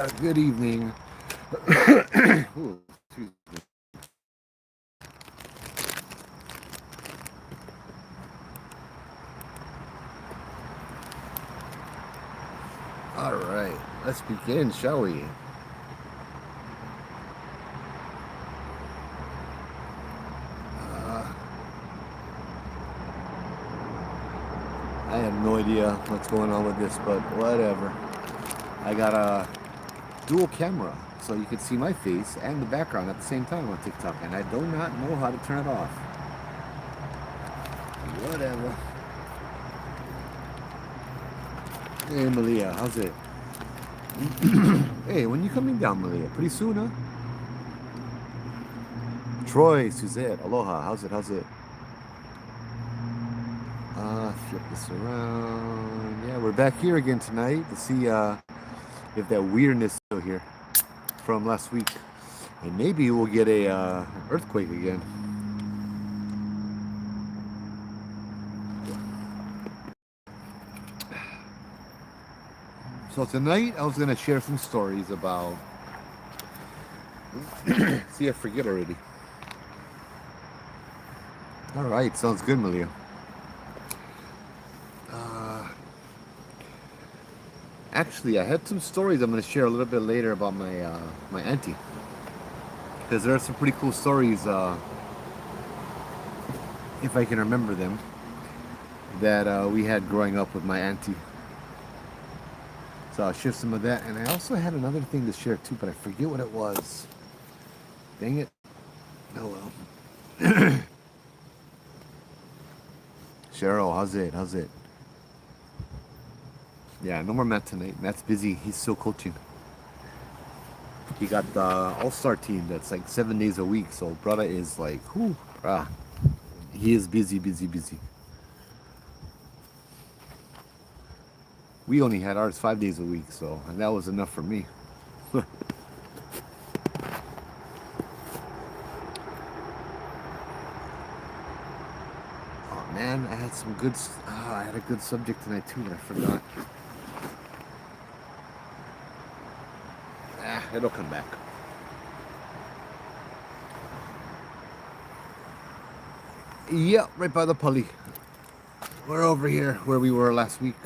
Good evening. Ooh, excuse me. All right, let's begin, shall we? I have no idea what's going on with this, but whatever. I got a dual camera, so you can see my face and the background at the same time on TikTok, and I do not know how to turn it off. Whatever. Hey, Malia, how's it? Hey, when you coming down, Malia? Pretty soon, huh? Troy, Suzette, aloha, how's it? Flip this around. Yeah, we're back here again tonight to see if that weirdness is still here from last week. And maybe we'll get a earthquake again. So tonight I was going to share some stories about... See, I forget already. Alright, sounds good, Malia. Actually, I had some stories I'm going to share a little bit later about my auntie. Because there are some pretty cool stories, if I can remember them, that we had growing up with my auntie. So I'll share some of that. And I also had another thing to share too, but I forget what it was. Dang it. Oh well. Cheryl, how's it? Yeah, no more Matt tonight. Matt's busy. He's still coaching. He got the all-star team that's like 7 days a week. So brother is like, whew, he is busy. We only had ours 5 days a week, so and that was enough for me. Oh man, I had some good. I had a good subject tonight too, but I forgot. It'll come back. Yeah, right by the pulley. We're over here where we were last week.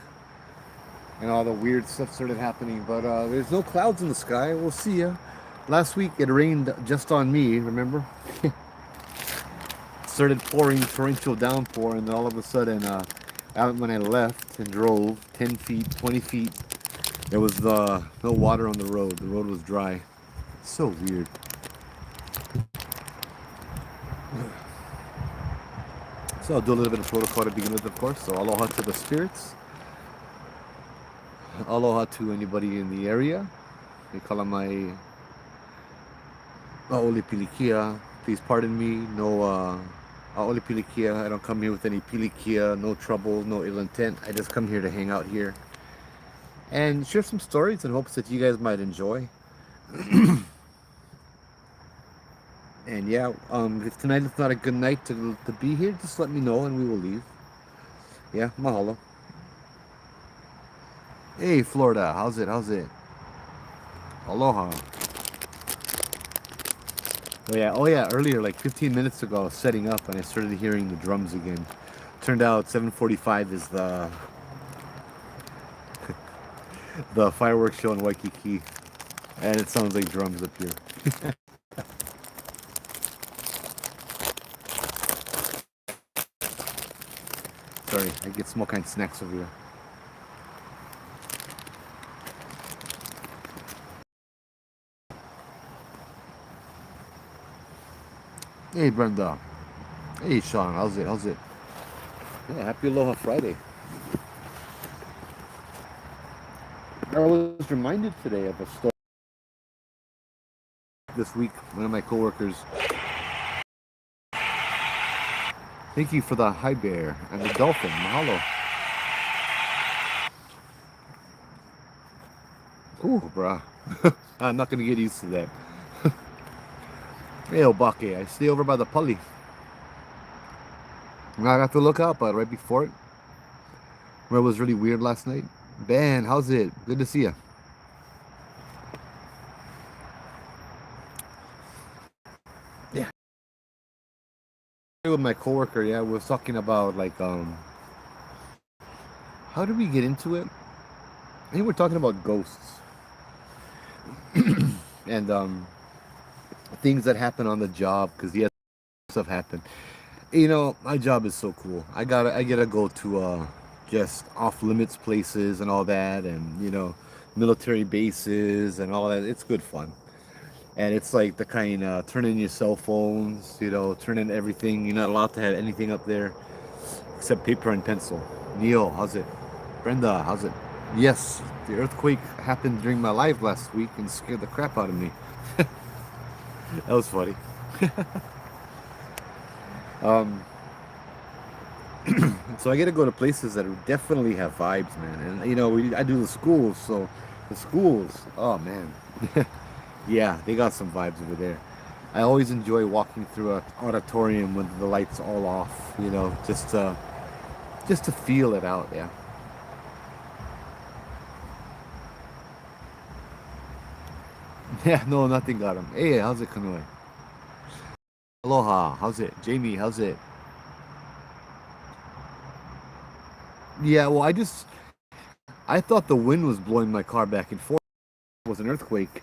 And all the weird stuff started happening. But there's no clouds in the sky. We'll see ya. Last week it rained just on me, remember? Started pouring torrential downpour, and all of a sudden, when I left and drove 10 feet, 20 feet, there was no water on the road. The road was dry. So weird. So I'll do a little bit of protocol to begin with, of course. So aloha to the spirits. Aloha to anybody in the area. They call them my Aoli Pilikia. Please pardon me. No Aoli Pilikia. I don't come here with any Pilikia. No trouble, no ill intent. I just come here to hang out here and share some stories in hopes that you guys might enjoy. And yeah, if tonight is not a good night to be here, just let me know and we will leave. Yeah, mahalo. Hey, Florida, how's it? Aloha. Oh yeah, earlier, like 15 minutes ago, I was setting up and I started hearing the drums again. Turned out 7:45 is the fireworks show in Waikiki, and it sounds like drums up here. Sorry, I get small kind of snacks over here. Hey Brenda. Hey Sean, how's it? Yeah, happy Aloha Friday. I was reminded today of a story this week. One of my coworkers. Thank you for the high bear and the dolphin. Mahalo. Ooh, brah. I'm not gonna get used to that. Hey, Obake, I stay over by the pulley. I got to look up right before it, where it was really weird last night. Ben, how's it? Good to see you. With my coworker, yeah, we was talking about like how did we get into it? I think we're talking about ghosts and things that happen on the job because yeah, stuff happen. You know, my job is so cool. I get to go to just off limits places and all that, and you know, military bases and all that. It's good fun. And it's like the kind turn in your cell phones, you know, turn in everything. You're not allowed to have anything up there except paper and pencil. Neil, how's it? Brenda, how's it? Yes, the earthquake happened during my live last week and scared the crap out of me. That was funny. Um, so I get to go to places that definitely have vibes, man. And you know, I do the schools, so the schools, oh man, yeah, they got some vibes over there. I always enjoy walking through an auditorium with the lights all off, you know, just to feel it out. Yeah. Yeah, no, nothing got him. Hey, how's it, Kanoi? Aloha, how's it? Jamie, how's it? Yeah, well, I thought the wind was blowing my car back and forth. It was an earthquake.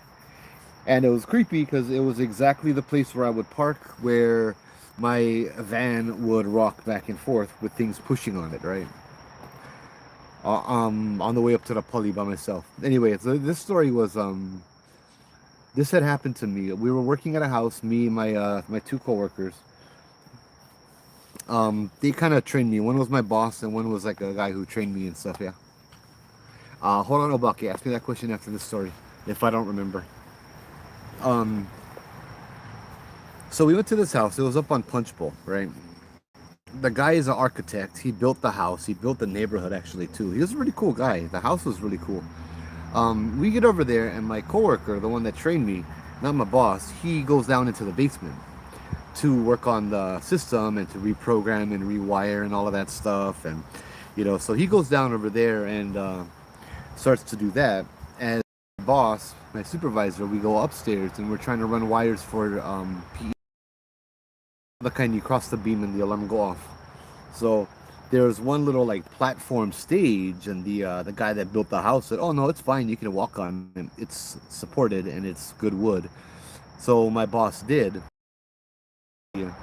And it was creepy because it was exactly the place where I would park where my van would rock back and forth with things pushing on it, right? On the way up to the Pali by myself. Anyway, so this story was this had happened to me. We were working at a house, me and my two coworkers. They kind of trained me. One was my boss, and one was like a guy who trained me and stuff. Yeah. Hold on, Obaki. Ask me that question after this story, if I don't remember. Um, so we went to this house. It was up on Punch Bowl, right? The guy is an architect. He built the house. He built the neighborhood actually too. He was a really cool guy. The house was really cool. We get over there, and my coworker, the one that trained me, not my boss, he goes down into the basement to work on the system and to reprogram and rewire and all of that stuff. And you know, so he goes down over there and starts to do that. As my boss, my supervisor, we go upstairs and we're trying to run wires for PE, the kind you cross the beam and the alarm go off. So there's one little like platform stage, and the guy that built the house said, "Oh no, it's fine. You can walk on it. It's supported and it's good wood." So my boss did. Yeah.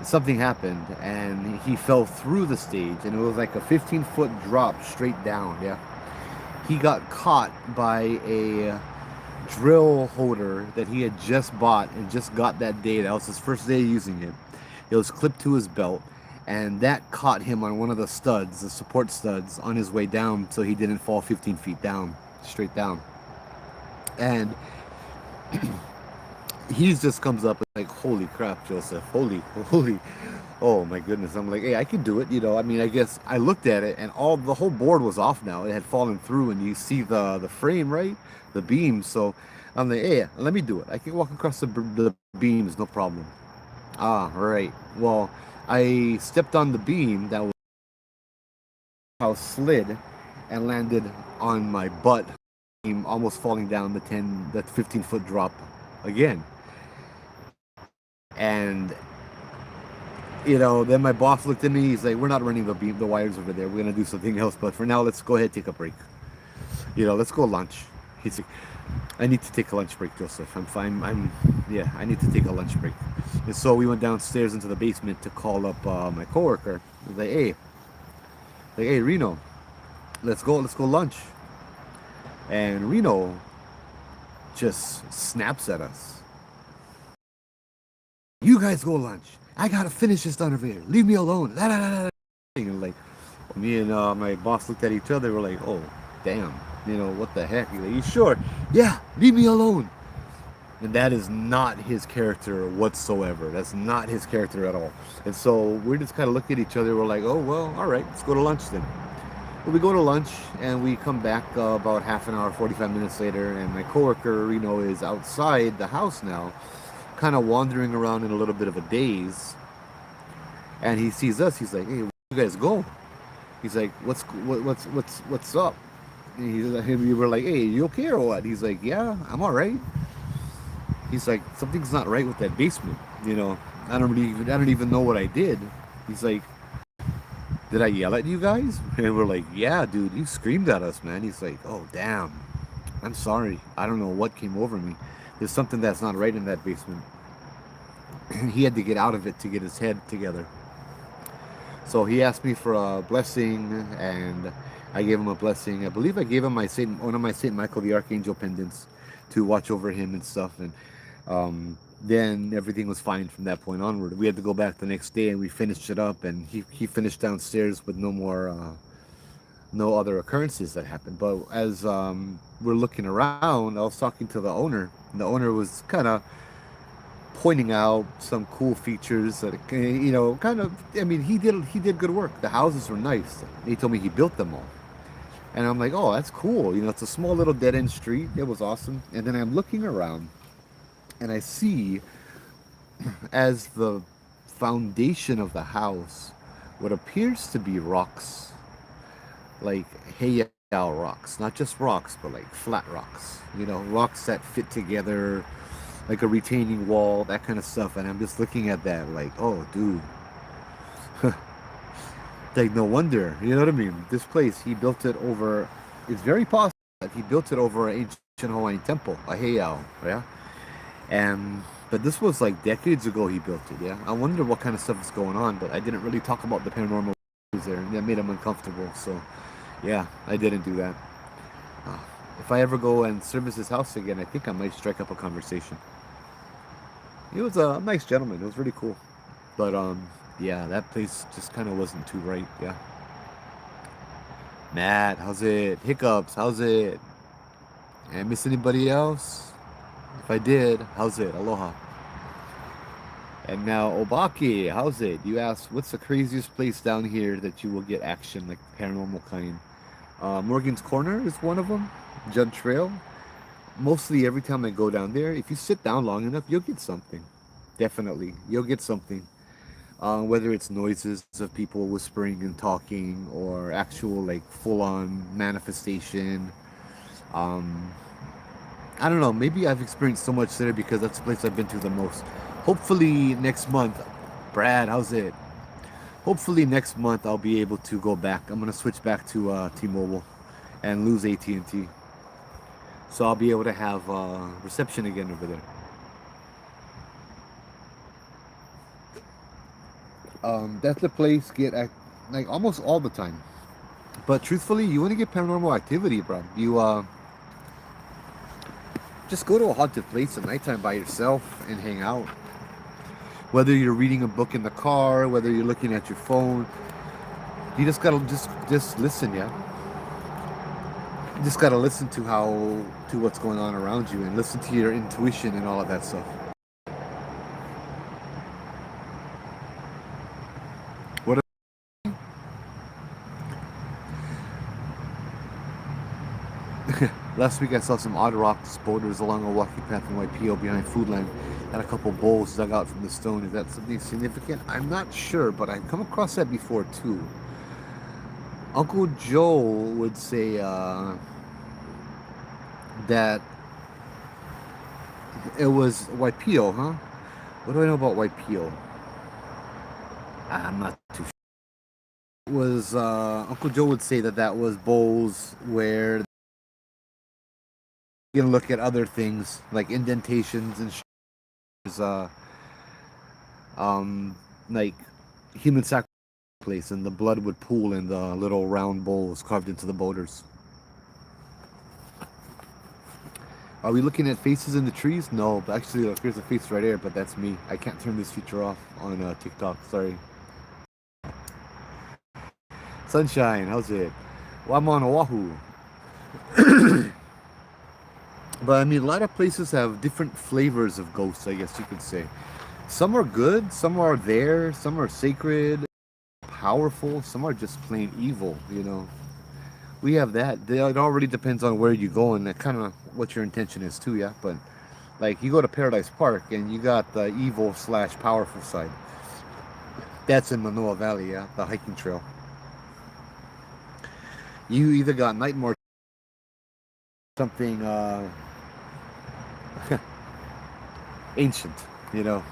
Something happened, and he fell through the stage, and it was like a 15-foot drop straight down. Yeah, he got caught by a drill holder that he had just bought and just got that day. That was his first day using it. It was clipped to his belt, and that caught him on one of the studs, the support studs, on his way down, so he didn't fall 15 feet down, straight down. And he just comes up and like, "Holy crap, Joseph! Holy, oh my goodness!" I'm like, "Hey, I can do it." You know, I mean, I guess I looked at it, and the whole board was off now. It had fallen through, and you see the frame, right, the beams. So I'm like, "Hey, let me do it. I can walk across the beams, no problem." Ah, right. Well, I stepped on the beam that was house slid and landed on my butt, almost falling down the 15-foot drop again. And you know, then my boss looked at me. He's like, "We're not running the wires over there. We're gonna do something else. But for now, let's go ahead, take a break. You know, let's go lunch." He's like, "I need to take a lunch break, Joseph. I'm fine. Yeah, I need to take a lunch break." And so we went downstairs into the basement to call up my coworker. I was like, "Hey, Reno, let's go lunch." And Reno just snaps at us. "You guys go lunch. I gotta finish this done over here. Leave me alone." La, la, la, la. And like, me and my boss looked at each other. We're like, "Oh, damn. You know what the heck?" He's like, "You sure?" "Yeah, leave me alone." And that is not his character whatsoever. That's not his character at all. And so we just kind of look at each other. We're like, "Oh well, all right. Let's go to lunch then." Well, we go to lunch and we come back about half an hour, 45 minutes later, and my coworker Reno is outside the house now, kind of wandering around in a little bit of a daze. And he sees us. He's like, "Hey, where you guys go?" He's like, what's up?" And we were like, "Hey, you okay or what?" He's like, "Yeah, I'm all right." He's like, "Something's not right with that basement, you know." I don't even know what I did. He's like, did I yell at you guys? And we're like, yeah, dude, you screamed at us, man. He's like, oh, damn. I'm sorry. I don't know what came over me. There's something that's not right in that basement. He had to get out of it to get his head together. So he asked me for a blessing, and I gave him a blessing. I believe I gave him one of my Saint Michael the Archangel pendants to watch over him and stuff. And then everything was fine from that point onward. We had to go back the next day, and we finished it up. And he finished downstairs with no other occurrences that happened. But as we're looking around, I was talking to the owner. And the owner was kind of pointing out some cool features that kind of. I mean, he did good work. The houses were nice. He told me he built them all, and I'm like, oh, that's cool. It's a small little dead end street. It was awesome. And then I'm looking around, and I see as the foundation of the house what appears to be rocks, like Heiau rocks, not just rocks, but like flat rocks. Rocks that fit together like a retaining wall, that kind of stuff. And I'm just looking at that like, oh, dude. Like, no wonder. You know what I mean? This place, he built it over, it's very possible that he built it over an ancient Hawaiian temple, a heiau, yeah? And, but this was like decades ago he built it, yeah? I wonder what kind of stuff is going on, but I didn't really talk about the paranormal there. That made him uncomfortable, so yeah, I didn't do that. Uh, if I ever go and service his house again, I think I might strike up a conversation. He was a nice gentleman. It was really cool. But yeah, that place just kind of wasn't too right. Yeah. Matt, how's it? Hiccups, how's it? Did I miss anybody else? If I did, how's it? Aloha. And now Obaki, how's it? You asked, what's the craziest place down here that you will get action, like paranormal kind? Morgan's Corner is one of them. Judd Trail. Mostly every time I go down there, if you sit down long enough, you'll get something. Definitely, you'll get something. Whether it's noises of people whispering and talking, or actual like full-on manifestation. Um, I don't know. Maybe I've experienced so much there because that's the place I've been to the most. Hopefully next month, Brad, how's it? Hopefully next month I'll be able to go back. I'm gonna switch back to T-Mobile and lose AT&T, so I'll be able to have reception again over there. That's the place like almost all the time. But truthfully, you want to get paranormal activity, bro. You just go to a haunted place at nighttime by yourself and hang out. Whether you're reading a book in the car, whether you're looking at your phone, you just gotta just listen, yeah. You just gotta listen to what's going on around you and listen to your intuition and all of that stuff. What Last week I saw some odd rocks boulders along a walking path in Waipio behind Foodland. Had a couple bowls dug out from the stone. Is that something significant? I'm not sure, but I've come across that before too. Uncle Joe would say that it was Waipio, huh? What do I know about Waipio? I'm not too sure. It was Uncle Joe would say that that was bowls where you can look at other things like indentations and uh um like human sacrifice place, and the blood would pool in the little round bowls carved into the boulders. Are we looking at faces in the trees? No, but actually, look, here's a face right here, but that's me. I can't turn this feature off on TikTok. Sorry. Sunshine, how's it? Well, I'm on Oahu. But I mean, a lot of places have different flavors of ghosts, I guess you could say. Some are good, some are there, some are sacred, powerful, some are just plain evil. We have that. It already depends on where you go and that kind of what your intention is too, yeah. But like you go to Paradise Park and you got the evil slash powerful side. That's in Manoa Valley, yeah, the hiking trail. You either got Nightmare, something ancient, you know.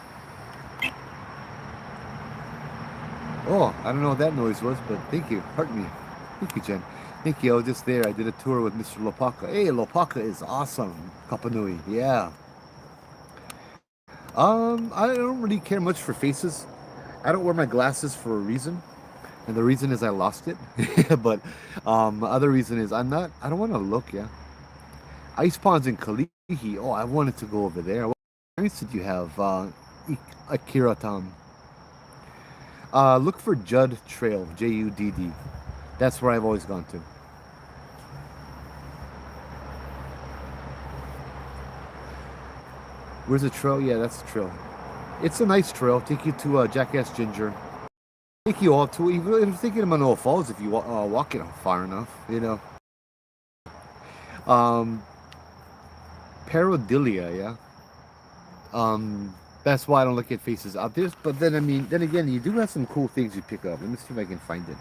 Oh, I don't know what that noise was, but thank you. Pardon me. Thank you, Jen. Thank you. I was just there. I did a tour with Mr. Lopaka. Hey, Lopaka is awesome. Kapanui. Yeah. I don't really care much for faces. I don't wear my glasses for a reason. And the reason is I lost it. But other reason is I don't want to look, yeah. Ice ponds in Kalihi. Oh, I wanted to go over there. What experience did you have, Akira Tom? Look for Judd Trail, Judd. That's where I've always gone to. Where's the trail? Yeah, that's the trail. It's a nice trail. Take you to Jackass Ginger. Take you all to even if you're thinking of Manoa Falls if you walk it far enough, you know. Um, Parodilia, yeah. That's why I don't look at faces out there. But then I mean, then again, you do have some cool things you pick up. Let me see if I can find it.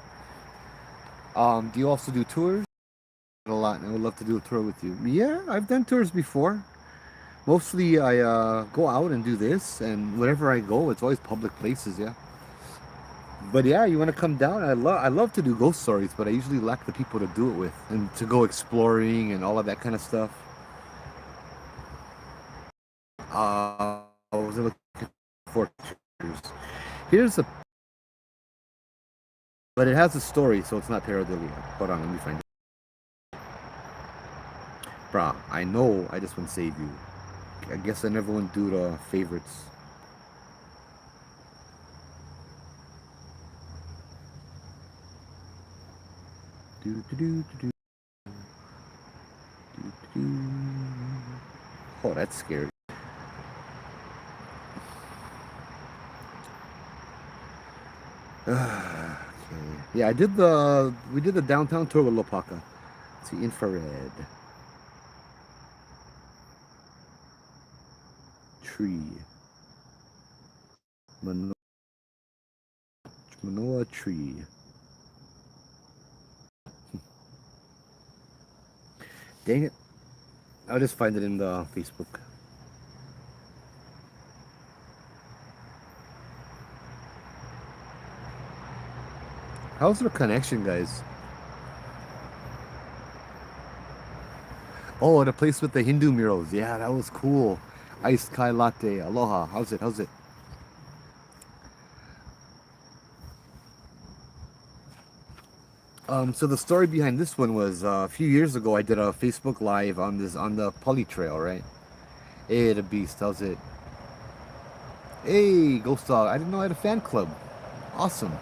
Do you also do tours? A lot, and I would love to do a tour with you. Yeah, I've done tours before. Mostly I go out and do this, and wherever I go, it's always public places, yeah. But yeah, you want to come down? I love to do ghost stories, but I usually lack the people to do it with and to go exploring and all of that kind of stuff. I was looking for pictures. Here's a, but it has a story, so it's not parodilia. Hold on, let me find it. Bruh, I know I just want to save you. I guess I never want to do the favorites. Do do do do do do do. Oh, that's scary. Okay. Yeah, we did the downtown tour with Lopaka. Let's see, infrared. Tree. Manoa, Manoa tree. Dang it. I'll just find it in the Facebook. How's the connection, guys? Oh, the place with the Hindu murals. Yeah, that was cool. Iced Kai Latte. Aloha. How's it? How's it? So the story behind this one was a few years ago I did a Facebook Live on the Pali Trail, right? Hey, the beast. How's it? Hey, Ghost Dog. I didn't know I had a fan club. Awesome.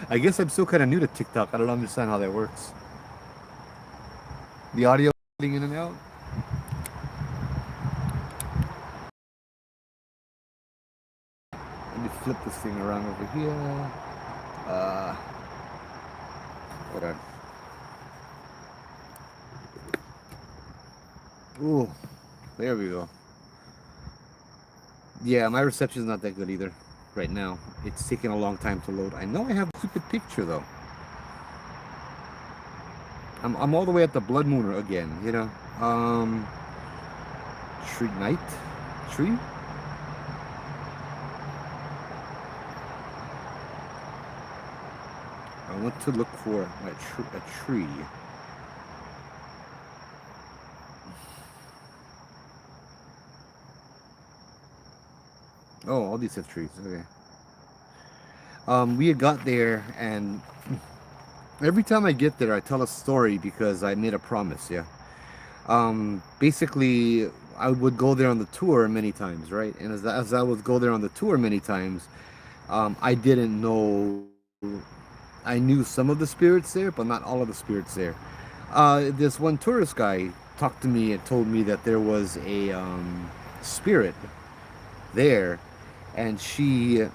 I guess I'm still kind of new to TikTok. I don't understand how that works. The audio getting in and out. Let me flip this thing around over here. Hold on. Ooh, there we go. Yeah, my reception's not that good either right now. It's taking a long time to load. I know I have a stupid picture though. I'm all the way at the Blood Moon again, you know. Tree night? Tree? I want to look for a tree. Oh, all these have trees. Okay. We had got there, and every time I get there, I tell a story because I made a promise. Yeah. Basically, I would go there on the tour many times, right? And as I would go there on the tour many times, I didn't know. I knew some of the spirits there, but not all of the spirits there. This one tourist guy talked to me and told me that there was a spirit there, and she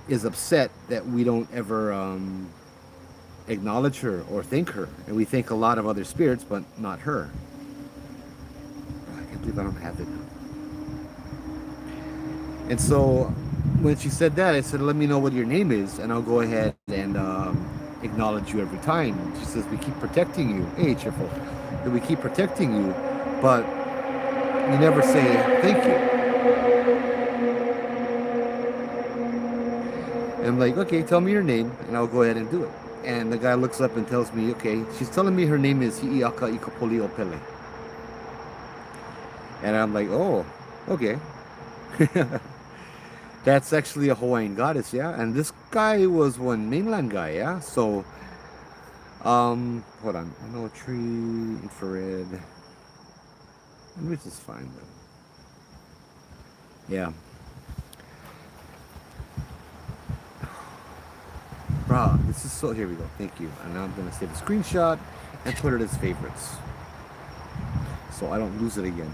is upset that we don't ever acknowledge her or thank her, and we thank a lot of other spirits, but not her. I can't believe I don't have it. And so when she said that, I said, "Let me know what your name is, and I'll go ahead and acknowledge you every time." She says, "We keep protecting you." Hey, cheerful. We keep protecting you, but you never say thank you. And I'm like, okay, tell me your name, and I'll go ahead and do it. And the guy looks up and tells me, okay, she's telling me her name is Hi'iaka Ikapoli Opele. And I'm like, oh, okay. That's actually a Hawaiian goddess, yeah. And this guy was one mainland guy, yeah. So, hold on. I know a tree, infrared. Which is fine though. Yeah. Bruh, this is so. Here we go. Thank you. And now I'm gonna save a screenshot and put it as favorites, so I don't lose it again.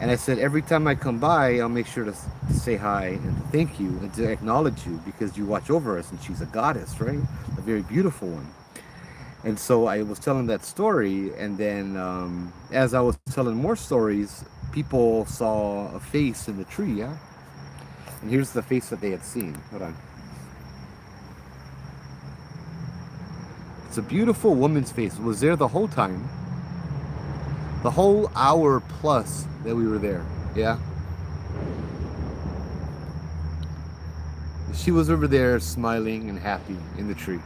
And I said every time I come by, I'll make sure to say hi and to thank you and to acknowledge you because you watch over us, and she's a goddess, right? A very beautiful one. And so I was telling that story, and then as I was telling more stories, people saw a face in the tree, yeah? And here's the face that they had seen. Hold on. It's a beautiful woman's face. It was there the whole time. The whole hour plus that we were there, yeah? She was over there smiling and happy in the tree.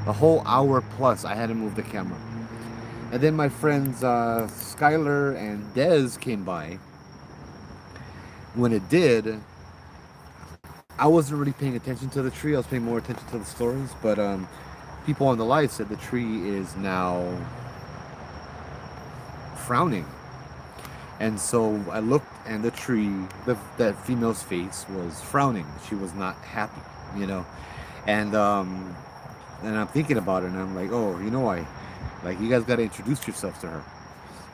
The whole hour plus, I had to move the camera. And then my friends Skylar and Dez came by. When it did, I wasn't really paying attention to the tree. I was paying more attention to the stories. But people on the live said the tree is now frowning. And so I looked, and the tree, that female's face was frowning. She was not happy, you know. And I'm thinking about it, and I'm like, oh, you know why? Like, you guys got to introduce yourself to her.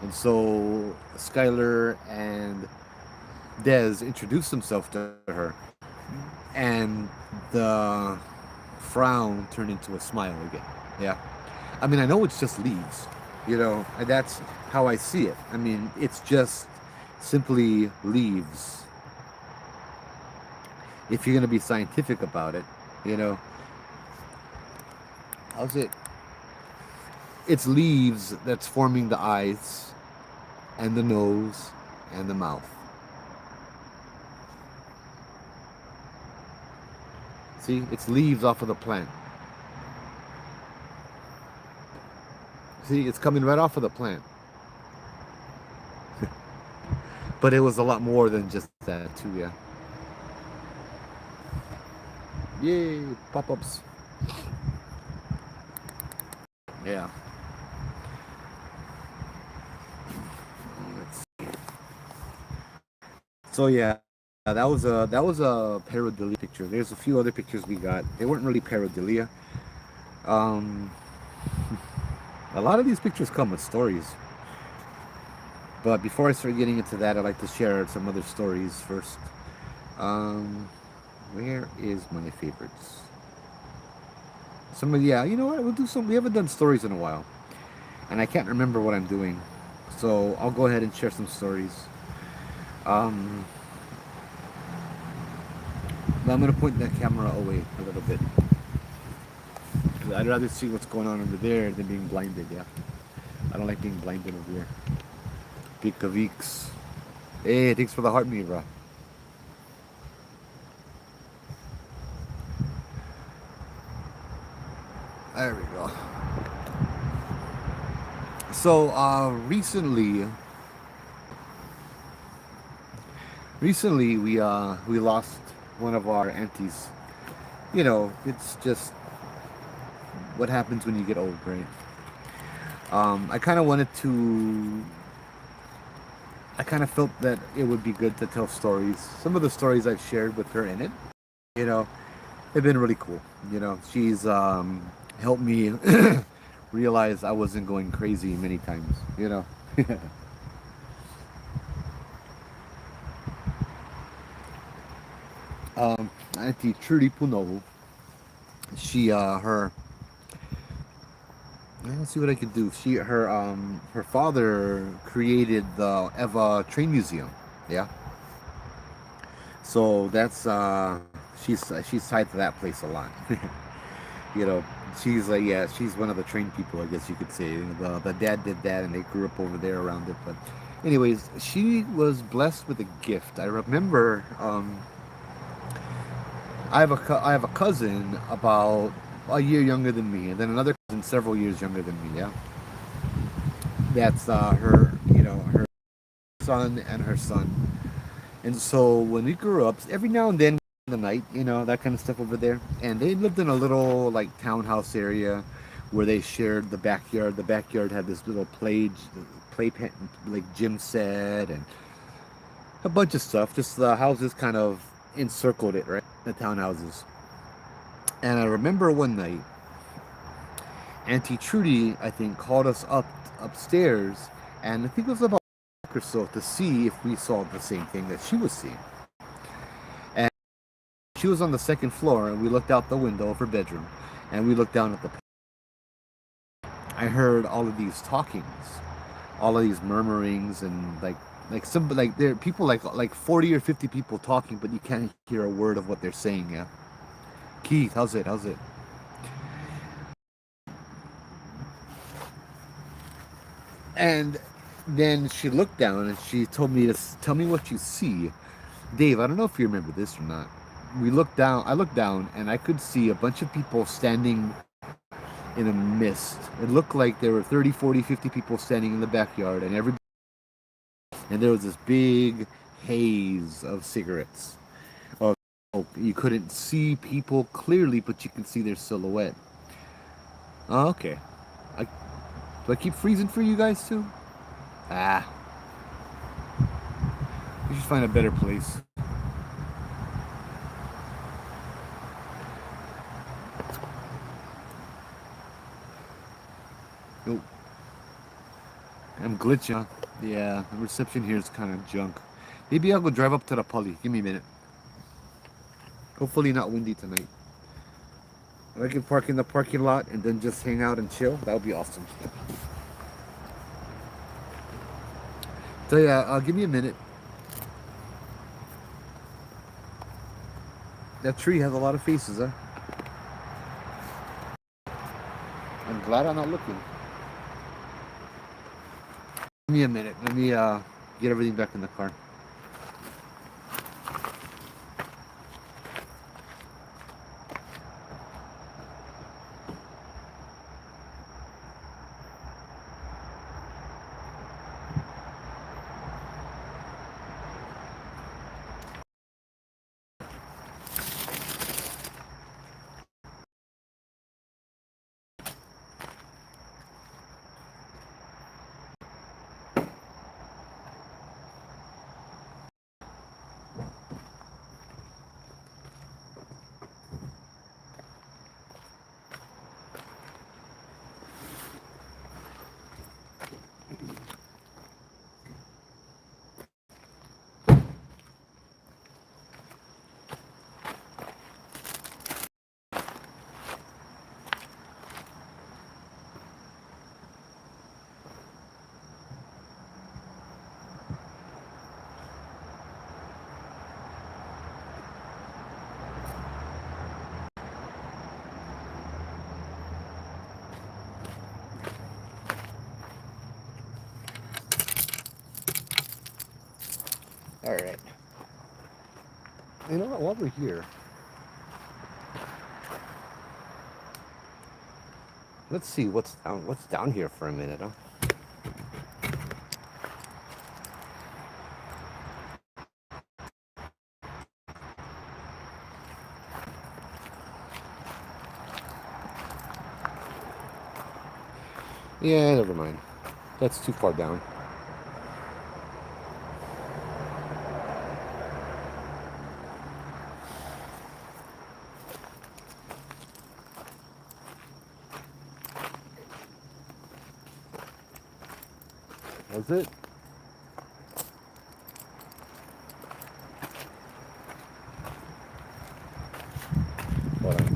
And so Skylar and Dez introduced themselves to her, and the frown turned into a smile again. Yeah. I mean, I know it's just leaves, you know, and that's how I see it. I mean, it's just simply leaves. If you're going to be scientific about it, you know, how's it? It's leaves that's forming the eyes and the nose and the mouth. See, it's leaves off of the plant. See, it's coming right off of the plant. But it was a lot more than just that too, yeah. Yay, pop-ups. Yeah. Let's see. So yeah, that was a pareidolia picture. There's a few other pictures we got. They weren't really pareidolia. A lot of these pictures come with stories. But before I start getting into that, I'd like to share some other stories first. Where is my favorites? Yeah, you know what? We'll do some. We haven't done stories in a while, and I can't remember what I'm doing, so I'll go ahead and share some stories. I'm gonna point that camera away a little bit. I'd rather see what's going on over there than being blinded. Yeah, I don't like being blinded over here. Pika Weeks. Hey, thanks for the heart, me, bro. There we go. So recently we lost one of our aunties. You know, it's just what happens when you get old, right? I kind of wanted to. I kind of felt that it would be good to tell stories. Some of the stories I've shared with her in it, you know, they've been really cool. You know, she's helped me realize I wasn't going crazy many times. You know. Auntie Trudy Puno, she her let's see what I could do. Her father created the Eva Train Museum. Yeah. So that's she's tied to that place a lot. You know, she's like, yeah, she's one of the train people, I guess you could say. You know, the dad did that, and they grew up over there around it. But anyways, she was blessed with a gift. I remember I have a cousin about a year younger than me, and then another cousin several years younger than me. Yeah, that's her, her son and her son. And so when we grew up, every now and then in the night, that kind of stuff over there. And they lived in a little like townhouse area where they shared the backyard. The backyard had this little playpen, like gym set and a bunch of stuff. Just the houses kind of encircled it, right? The townhouses. And I remember one night, Auntie Trudy, I think, called us upstairs, and I think it was about a week or so to see if we saw the same thing that she was seeing. And she was on the second floor, and we looked out the window of her bedroom, and we looked down at the. I heard all of these talkings, all of these murmurings, and like there are people like 40 or 50 people talking, but you can't hear a word of what they're saying. Yeah, Keith, how's it? How's it? And then she looked down and she told me to tell me what you see. Dave, I don't know if you remember this or not. We looked down. I looked down and I could see a bunch of people standing in a mist. It looked like there were 30, 40, 50 people standing in the backyard, and there was this big haze of cigarettes. Of smoke. You couldn't see people clearly, but you can see their silhouette. Oh, okay. I, do I keep freezing for you guys too? Ah, we should find a better place. Nope. I'm glitching. Yeah, the reception here is kind of junk. Maybe I'll go drive up to the Pali. Give me a minute. Hopefully not windy tonight. If I can park in the parking lot and then just hang out and chill, that would be awesome. So yeah, give me a minute. That tree has a lot of faces, huh? I'm glad I'm not looking. Give me a minute. Let me get everything back in the car. All right. You know what? While we're here, let's see what's down here for a minute, huh? Yeah, never mind. That's too far down. That's it. Hold on.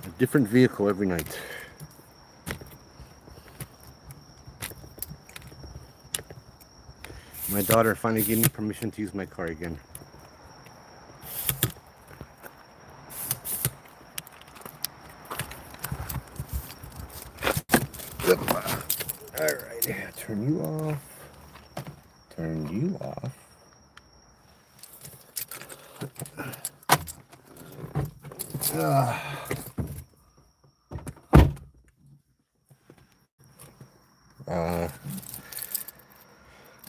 A different vehicle every night. My daughter finally gave me permission to use my car again.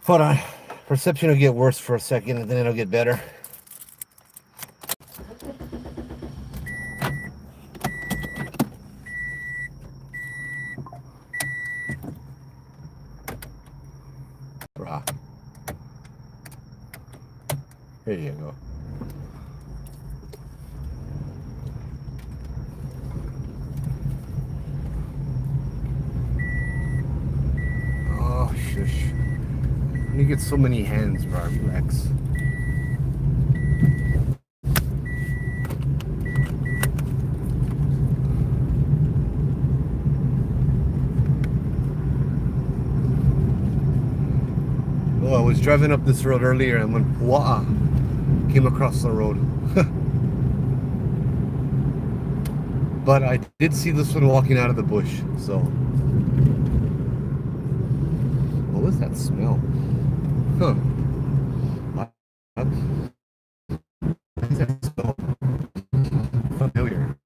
Hold on. Perception will get worse for a second, and then it'll get better. Here you go. Oh, shush. You get so many hands, bro. Relax. Oh, I was driving up this road earlier and when Pua'a came across the road. But I did see this one walking out of the bush, so. What was that smell? Huh. What is that smell? Familiar.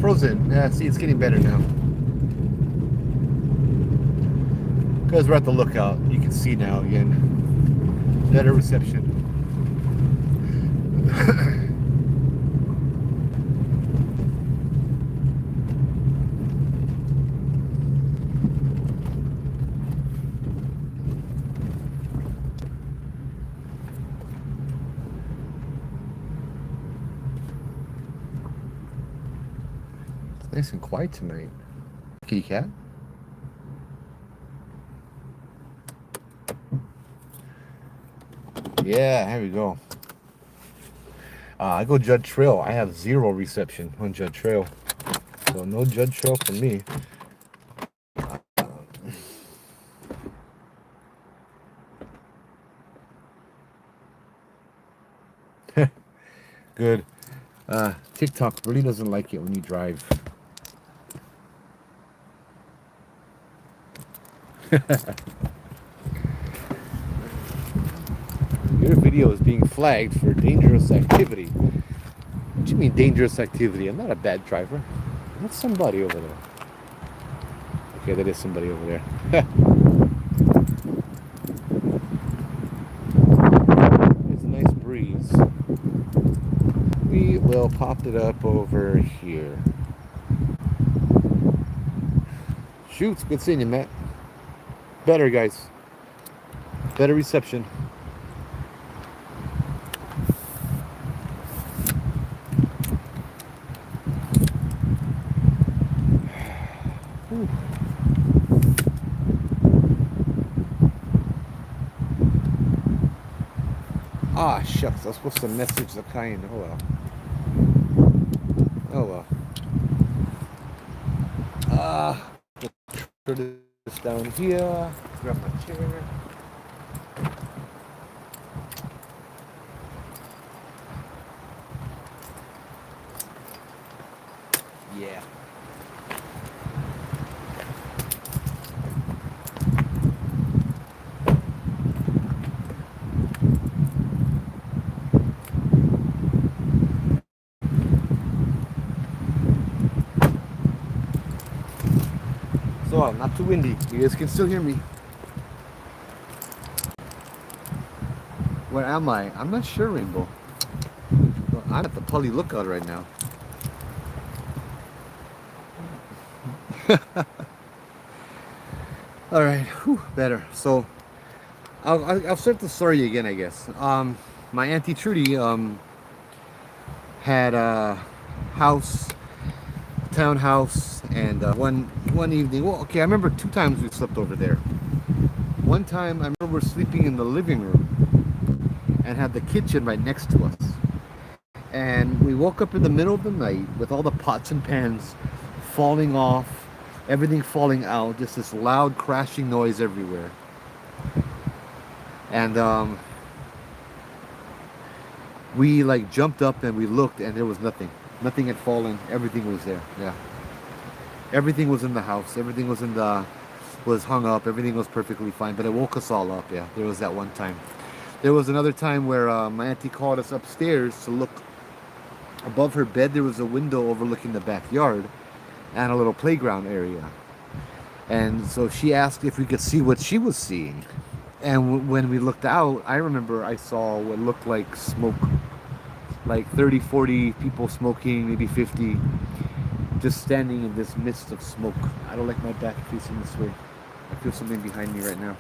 Frozen. Yeah, see, it's getting better now. Because we're at the lookout, you can see now again. Better reception. Nice and quiet tonight. Kitty cat? Yeah, here we go. I go Judd Trail. I have 0 reception on Judd Trail. So no Judd Trail for me. Good. TikTok really doesn't like it when you drive. Your video is being flagged for dangerous activity. What do you mean dangerous activity? I'm not a bad driver. That's somebody over there. Okay, that is somebody over there. It's a nice breeze. We will pop it up over here. Shoots, good seeing you, Matt. Better, guys. Better reception. Ah, shucks. I was supposed to message the client. Oh, well. Oh, well. Put this down here. Grab my chair. Yeah. So, not too windy. You guys can still hear me. Where am I? I'm not sure, Rainbow. I'm at the Pully Lookout right now. All right, whew, better. So, I'll start the story again, I guess. My Auntie Trudy had a house, townhouse, and one evening. Well, okay, I remember 2 times we slept over there. One time, I remember we're sleeping in the living room and had the kitchen right next to us. And we woke up in the middle of the night with all the pots and pans falling off, everything falling out, just this loud crashing noise everywhere. And we like jumped up and we looked, and there was nothing. Nothing had fallen. Everything was there. Yeah, everything was in the house. Everything was hung up. Everything was perfectly fine. But it woke us all up. Yeah, there was that one time. There was another time where my auntie called us upstairs to look above her bed. There was a window overlooking the backyard and a little playground area. And so she asked if we could see what she was seeing. And when we looked out, I remember I saw what looked like smoke, like 30, 40 people smoking, maybe 50, just standing in this mist of smoke. I don't like my back facing this way. I feel something behind me right now.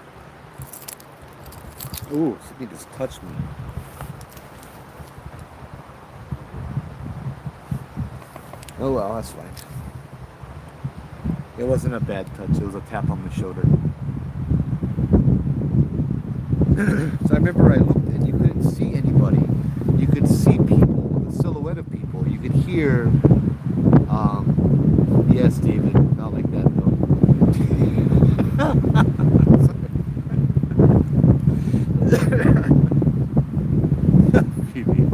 Ooh, something just touched me. Oh well, that's fine. It wasn't a bad touch, it was a tap on the shoulder. So I remember I looked and you couldn't see anybody. You could see people, the silhouette of people. You could hear, yes, David, not like that though. Phoebe.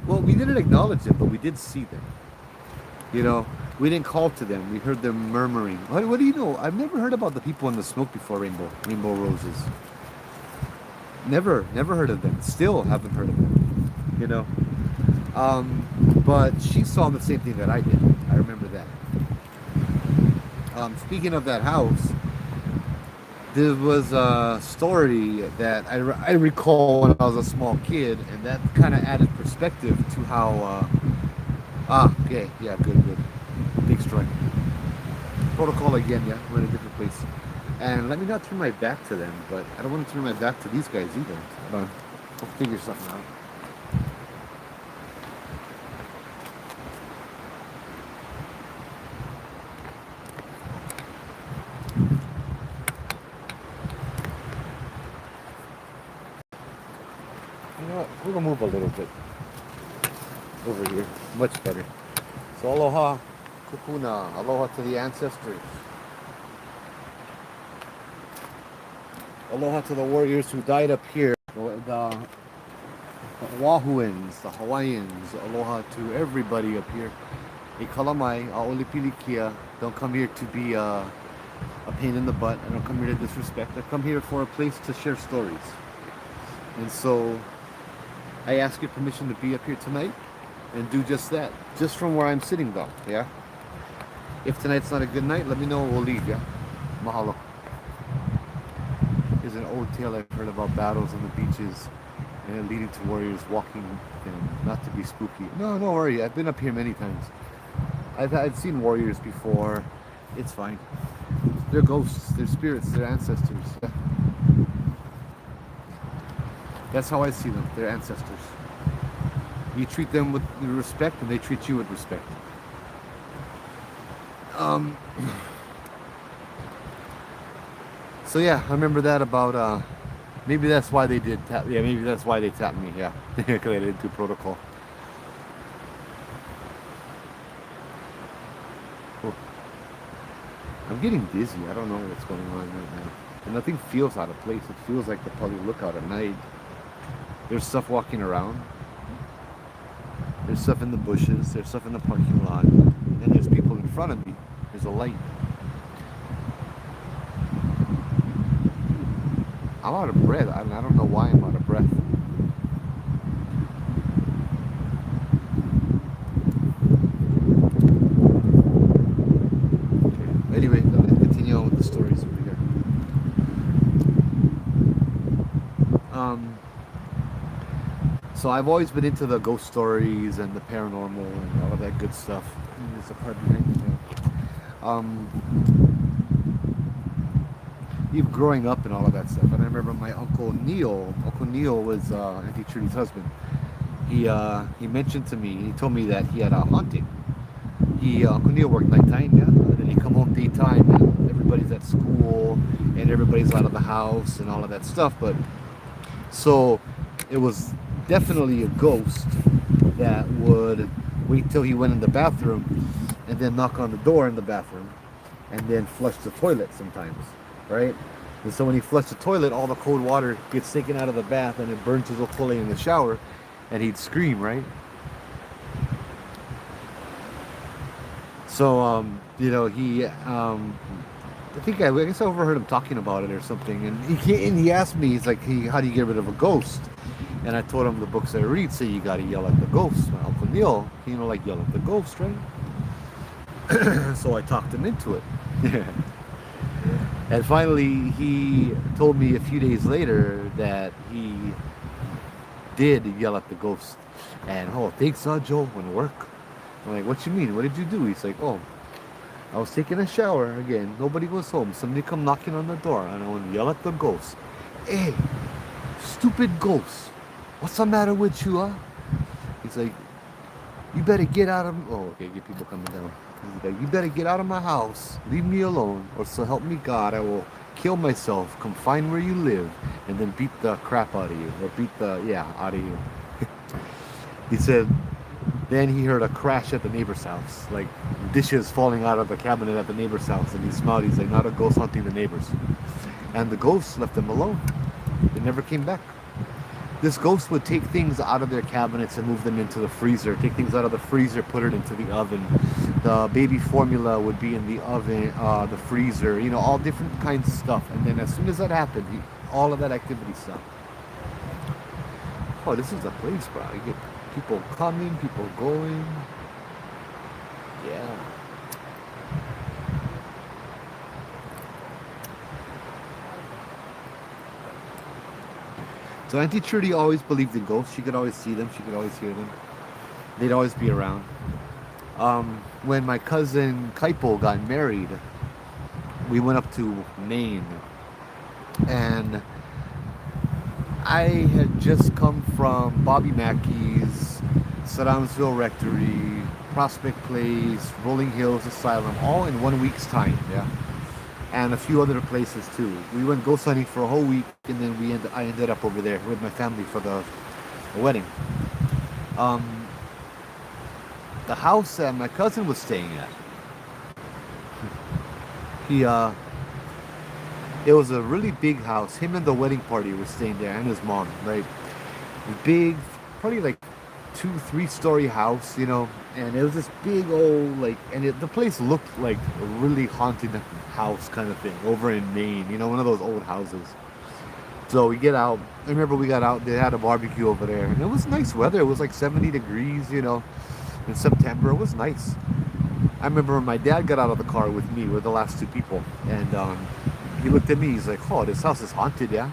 Well, we didn't acknowledge them, but we did see them. You know, we didn't call to them. We heard them murmuring. What do you know? I've never heard about the people in the smoke before, Rainbow Roses. Never heard of them. Still haven't heard of them. You know, but she saw the same thing that I did. I remember that. Speaking of that house, there was a story that I recall when I was a small kid, and that kind of added perspective to how. Okay, yeah, good. Big strike. Protocol again, yeah, we're in a different place. And let me not turn my back to them, but I don't want to turn my back to these guys either. Hold on. We'll figure something out. You know what? We're gonna move a little bit over here. Much better. So aloha, kupuna, aloha to the ancestors. Aloha to the warriors who died up here. The Oahuans, the Hawaiians. Aloha to everybody up here. E kalamai, a pilikia. Don't come here to be a pain in the butt. I don't come here to disrespect. I come here for a place to share stories. And so I ask your permission to be up here tonight and do just that. Just from where I'm sitting though, yeah? If tonight's not a good night, let me know, we'll leave, yeah? Mahalo. There's an old tale I've heard about battles on the beaches and leading to warriors walking and not to be spooky. No, don't worry, I've been up here many times. I've seen warriors before. It's fine. They're ghosts, they're spirits, they're ancestors. Yeah. That's how I see them, they're ancestors. You treat them with respect and they treat you with respect. So yeah, I remember that about, maybe that's why they did tap, yeah, maybe that's why they tapped me, yeah. Because they didn't do protocol. Oh. I'm getting dizzy, I don't know what's going on right now. And nothing feels out of place, it feels like the public lookout at night. There's stuff walking around. There's stuff in the bushes, there's stuff in the parking lot, and there's people in front of me. There's a light. I'm out of breath. I don't know why I'm out of breath. Okay. Anyway, let's continue on with the stories over here. So I've always been into the ghost stories and the paranormal and all of that good stuff. There's a part behind me there. Even growing up and all of that stuff. And I remember my Uncle Neil was Auntie Trudy's husband. He mentioned to me, he told me that he had a haunting. Uncle Neil worked nighttime, yeah. And then he come home daytime and everybody's at school and everybody's out of the house and all of that stuff. But so it was definitely a ghost that would wait till he went in the bathroom and then knock on the door in the bathroom and then flush the toilet sometimes, right? And so when he flushed the toilet, all the cold water gets taken out of the bath and it burns his otole in the shower, and he'd scream, right? So, I guess I overheard him talking about it or something, and he asked me, he's like, hey, how do you get rid of a ghost? And I told him the books I read say you gotta yell at the ghost. My Uncle Neil, like yell at the ghost, right? So I talked him into it. And finally, he told me a few days later that he did yell at the ghost. And, oh, thanks, Joe, went work. I'm like, what you mean? What did you do? He's like, oh, I was taking a shower again. Nobody was home. Somebody come knocking on the door, and I went to yell at the ghost. Hey, stupid ghost, what's the matter with you, huh? He's like, you better get out of... Oh, okay, get people coming down. He's like, you better get out of my house. Leave me alone, or so help me God, I will kill myself, come find where you live, and then beat the crap out of you. Or out of you. He said, then he heard a crash at the neighbor's house, like dishes falling out of the cabinet at the neighbor's house, and he smiled. He's like, not a ghost hunting the neighbors. And the ghost left them alone. They never came back. This ghost would take things out of their cabinets and move them into the freezer. Take things out of the freezer, put it into the oven. The baby formula would be in the oven, the freezer, all different kinds of stuff. And then as soon as that happened, all of that activity stopped. Oh, this is a place, bro. You get people coming, people going. Yeah. So Auntie Trudy always believed in ghosts. She could always see them. She could always hear them. They'd always be around. When my cousin Kaipo got married, we went up to Maine. And I had just come from Bobby Mackey's, Saddamsville Rectory, Prospect Place, Rolling Hills Asylum, all in 1 week's time, yeah? And a few other places too. We went ghost hunting for a whole week, and then I ended up over there with my family for the wedding. The house that my cousin was staying at, it was a really big house. Him and the wedding party were staying there, and his mom, right? Big, probably like 2-3 story house, and it was this big old, the place looked like a really haunted house kind of thing over in Maine, one of those old houses. So we get out. I remember we got out, they had a barbecue over there, and it was nice weather. It was like 70 degrees, in September. It was nice. I remember when my dad got out of the car with me, we're the last two people, and he looked at me, he's like, oh, this house is haunted, yeah?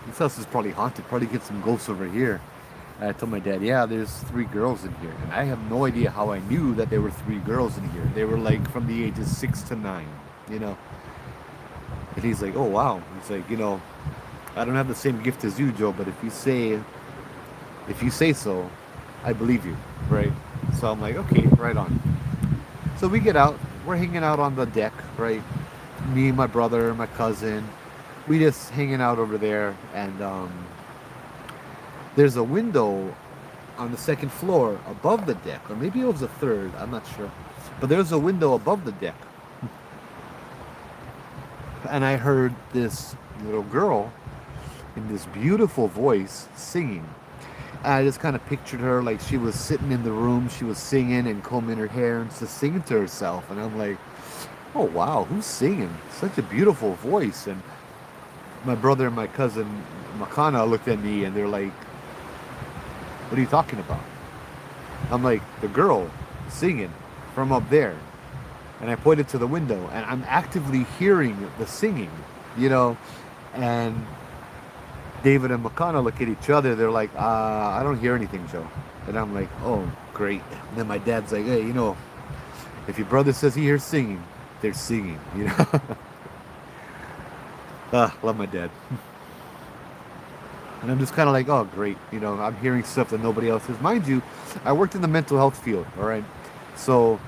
This house is probably haunted, probably get some ghosts over here. And I told my dad, yeah, there's 3 girls in here. And I have no idea how I knew that there were 3 girls in here. They were like from the ages 6 to 9, And he's like, oh, wow. He's like, I don't have the same gift as you, Joe, but if you say so, I believe you, right? So I'm like, okay, right on. So we get out, we're hanging out on the deck, right? Me, my brother, my cousin, we just hanging out over there, and there's a window on the 2nd floor above the deck, or maybe it was the 3rd, I'm not sure. But there's a window above the deck. And I heard this little girl in this beautiful voice singing. And I just kind of pictured her like she was sitting in the room, she was singing and combing her hair and just singing to herself. And I'm like, oh wow, who's singing? Such a beautiful voice. And my brother and my cousin Makana looked at me and they're like, what are you talking about? I'm like, the girl singing from up there. And I pointed to the window, and I'm actively hearing the singing, and David and Makana look at each other. They're like, I don't hear anything, Joe. And I'm like, oh, great. And then my dad's like, hey, if your brother says he hears singing, they're singing, Love my dad. And I'm just kind of like, oh, great. I'm hearing stuff that nobody else is. Mind you, I worked in the mental health field, all right? So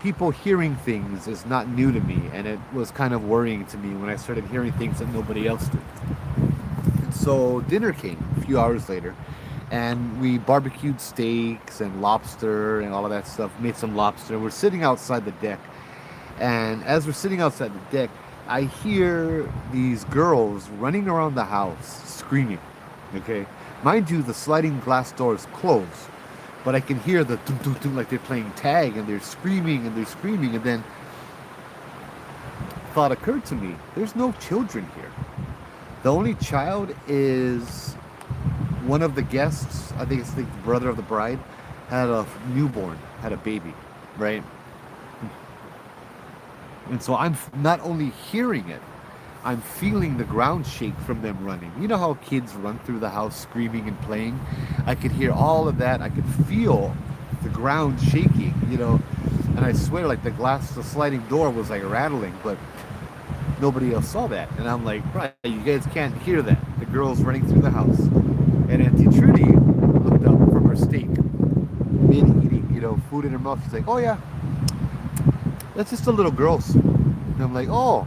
people hearing things is not new to me, and it was kind of worrying to me when I started hearing things that nobody else did. And so dinner came a few hours later, and we barbecued steaks and lobster and all of that stuff, made some lobster. We're sitting outside the deck, And as we're sitting outside the deck, I hear these girls running around the house screaming. Okay, mind you, the sliding glass door is closed, but I can hear the tum tum tum like they're playing tag and they're screaming and they're screaming. And then thought occurred to me: there's no children here. The only child is one of the guests. I think it's the brother of the bride had a newborn, had a baby, right? And so I'm not only hearing it, I'm feeling the ground shake from them running. You know how kids run through the house screaming and playing? I could hear all of that. I could feel the ground shaking, and I swear like the sliding door was like rattling, but nobody else saw that. And I'm like, right, you guys can't hear that. The girl's running through the house. And Auntie Trudy looked up from her steak, mid-eating, food in her mouth. She's like, oh yeah, that's just the little girls. And I'm like, oh,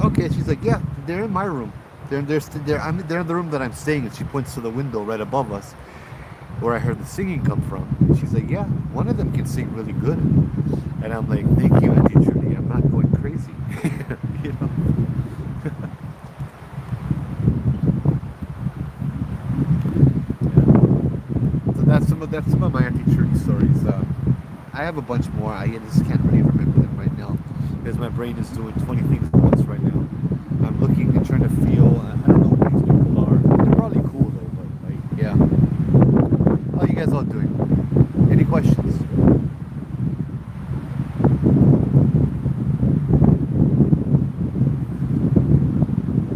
okay. She's like, yeah, they're in my room. They're in the room that I'm staying in. She points to the window right above us, where I heard the singing come from. And she's like, yeah, one of them can sing really good. And I'm like, thank you, Auntie Trudy. I'm not going crazy. you know. So that's some of my Auntie Trudy stories. I have a bunch more. I just can't really remember them right now because my brain is doing 20 things at once right now. I'm looking and trying to feel. I don't know who these people are. They're probably cool though, but like, yeah. How you guys all doing? Any questions?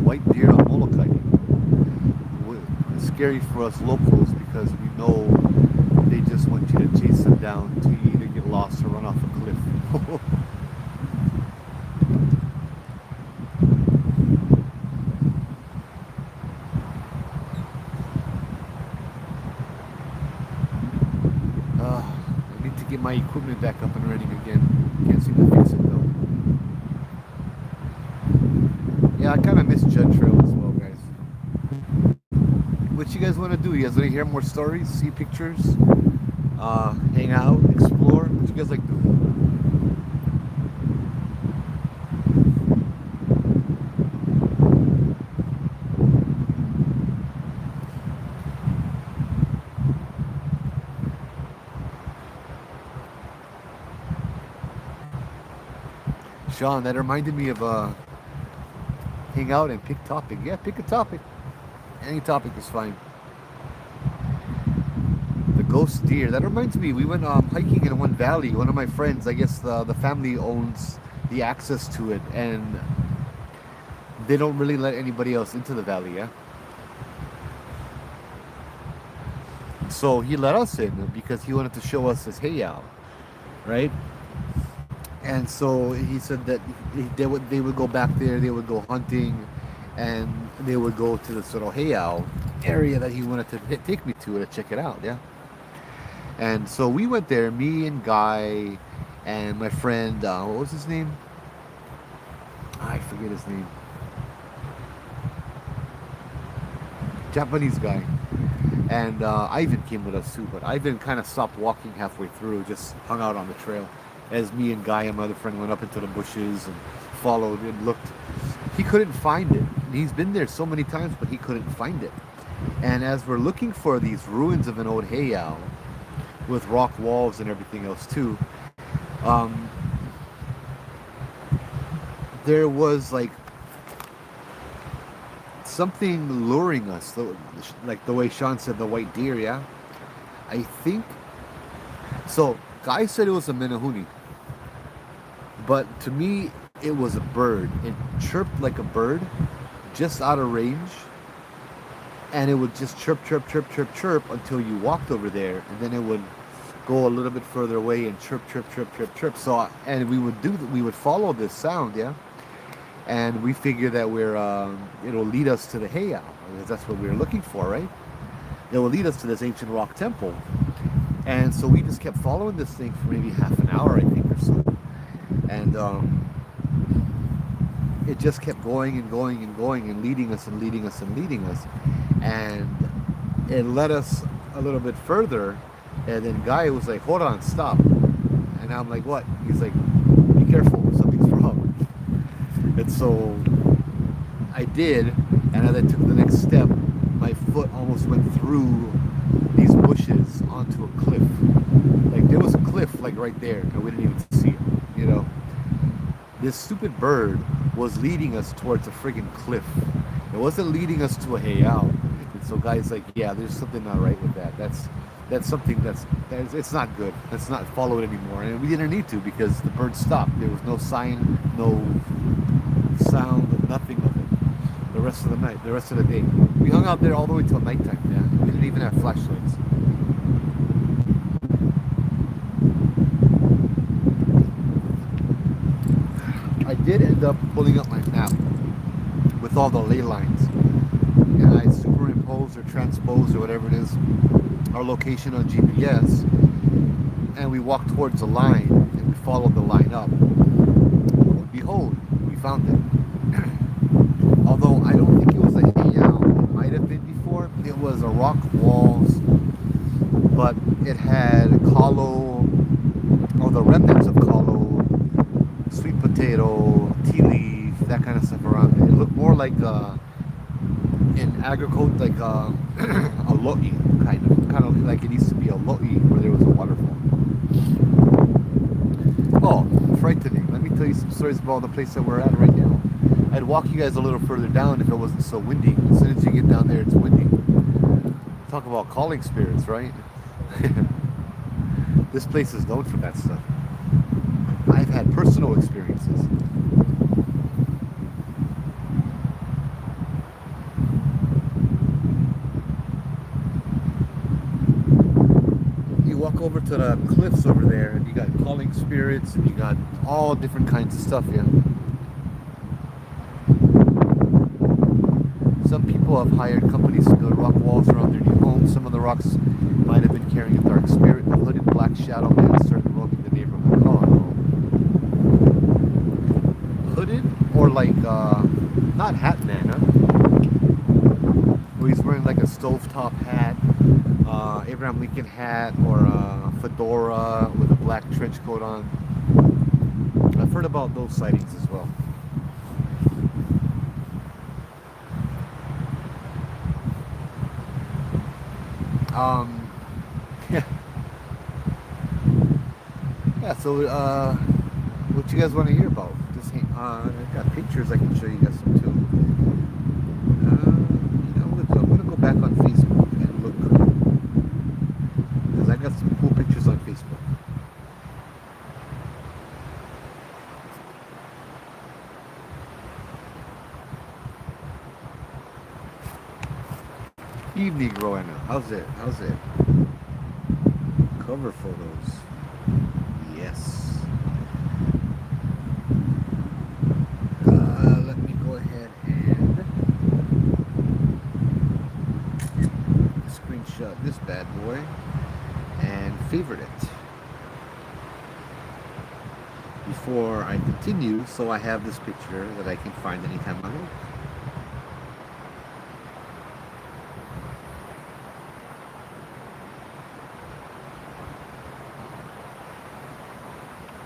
White deer on Molokai. It's scary for us locals because we know they just want you to chase them down to either get lost or run off a cliff. I need to get my equipment back up and running again. Can't seem to fix it though. Yeah, I kind of miss Judd Trail as well, guys. What you guys want to do? You guys want to hear more stories, see pictures, hang out, explore? What you guys like doing? Sean, that reminded me of hang out and pick topic. Yeah, pick a topic. Any topic is fine. The ghost deer. That reminds me, we went hiking in one valley. One of my friends, I guess the family owns the access to it, and they don't really let anybody else into the valley. Yeah. So he let us in because he wanted to show us his heiau, right? And so he said that they would go back there, they would go hunting, and they would go to this little heiau area that he wanted to take me to check it out. Yeah. And so we went there, me and Guy, and my friend. What was his name? I forget his name. Japanese guy. And Ivan came with us too, but Ivan kind of stopped walking halfway through, just hung out on the trail. As me and Guy and my other friend went up into the bushes and followed and looked. He couldn't find it. He's been there so many times, but he couldn't find it. And as we're looking for these ruins of an old heiau with rock walls and everything else too, um, there was like something luring us, like the way Sean said, the white deer. Yeah, I think so. Guy said it was a menehune, but to me it was a bird. It chirped like a bird, just out of range, and it would just chirp, chirp, chirp, chirp, chirp until you walked over there, and then it would go a little bit further away and chirp, chirp, chirp, chirp, chirp. So, and we would follow this sound, yeah, and we figure that it'll lead us to the heiau because that's what we were looking for, right? It will lead us to this ancient rock temple. And so we just kept following this thing for maybe half an hour, I think, or so. And it just kept going and going and going and leading us and leading us and leading us. And it led us a little bit further. And then Guy was like, hold on, stop. And I'm like, what? He's like, be careful. it. So I did, and as I took the next step, my foot almost went through these bushes onto a cliff. Like there was a cliff like right there, and we didn't even see it. You know, this stupid bird was leading us towards a friggin' cliff. It wasn't leading us to a hayao. And so guys, like, yeah, there's something not right with that. That's something that's it's not good. Let's not follow it anymore. And we didn't need to because the bird stopped. There was no sign, no sound, nothing of it. The rest of the night, the rest of the day, we hung out there all the way till nighttime. Yeah, we didn't even have flashlights. I did end up pulling up my map with all the ley lines, and I superimposed or transposed or whatever it is our location on GPS, and we walked towards the line and we followed the line up. Well, behold, we found it. Although I don't think it was a heiau, it might have been before. It was a rock walls, but it had kalo, or the remnants of kalo, sweet potato, tea leaf, that kind of stuff around it. It looked more like in agriculture, like a lo'i kind of like it used to be a lo'i where there was a waterfall. Oh, frightening! Let me tell you some stories about the place that we're at right now. I'd walk you guys a little further down if it wasn't so windy. As soon as you get down there, it's windy. Talk about calling spirits, right? This place is known for that stuff. I've had personal experiences. You walk over to the cliffs over there, and you got calling spirits, and you got all different kinds of stuff. Yeah. Some people have hired companies to build rock walls around their new homes. Some of the rocks might have been carrying a dark spirit. A hooded black shadow man started roaming the neighborhood. Oh, hooded or like not hat man, huh? Where he's wearing like a stovetop hat, Abraham Lincoln hat, or a fedora with a black trench coat on. I've heard about those sightings as well. Yeah. Yeah, so what you guys want to hear about? Just I got pictures I can show you guys some too. I'm gonna go back on Facebook and look because I got some cool pictures on Facebook. Evening, Roanna. How's it? How's it? Cover photos. Yes. Let me go ahead and screenshot this bad boy and favorite it before I continue, so I have this picture that I can find anytime I like.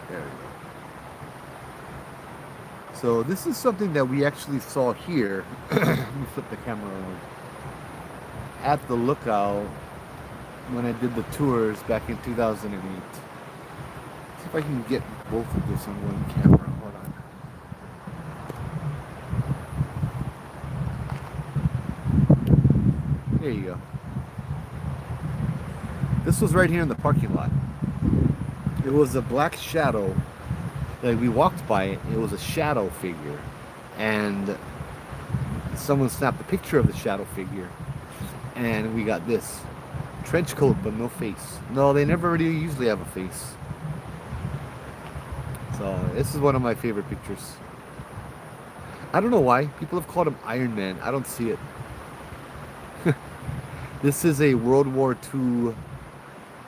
There we go. So this is something that we actually saw here. Let me flip the camera around. At the lookout when I did the tours back in 2008. See if I can get both of this on one camera. Hold on. There you go. This was right here in the parking lot. It was a black shadow. Like we walked by it, it was a shadow figure. And someone snapped a picture of the shadow figure. And we got this. Trench coat, but no face. No, they never really usually have a face. So this is one of my favorite pictures. I don't know why. People have called him Iron Man. I don't see it. This is a World War II,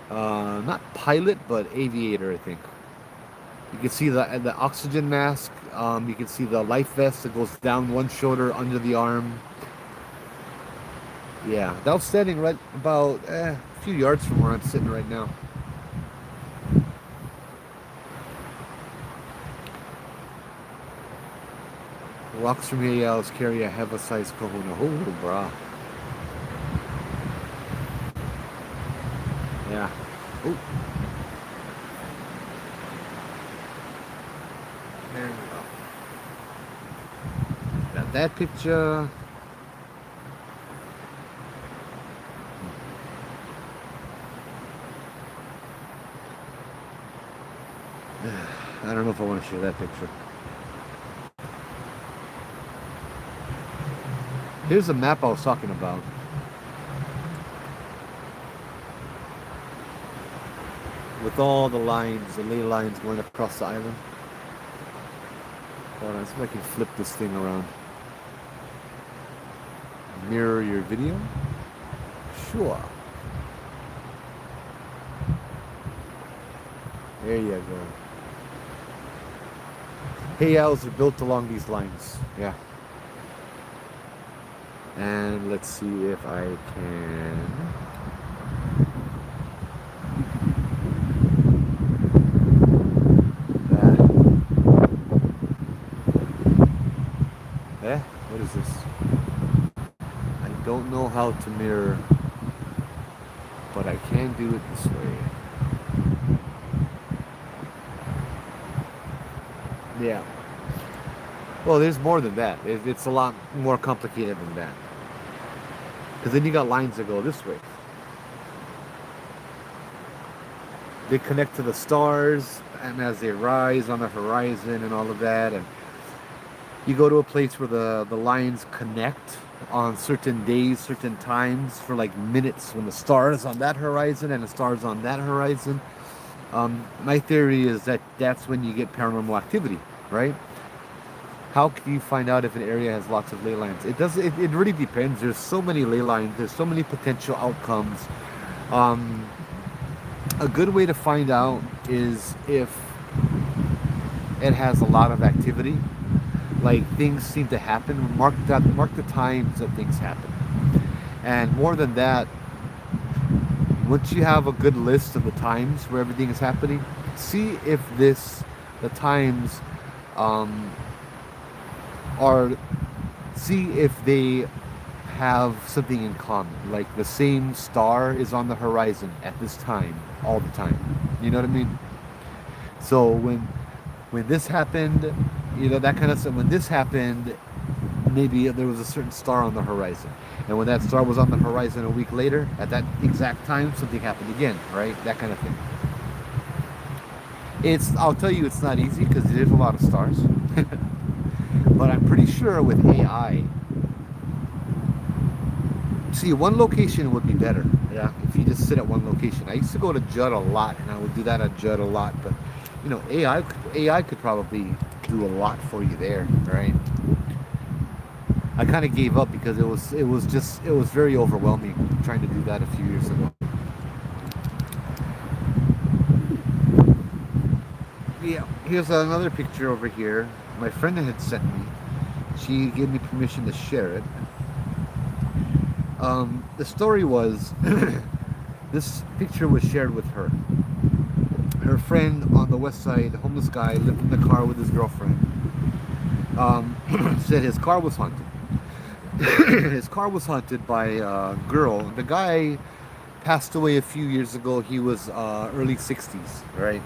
not pilot, but aviator, I think. You can see the oxygen mask. You can see the life vest that goes down one shoulder, under the arm. Yeah, that was standing right about a few yards from where I'm sitting right now. Rocks from Hayals carry a heavy-sized kahuna. Oh, brah. Yeah. Oh, there we go. Got that picture. I don't know if I want to share that picture. Here's the map I was talking about. With all the lines, the ley lines going across the island. Hold on, see if I can flip this thing around. Mirror your video? Sure. There you go. Hayals are built along these lines. Yeah. And let's see if I can. What is this? I don't know how to mirror, but I can do it this way. Yeah. Well, there's more than that. It's a lot more complicated than that. Because then you got lines that go this way. They connect to the stars, and as they rise on the horizon and all of that, and you go to a place where the lines connect on certain days, certain times, for like minutes, when the star is on that horizon and the stars on that horizon. My theory is that that's when you get paranormal activity, right? How can you find out if an area has lots of ley lines? It really depends. There's so many ley lines. There's so many potential outcomes. A good way to find out is if it has a lot of activity. Like things seem to happen. Mark the times that things happen. And more than that, once you have a good list of the times where everything is happening, see if the times see if they have something in common. Like the same star is on the horizon at this time, all the time. You know what I mean? So when this happened, that kind of stuff. When this happened, maybe there was a certain star on the horizon. And when that star was on the horizon a week later, at that exact time, something happened again, right? That kind of thing. I'll tell you, it's not easy because there's a lot of stars. But I'm pretty sure with AI, see, one location would be better. Yeah, if you just sit at one location. I used to go to Judd a lot, and I would do that at Judd a lot. But AI could probably do a lot for you there, right? I kind of gave up because it was very overwhelming trying to do that a few years ago. Yeah, here's another picture over here. My friend had sent me. She gave me permission to share it. The story was this picture was shared with her. Her friend on the west side, the homeless guy, lived in the car with his girlfriend. Said his car was haunted. His car was haunted by a girl. The guy passed away a few years ago. He was early 60s, right?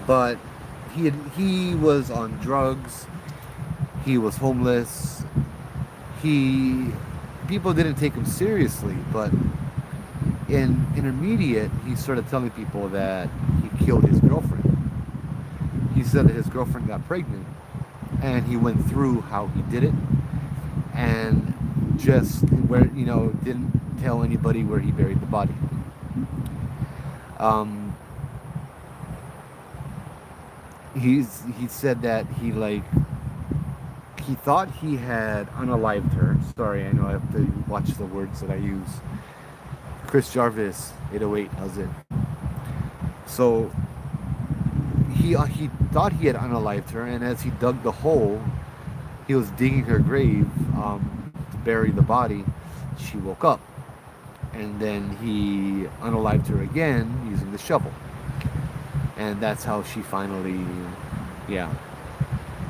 But he was on drugs. He was homeless. People didn't take him seriously, but in intermediate, he started telling people that he killed his girlfriend. He said that his girlfriend got pregnant, and he went through how he did it, and just didn't tell anybody where he buried the body. He said that he thought he had unalived her. Sorry, I know I have to watch the words that I use. Chris Jarvis, 808, how's it? So he thought he had unalived her, and as he dug the hole, he was digging her grave to bury the body. She woke up, and then he unalived her again using the shovel, and that's how she finally,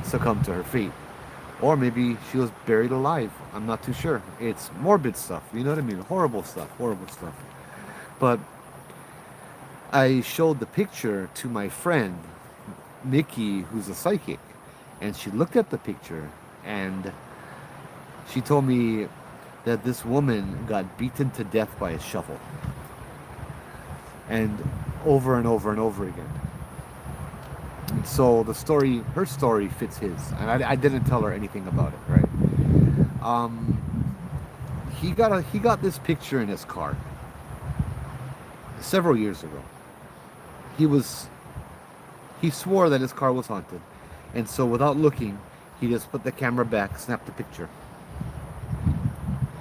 succumbed to her fate. Or maybe she was buried alive. I'm not too sure. It's morbid stuff, you know what I mean? Horrible stuff, horrible stuff. But I showed the picture to my friend, Nikki, who's a psychic, and she looked at the picture and she told me that this woman got beaten to death by a shovel. And over and over and over again. So the story, her story fits his, and I didn't tell her anything about it, right? He got this picture in his car several years ago. He was he swore that his car was haunted, and so without looking, he just put the camera back, snapped the picture.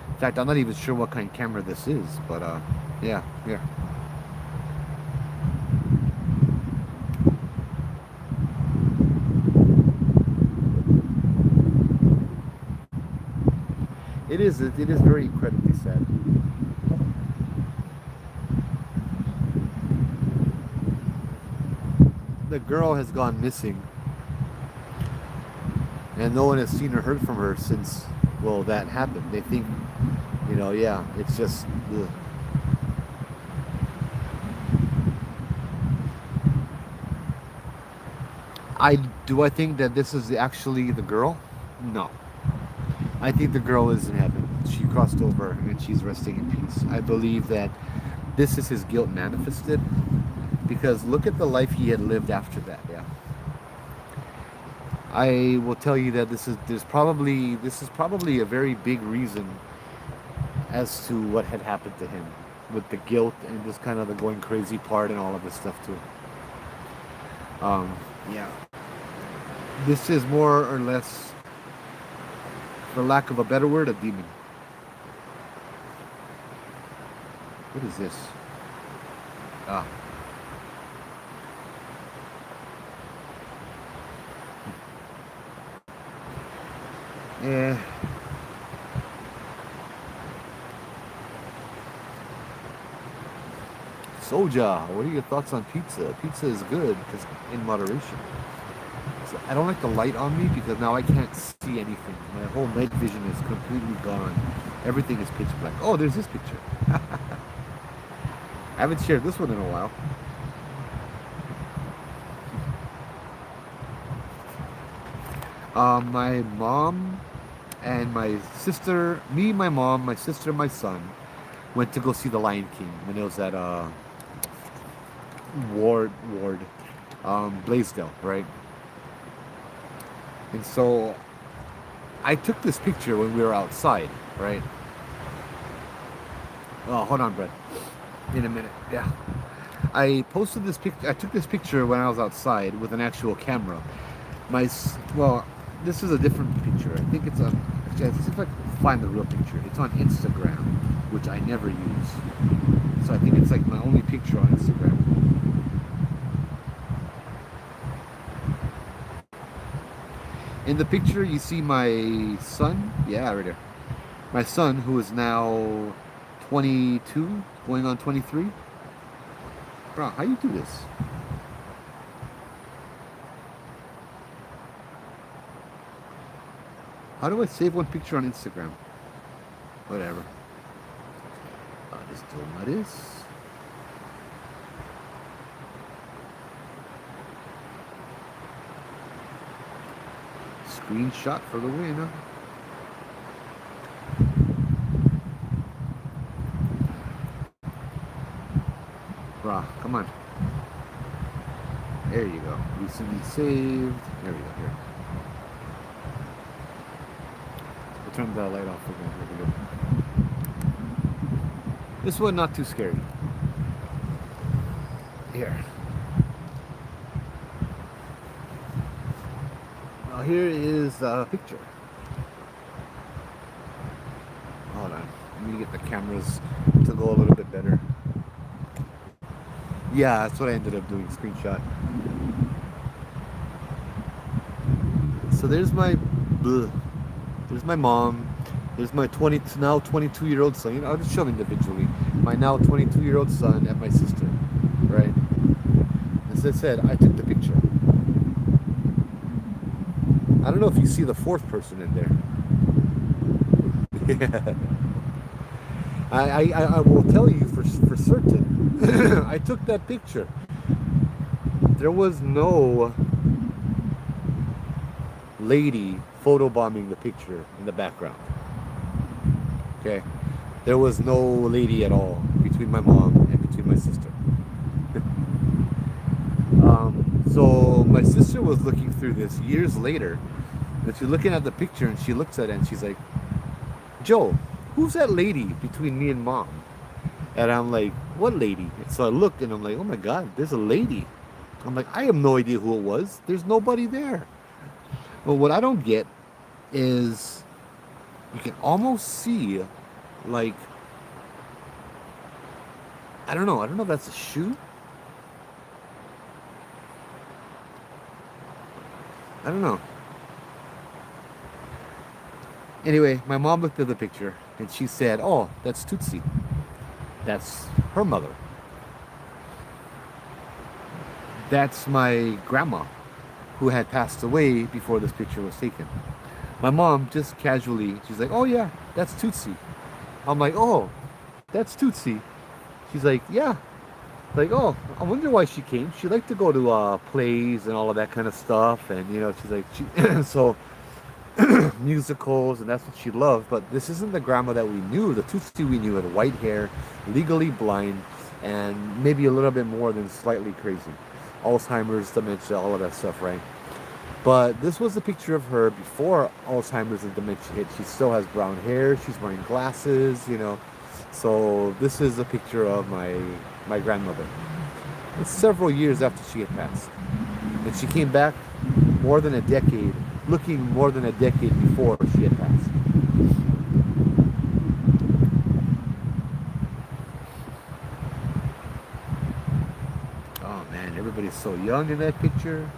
In fact, I'm not even sure what kind of camera this is, but yeah, here. It is very incredibly sad. The girl has gone missing, and no one has seen or heard from her since, well, that happened. They think, yeah, it's just, ugh. I think that this is actually the girl? No. I think the girl is in heaven. She crossed over and she's resting in peace. I believe that this is his guilt manifested, because look at the life he had lived after that. Yeah. I will tell you that this is probably a very big reason as to what had happened to him, with the guilt and just kind of the going crazy part and all of this stuff too. Yeah. This is more or less, for lack of a better word, a demon. What is this? Ah. Yeah. Soja, what are your thoughts on pizza? Pizza is good, because in moderation. So I don't like the light on me because now I can't see anything. My whole night vision is completely gone. Everything is pitch black. Oh, there's this picture. I haven't shared this one in a while. My mom and my sister, me, my mom, my sister, and my son went to go see The Lion King when it was at Ward, Blaisdell, right? And so I took this picture when we were outside, right? Oh, hold on, Brett. In a minute, yeah. I posted this picture. I took this picture when I was outside with an actual camera. Well, this is a different picture. I think it's on. Actually, let's see if I can find the real picture. It's on Instagram, which I never use. So I think it's like my only picture on Instagram. In the picture, you see my son. Yeah, right there. My son, who is now 22, going on 23. Bro, how you do this? How do I save one picture on Instagram? Whatever. I'll just do my this. Screenshot for the win, huh? Bruh, come on. There you go. Recently saved. There we go. Here. We'll turn the light off again. There we go. This one not too scary. Here. Now here is a picture. Hold on. Let me get the cameras to go a little bit better. Yeah, that's what I ended up doing, screenshot. So there's my mom, there's my now 22-year-old son. I'll just show them individually. My now 22-year-old son and my sister, right? As I said, I took the picture. I don't know if you see the fourth person in there. Yeah. I will tell you for certain. I took that picture. There was no lady photobombing the picture in the background. Okay, there was no lady at all between my mom and between my sister. So my sister was looking through this years later, and she's looking at the picture, and she looks at it and she's like, "Joe, who's that lady between me and mom?" And I'm like, "What lady?" And so I look and I'm like, "Oh my God, there's a lady." I'm like, "I have no idea who it was. There's nobody there." But what I don't get is you can almost see, like, I don't know if that's a shoe. I don't know. Anyway, my mom looked at the picture and she said, "Oh, that's Tootsie. That's her mother. That's my grandma who had passed away before this picture was taken." My mom just casually, she's like, "Oh yeah, that's Tootsie." I'm like, "Oh, that's Tootsie." She's like, "Yeah." Like, "Oh, I wonder why she came. She liked to go to plays and all of that kind of stuff." And she's like, so musicals, and that's what she loved. But this isn't the grandma that we knew. The Tootsie we knew had white hair, legally blind, and maybe a little bit more than slightly crazy. Alzheimer's, dementia, all of that stuff, right? But this was a picture of her before Alzheimer's and dementia hit. She still has brown hair. She's wearing glasses. So this is a picture of my grandmother. It's several years after she had passed. And she came back more than a decade, looking more than a decade before she had passed. Oh man, everybody's so young in that picture.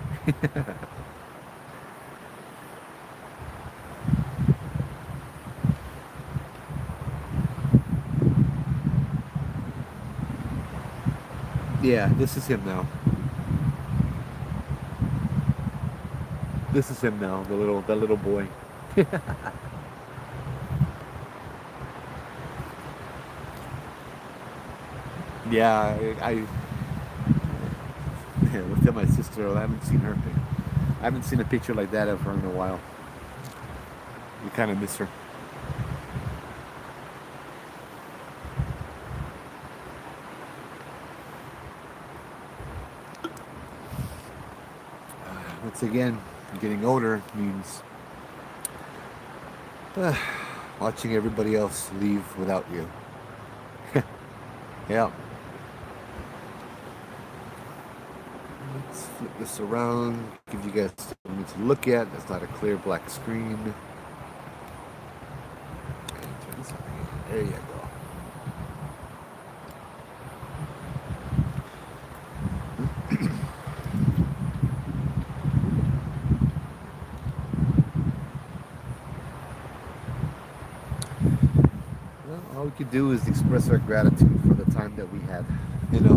Yeah, this is him now. This is him now, that little boy. Yeah, yeah, looked at my sister. I haven't seen her. I haven't seen a picture like that of her in a while. You kind of miss her. Once again, getting older means uh, watching everybody else leave without you. Yeah. Let's flip this around, give you guys something to look at. That's not a clear black screen. There you go. Well, all we could do is express our gratitude for the time that we had. You know,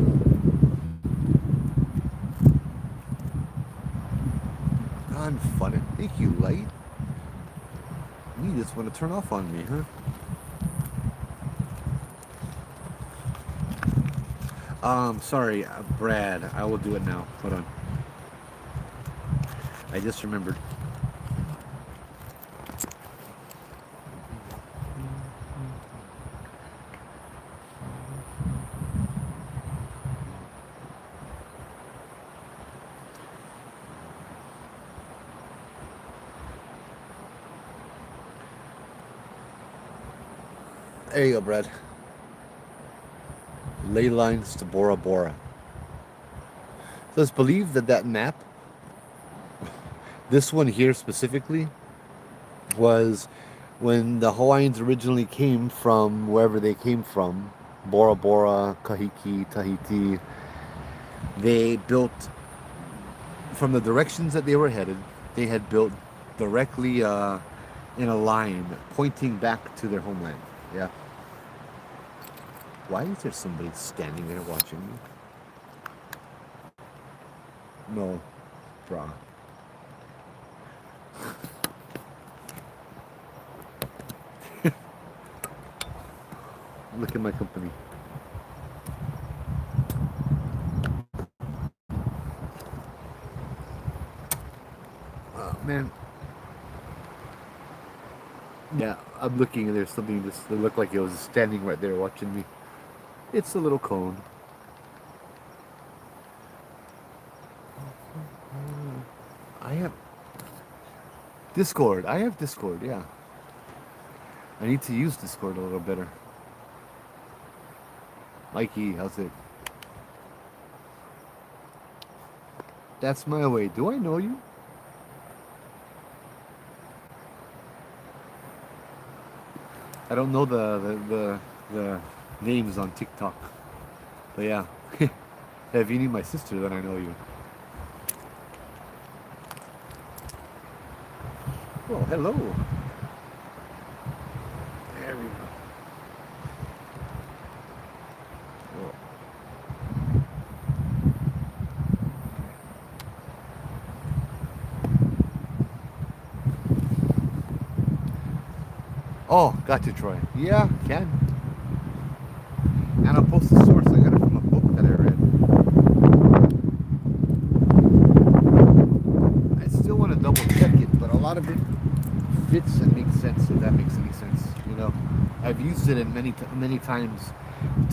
unfunny. Thank you, light. You just want to turn off on me, huh? Sorry, Brad. I will do it now. Hold on. I just remembered. There you go, Brad. Ley lines to Bora Bora. So it's believed that that map, this one here specifically, was when the Hawaiians originally came from wherever they came from, Bora Bora, Kahiki, Tahiti. They built from the directions that they were headed. They had built directly in a line pointing back to their homeland. Yeah. Why is there somebody standing there watching me? No, bra. Look at my company. Oh man. Yeah, I'm looking and there's something just that looked like it was standing right there watching me. It's a little cone. I have Discord. I have Discord, yeah. I need to use Discord a little better. Mikey, how's it? That's my way. Do I know you? I don't know the names on TikTok. But yeah. If you need my sister, then I know you. Oh, hello. There we go. Oh, gotcha, Troy. Yeah, can. And I'll post the source. I got it from a book that I read. I still want to double check it, but a lot of it fits and makes sense, if that makes any sense. You know, I've used it in many times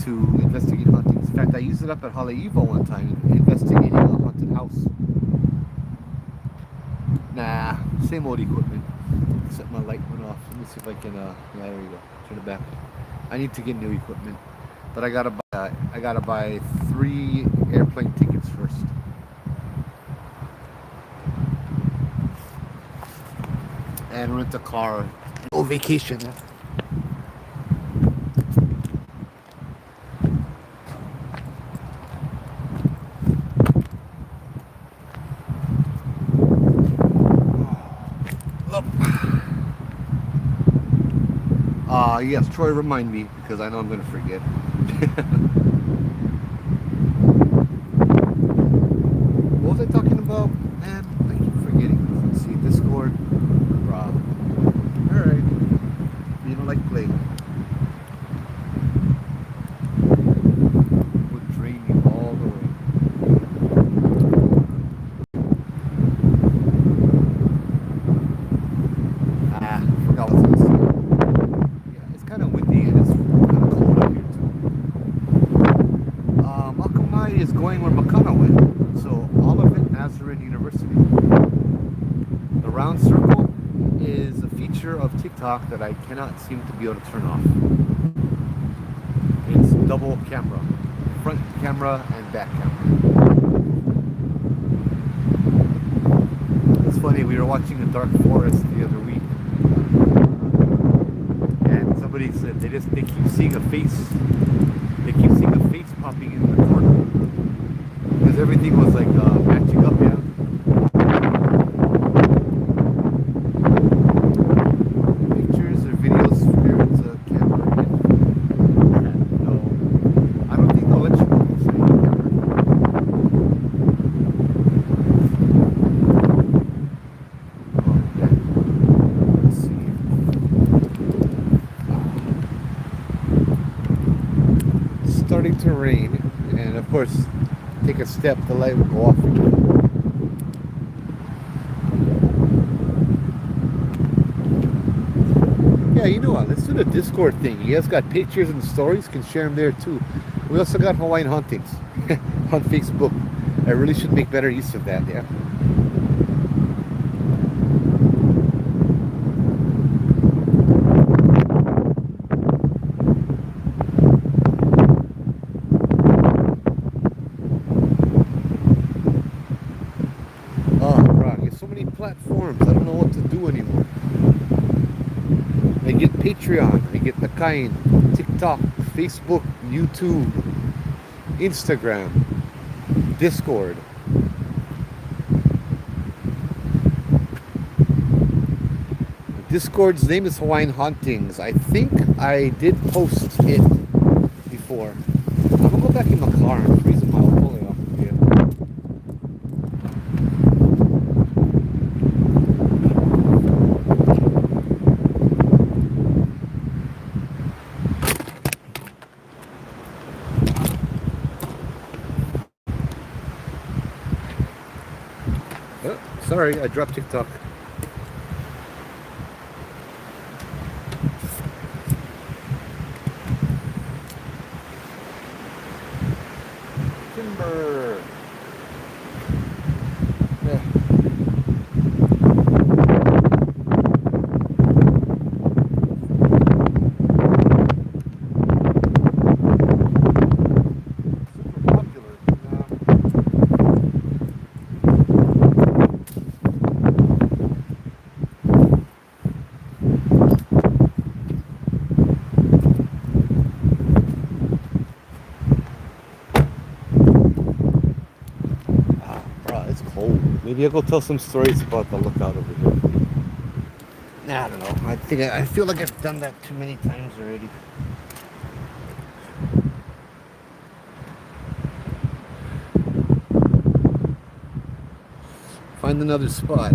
to investigate hauntings. In fact, I used it up at Haleiwa one time, investigating a haunted house. Nah, same old equipment. Except my light went off. Let me see if I can. Yeah, there we go. Turn it back. I need to get new equipment, but I gotta buy 3 airplane tickets first. And rent a car. Oh, vacation. Yes, Troy, remind me, because I know I'm going to forget. What was I talking about? Man, I keep forgetting. Let's see, Discord. Rob. Alright. You don't like play. Would drain you all the way. I forgot what I was going to say. Kind of windy and it's kind of cold up here too. Makamai is going where Makana went, so all of it Nazarene University. The round circle is a feature of TikTok that I cannot seem to be able to turn off. It's double camera, front camera and back camera. It's funny, we were watching The Dark Forest the other week. Somebody said they keep seeing a face. They keep seeing a face popping in the corner because everything was like matching up. Yeah. Pictures or videos, spirits, camera. No, I don't think they'll let you use any camera. Oh, yeah. Let's see. Starting to rain, and of course, take a step, the light will go off again. Yeah, you know what? Let's do the Discord thing. You guys got pictures and stories, can share them there too. We also got Hawaiian Hauntings on Facebook. I really should make better use of that, yeah. Platforms. I don't know what to do anymore. I get Patreon, I get the kind, TikTok, Facebook, YouTube, Instagram, Discord. Discord's name is Hawaiian Hauntings. I think I did post it before. I'm gonna go back in the car and freezing my whole off here. sorry, I dropped TikTok. Timber. Yeah. Super popular. Bro, it's cold. Maybe I'll go tell some stories about the lookout over here. Nah, I don't know. I feel like I've done that too many times already. Find another spot.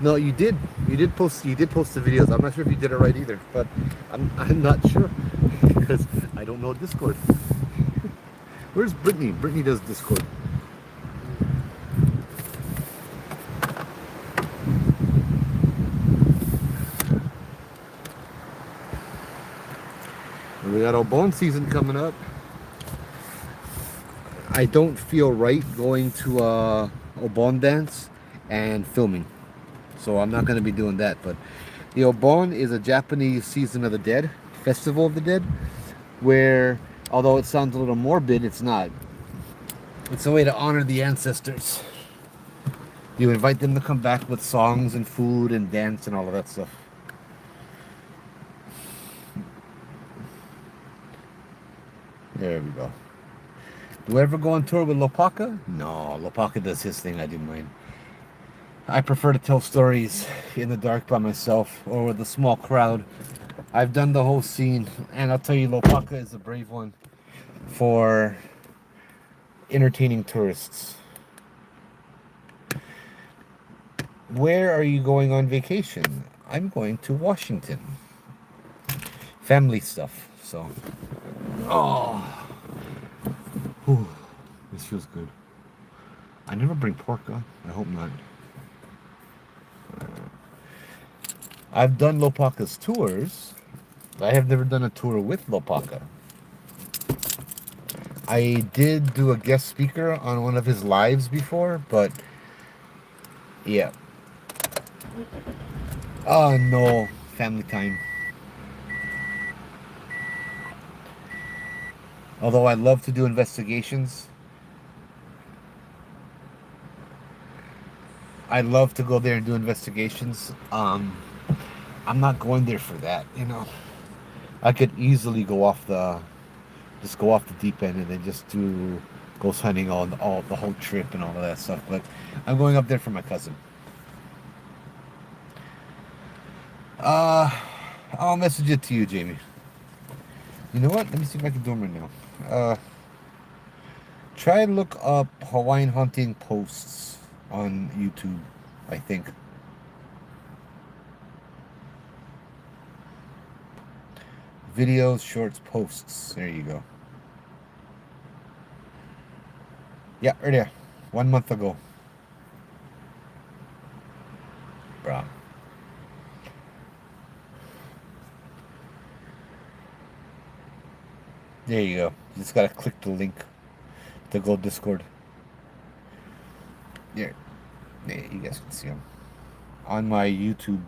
No, you did. You did post. You did post the videos. I'm not sure if you did it right either, but I'm not sure because I don't know Discord. Where's Brittany? Brittany does Discord. We got Obon season coming up. I don't feel right going to Obon dance and filming, so I'm not going to be doing that. But the Obon is a Japanese season of the dead, festival of the dead, where although it sounds a little morbid, it's not. It's a way to honor the ancestors. You invite them to come back with songs and food and dance and all of that stuff. There we go. Do I ever go on tour with Lopaka? No, Lopaka does his thing, I do mine. I prefer to tell stories in the dark by myself or with a small crowd. I've done the whole scene, and I'll tell you, Lopaka is a brave one for entertaining tourists. Where are you going on vacation? I'm going to Washington. Family stuff, so. Oh, whew, this feels good. I never bring pork, huh? I hope not. I've done Lopaka's tours. I have never done a tour with Lopaka. I did do a guest speaker on one of his lives before, but yeah. Oh no, family time. Although I love to do investigations, I love to go there and do investigations. I'm not going there for that, you know. I could easily just go off the deep end and then just do ghost hunting all the whole trip and all of that stuff. But I'm going up there for my cousin. Uh, I'll message it to you, Jamie. You know what? Let me see if I can do them right now. Try and look up Hawaiian Haunting posts on YouTube, I think. Videos, shorts, posts. There you go. Yeah, right there. 1 month ago. Bruh. There you go. You just gotta click the link to go Discord. There. Yeah, you guys can see them. On my YouTube.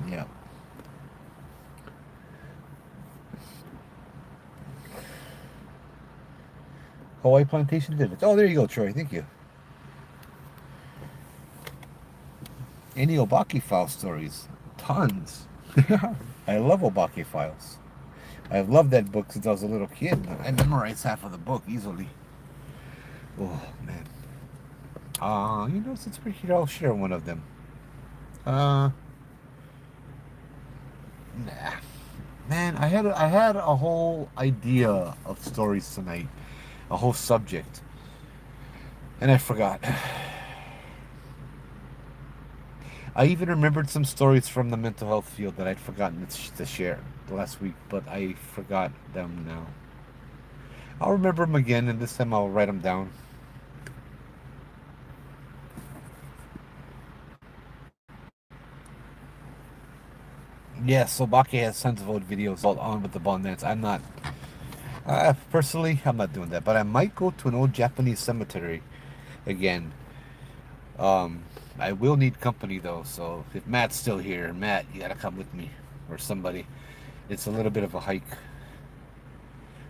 Yeah. Hawaii Plantation Village. Oh, there you go, Troy. Thank you. Any Obaki file stories? Tons. I love Obaki files. I've loved that book since I was a little kid. I memorized half of the book easily. Oh, man. You know, since we're here, I'll share one of them. Nah. Man, I had a whole idea of stories tonight. A whole subject. And I forgot. I even remembered some stories from the mental health field that I'd forgotten to share last week, but I forgot them now. I'll remember them again, and this time I'll write them down. Yes, Sobake has tons of old videos all on with the ball nets. I'm not, personally, I'm not doing that, but I might go to an old Japanese cemetery again. Um, I will need company though, so if Matt's still here, Matt, you gotta come with me or somebody. It's a little bit of a hike.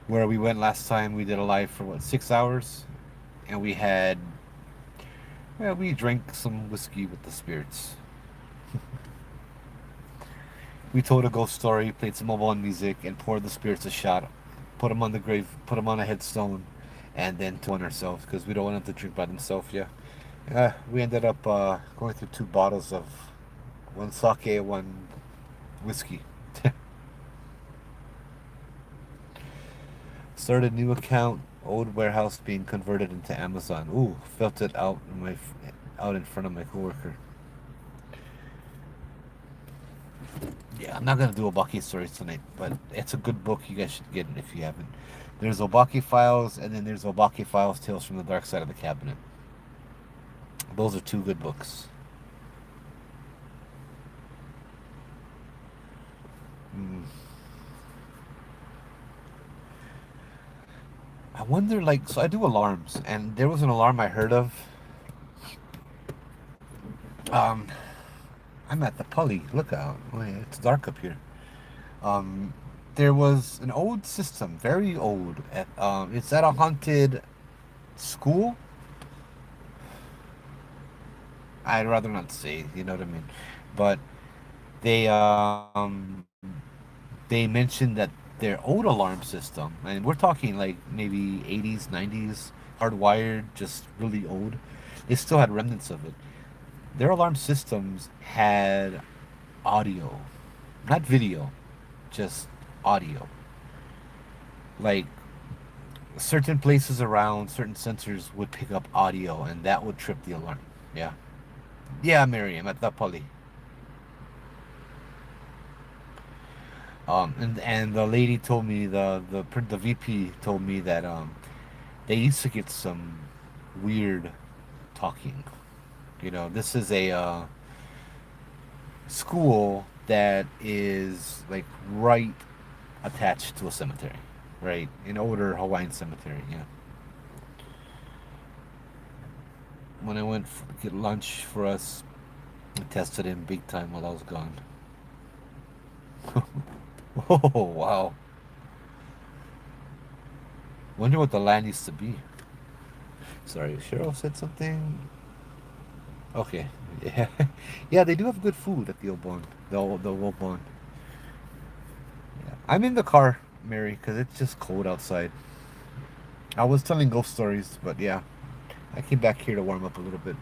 Where we went last time, we did a live for what, 6 hours, and we had, well, we drank some whiskey with the spirits. We told a ghost story, played some mobile music, and poured the spirits a shot. Put them on the grave, put them on a headstone, and then to one ourselves because we don't want them to drink by themselves. Yeah, we ended up going through 2 bottles of one sake, one whiskey. Started a new account. Old warehouse being converted into Amazon. Ooh, felt it out in front of my coworker. Yeah, I'm not gonna do Obaki stories tonight, but it's a good book. You guys should get it if you haven't. There's Obaki Files, and then there's Obaki Files: Tales from the Dark Side of the Cabinet. Those are two good books. Mm. I wonder, like, so I do alarms, and there was an alarm I heard of. Um, I'm at the Pully Lookout. Oh, yeah, it's dark up here. Um, there was an old system, very old. It's at a haunted school. I'd rather not say, you know what I mean. But they they mentioned that their old alarm system, and we're talking like maybe 80s, 90s, hardwired, just really old. They still had remnants of it. Their alarm systems had audio, not video, just audio. Like certain places around, certain sensors would pick up audio, and that would trip the alarm. Yeah, yeah, Miriam at the Poly. And the lady told me the VP told me that they used to get some weird talking. You know, this is a school that is like right attached to a cemetery, right? An older Hawaiian cemetery. Yeah. When I went get lunch for us, I tested him big time while I was gone. Oh wow! Wonder what the land used to be. Sorry, Cheryl said something. Okay, yeah, yeah, they do have good food at the Obon, the Obon. Yeah. I'm in the car, Mary, because it's just cold outside. I was telling ghost stories, but yeah, I came back here to warm up a little bit.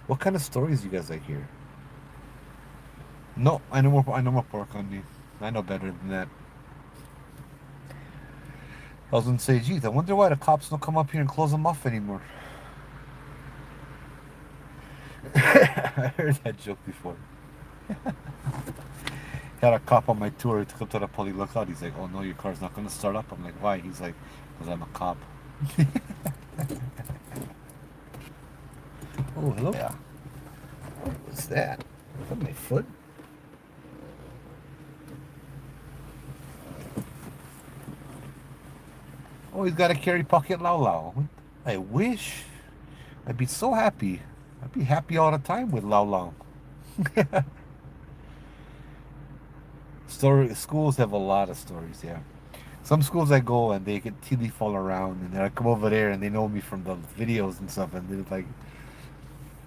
What kind of stories you guys like here? No, I know more. I know more pork on me. I know better than that. I was gonna say, geez, I wonder why the cops don't come up here and close them off anymore. I heard that joke before. Had a cop on my tour. Took him to the police lookout. He's like, "Oh no, your car's not gonna start up." I'm like, "Why?" He's like, "Cause I'm a cop." Oh, hello. Yeah. What's that? Is that my foot? Oh, he's got a carry pocket Lau Lau. I wish. I'd be so happy. I'd be happy all the time with Lau Lau. Schools have a lot of stories, yeah. Some schools I go and they get tea leaf all around, and then I come over there and they know me from the videos and stuff, and they're like,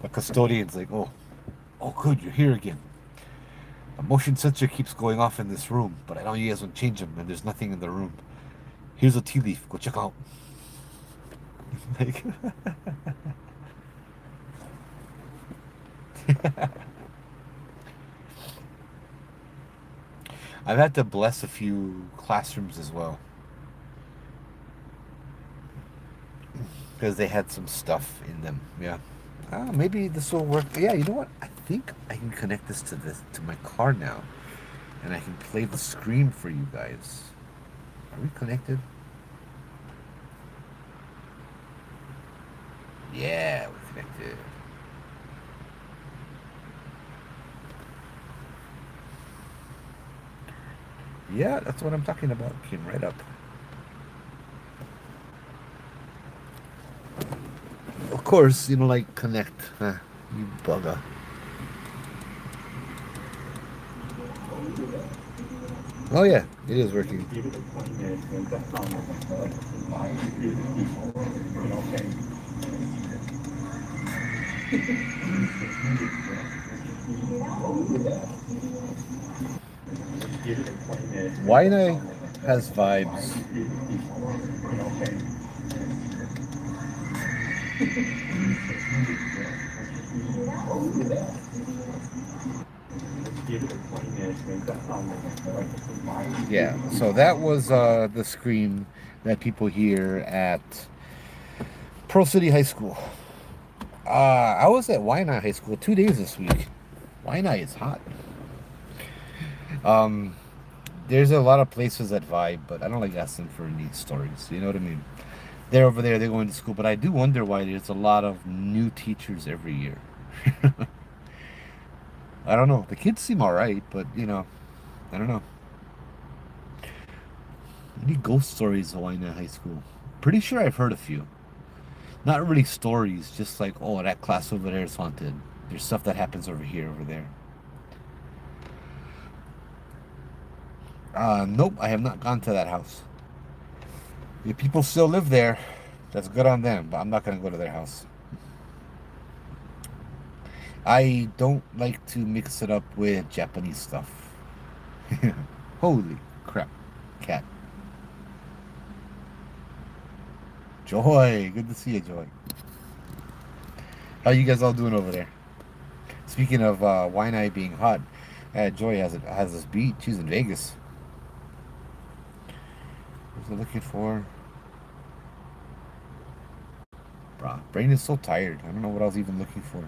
the custodian's like, oh, good, you're here again. A motion sensor keeps going off in this room, but I know you guys won't change them, and there's nothing in the room. Here's a tea leaf. Go check out. Like, I've had to bless a few classrooms as well because they had some stuff in them. Yeah, Maybe this will work. Yeah, you know what? I think I can connect this to my car now, and I can play the screen for you guys. Are we connected? Yeah, we're connected. Yeah, that's what I'm talking about. Came right up. Of course, like connect. Huh, you bugger. Oh yeah, it is working. Wine has vibes. Yeah, so that was the scream that people hear at Pearl City High School. I was at Waianae High School 2 days this week. Waianae is hot. Um, there's a lot of places that vibe, but I don't like asking for neat stories. You know what I mean? They're over there, they're going to school, but I do wonder why there's a lot of new teachers every year. I don't know. The kids seem all right, but I don't know. Any ghost stories in Hawaii High School? Pretty sure I've heard a few. Not really stories, just like, oh, that class over there is haunted. There's stuff that happens over here, over there. Nope, I have not gone to that house. If people still live there, that's good on them, but I'm not gonna go to their house. I don't like to mix it up with Japanese stuff. Holy crap, cat. Joy, good to see you, Joy. How you guys all doing over there? Speaking of Waianae being hot, Joy has this beat. She's in Vegas. What's it looking for? Bruh, brain is so tired. I don't know what I was even looking for.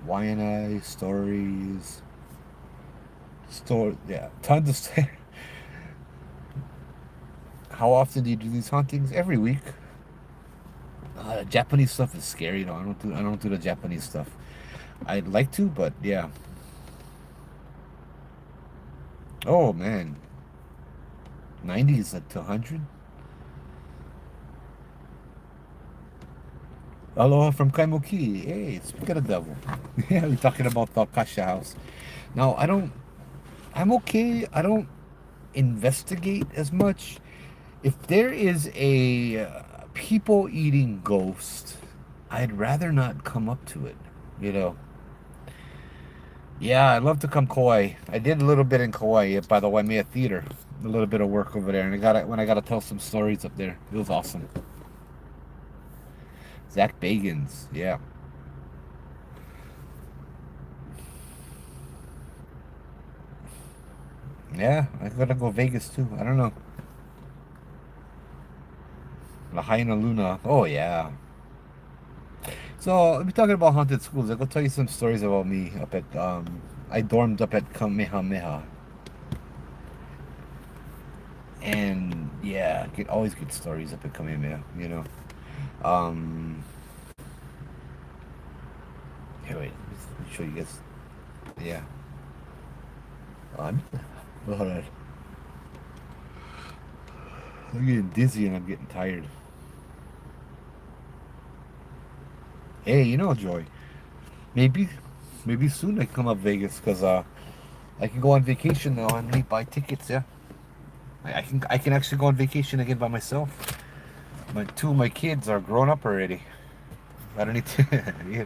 Waianae stories. Yeah, tons of stories. How often do you do these hauntings? Every week. Japanese stuff is scary though. I don't do the Japanese stuff. I'd like to, but yeah. Oh man, 90s to 100. Aloha from Kaimuki. Hey, speak of the devil. Yeah, we're talking about the Akasha house. Now, I'm okay. I don't investigate as much. If there is a people eating ghost, I'd rather not come up to it. You know. Yeah, I'd love to come Kauai. I did a little bit in Kauai by the Waimea Theater. A little bit of work over there, and I got to tell some stories up there. It was awesome. Zach Bagans, yeah. Yeah, I gotta go Vegas too. I don't know. Lahaina Luna. Oh yeah. So we're talking about haunted schools. I go tell you some stories about me up at I dormed up at Kamehameha. And yeah, get always good stories up at Kamehameha. Um Here wait, let me show you guys. Yeah. On. Alright. I'm getting dizzy and I'm getting tired. Hey, Joy. Maybe maybe soon I come up Vegas because I can go on vacation now and buy tickets, yeah. I can actually go on vacation again by myself. My two of my kids are grown up already. I don't need to. Yeah.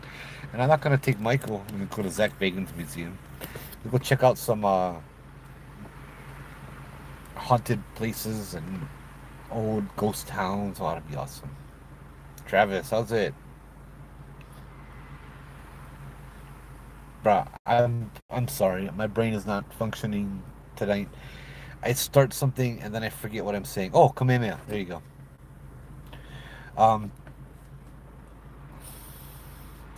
And I'm not gonna take Michael. I'm gonna go to Zach Bagan's museum. We'll go check out some haunted places and old ghost towns. Oh, that'd be awesome. Travis, how's it? Bruh, I'm sorry. My brain is not functioning tonight. I start something and then I forget what I'm saying. Oh, Kamehameha. There you go. Um,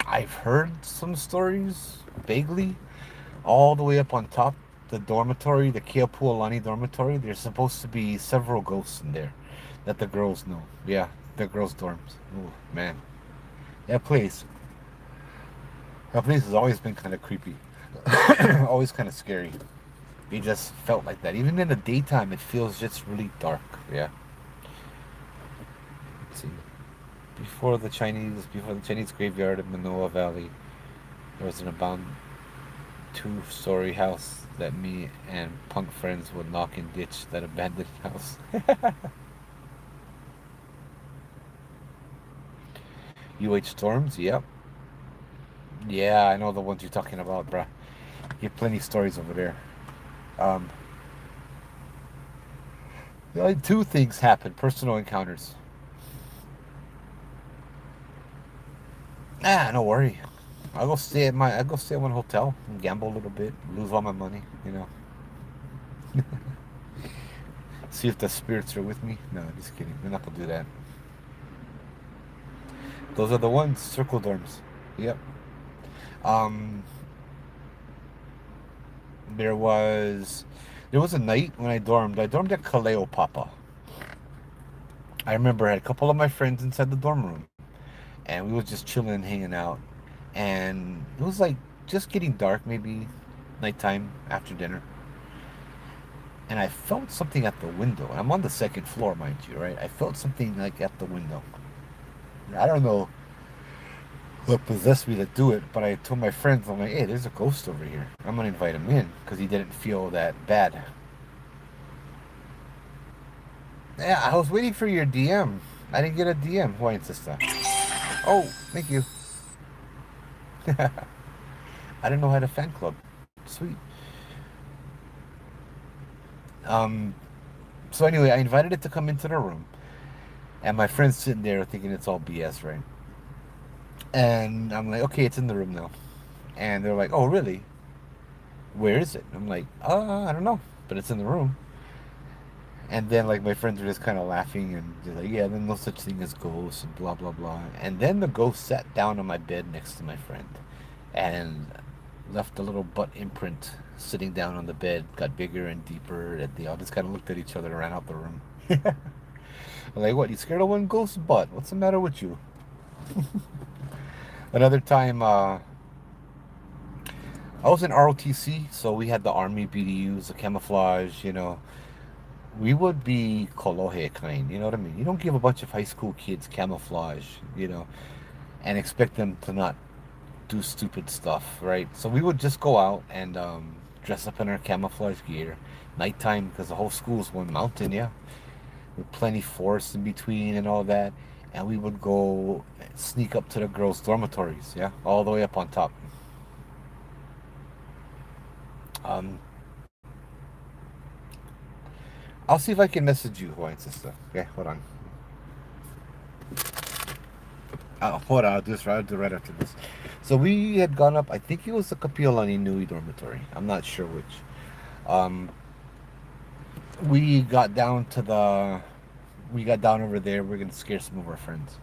I've heard some stories vaguely, all the way up on top, the dormitory, the Keopuolani dormitory. There's supposed to be several ghosts in there that the girls know. Yeah, the girls' dorms. Oh man, that place. That place has always been kind of creepy, always kind of scary. It just felt like that. Even in the daytime, it feels just really dark. Yeah. Let's see. Before the Chinese graveyard in Manoa Valley, there was an abandoned two-story house that me and punk friends would knock and ditch that abandoned house. UH Storms, yep. Yeah, I know the ones you're talking about, bruh. You have plenty of stories over there. Um, only two things happened, personal encounters. Ah, no worry. I go stay at one hotel and gamble a little bit, lose all my money, you know. See if the spirits are with me. No, just kidding. We're not gonna do that. Those are the ones, circle dorms. Yep. Um, there was there was a night when I dormed. I dormed at Kaleo Papa. I remember I had a couple of my friends inside the dorm room, and we was just chilling and hanging out. And it was like just getting dark, maybe nighttime after dinner. And I felt something at the window. And I'm on the second floor, mind you, right? I felt something like at the window. I don't know what possessed me to do it, but I told my friends, I'm like, hey, there's a ghost over here. I'm gonna invite him in because he didn't feel that bad. Yeah, I was waiting for your DM. I didn't get a DM, Hawaiian sister. Oh, thank you. I didn't know I had a fan club. Sweet. Um, so anyway, I invited it to come into the room, and my friend's sitting there thinking it's all BS, right? And I'm like, okay, it's in the room now. And they're like, oh, really? Where is it? I'm like, I don't know, but it's in the room. And then like my friends were just kind of laughing and they're like, yeah, there's no such thing as ghosts and blah blah blah. And then the ghost sat down on my bed next to my friend, and left a little butt imprint sitting down on the bed. Got bigger and deeper, and they all just kind of looked at each other and ran out the room. I'm like, what? You scared of one ghost's butt? What's the matter with you? Another time, I was in ROTC, so we had the army BDUs, the camouflage, you know. We would be kolohe kind, you know what I mean? You don't give a bunch of high school kids camouflage, you know, and expect them to not do stupid stuff, right? So we would just go out and dress up in our camouflage gear, nighttime, because the whole school's one mountain, yeah, with plenty forest in between and all that. And we would go sneak up to the girls' dormitories, yeah, all the way up on top. Um, I'll see if I can message you, Hawaiian sister. Okay, hold on. Hold on, I'll do right after this. So we had gone up. I think it was the Kapiolani Nui dormitory. I'm not sure which. Um, we got down to the. We got down over there. We're gonna scare some of our friends.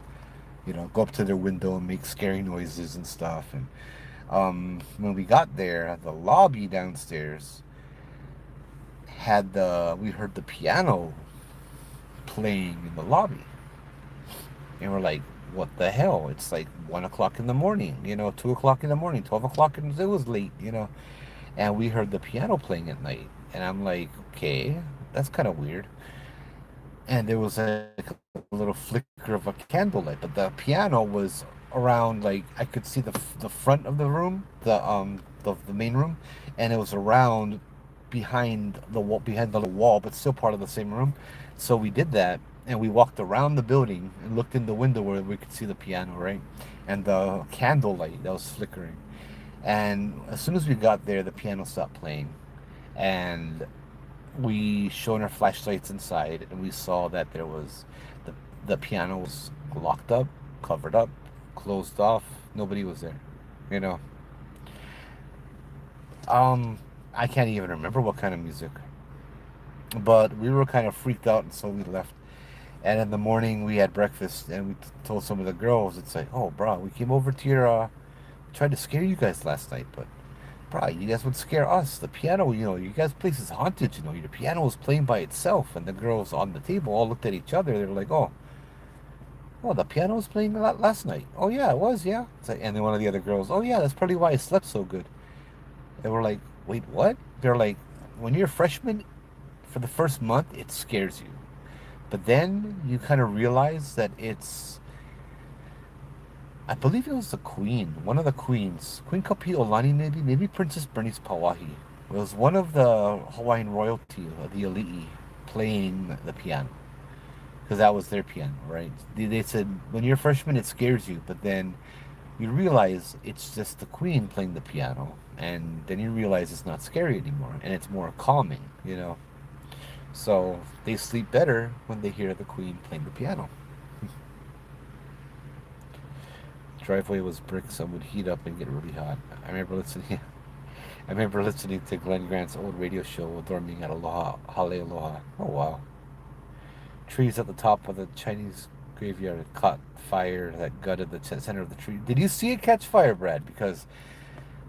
You know, go up to their window and make scary noises and stuff. And when we got there, the lobby downstairs had the. We heard the piano playing in the lobby, and we're like, what the hell? It's like 1 o'clock in the morning, you know, 2 o'clock in the morning, 12 o'clock, and it was late, you know. And we heard the piano playing at night, and I'm like, okay, that's kind of weird. And there was like a little flicker of a candlelight, but the piano was around, like I could see the front of the room, the main room, and it was around behind the wall, but still part of the same room. So we did that, and we walked around the building and looked in the window where we could see the piano, right, and the candlelight that was flickering. And as soon as we got there, the piano stopped playing, and we shone our flashlights inside, and we saw that there was the the piano was locked up, covered up, closed off. Nobody was there, you know. Um, I can't even remember what kind of music, but we were kind of freaked out, and so we left. And in the morning we had breakfast, and we told some of the girls, it's like, oh, bro, we came over to your, tried to scare you guys last night, but bro, you guys would scare us. The piano, you guys' place is haunted. Your piano was playing by itself, and the girls on the table all looked at each other. They were like, oh, the piano was playing last night. Oh yeah, it was, yeah. It's like, and then one of the other girls, oh yeah, that's probably why I slept so good. And we're like, wait, what? They're like, when you're a freshman, for the first month, it scares you. But then you kind of realize that I believe it was the queen, one of the queens, Queen Kapi'olani maybe Princess Bernice Pawahi. It was one of the Hawaiian royalty, the elite, playing the piano. Because that was their piano, right? They said, when you're a freshman, it scares you, but then you realize it's just the queen playing the piano, and then you realize it's not scary anymore, and it's more calming. So they sleep better when they hear the queen playing the piano. Driveway was brick, so it would heat up and get really hot. I remember listening. I remember listening to Glenn Grant's old radio show while dorming at Aloha, Hale Aloha. Oh wow! Trees at the top of the Chinese graveyard caught fire that gutted the center of the tree. Did you see it catch fire, Brad? Because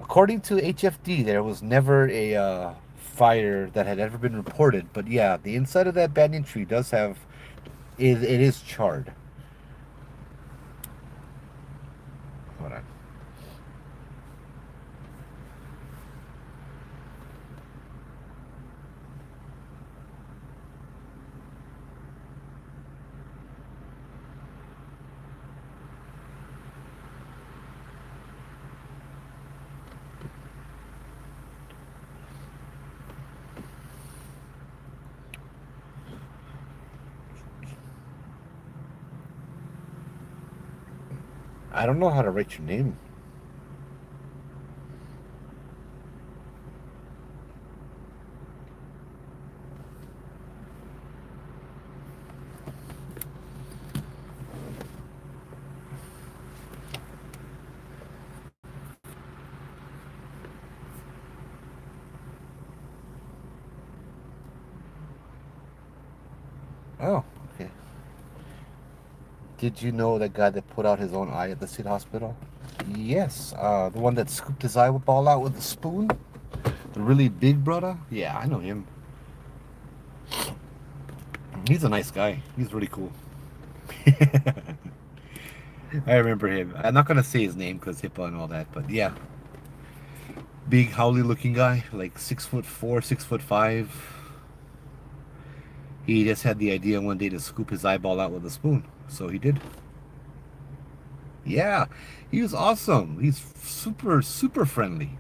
according to HFD, there was never a fire that had ever been reported. But yeah, the inside of that banyan tree does have it is charred. Hold on. I don't know how to write your name. Oh, okay. Did you know that guy that put out his own eye at the state hospital? Yes, the one that scooped his eyeball out with a spoon. The really big brother. Yeah, I know him. He's a nice guy. He's really cool. I remember him. I'm not gonna say his name because HIPAA and all that, but yeah, big howly looking guy, like 6'4", 6'5". He just had the idea one day to scoop his eyeball out with a spoon, so he did. Yeah, he was awesome. He's super super friendly.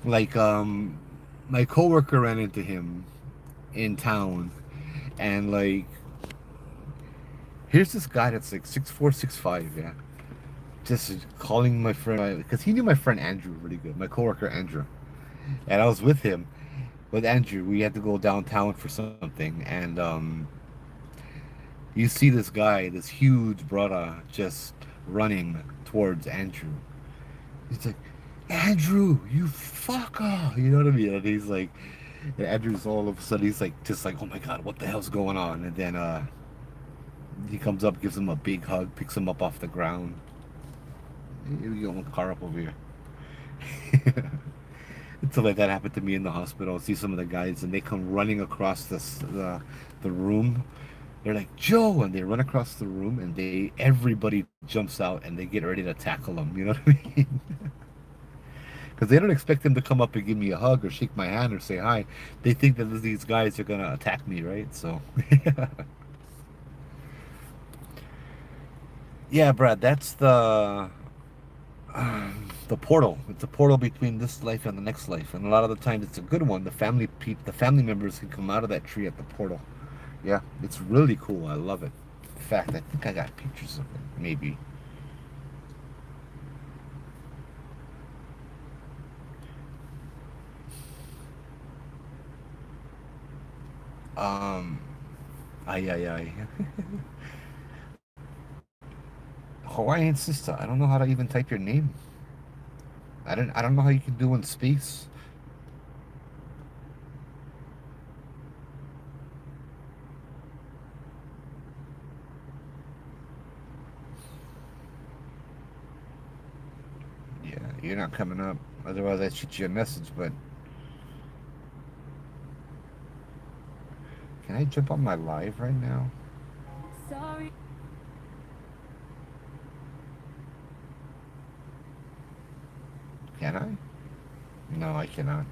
Like my coworker ran into him in town, and like here's this guy that's like 6'4", 6'5", yeah, just calling my friend because he knew my friend Andrew really good, my coworker Andrew, and I was with him with Andrew. We had to go downtown for something, and you see this guy, this huge brother, just running towards Andrew. He's like, Andrew, you fucker, you know what I mean? And he's like, and Andrew's all of a sudden he's like, just like, oh my god, what the hell's going on? And then he comes up, gives him a big hug, picks him up off the ground. You get one car up over here. Until like that happened to me in the hospital. I see some of the guys, and they come running across the room. They're like Joe, and they run across the room, and everybody jumps out, and they get ready to tackle them. You know what I mean? Because they don't expect them to come up and give me a hug or shake my hand or say hi. They think that these guys are gonna attack me, right? So, yeah, Brad, that's the portal. It's a portal between this life and the next life, and a lot of the times it's a good one. The family members can come out of that tree at the portal. Yeah, it's really cool. I love it. In fact, I think I got pictures of it. Maybe. Um, ay. Hawaiian sister. I don't know how to even type your name. I don't know how you can do in space. you're not coming up. Otherwise, I'd shoot you a message. But can I jump on my live right now? Can I? No, I cannot.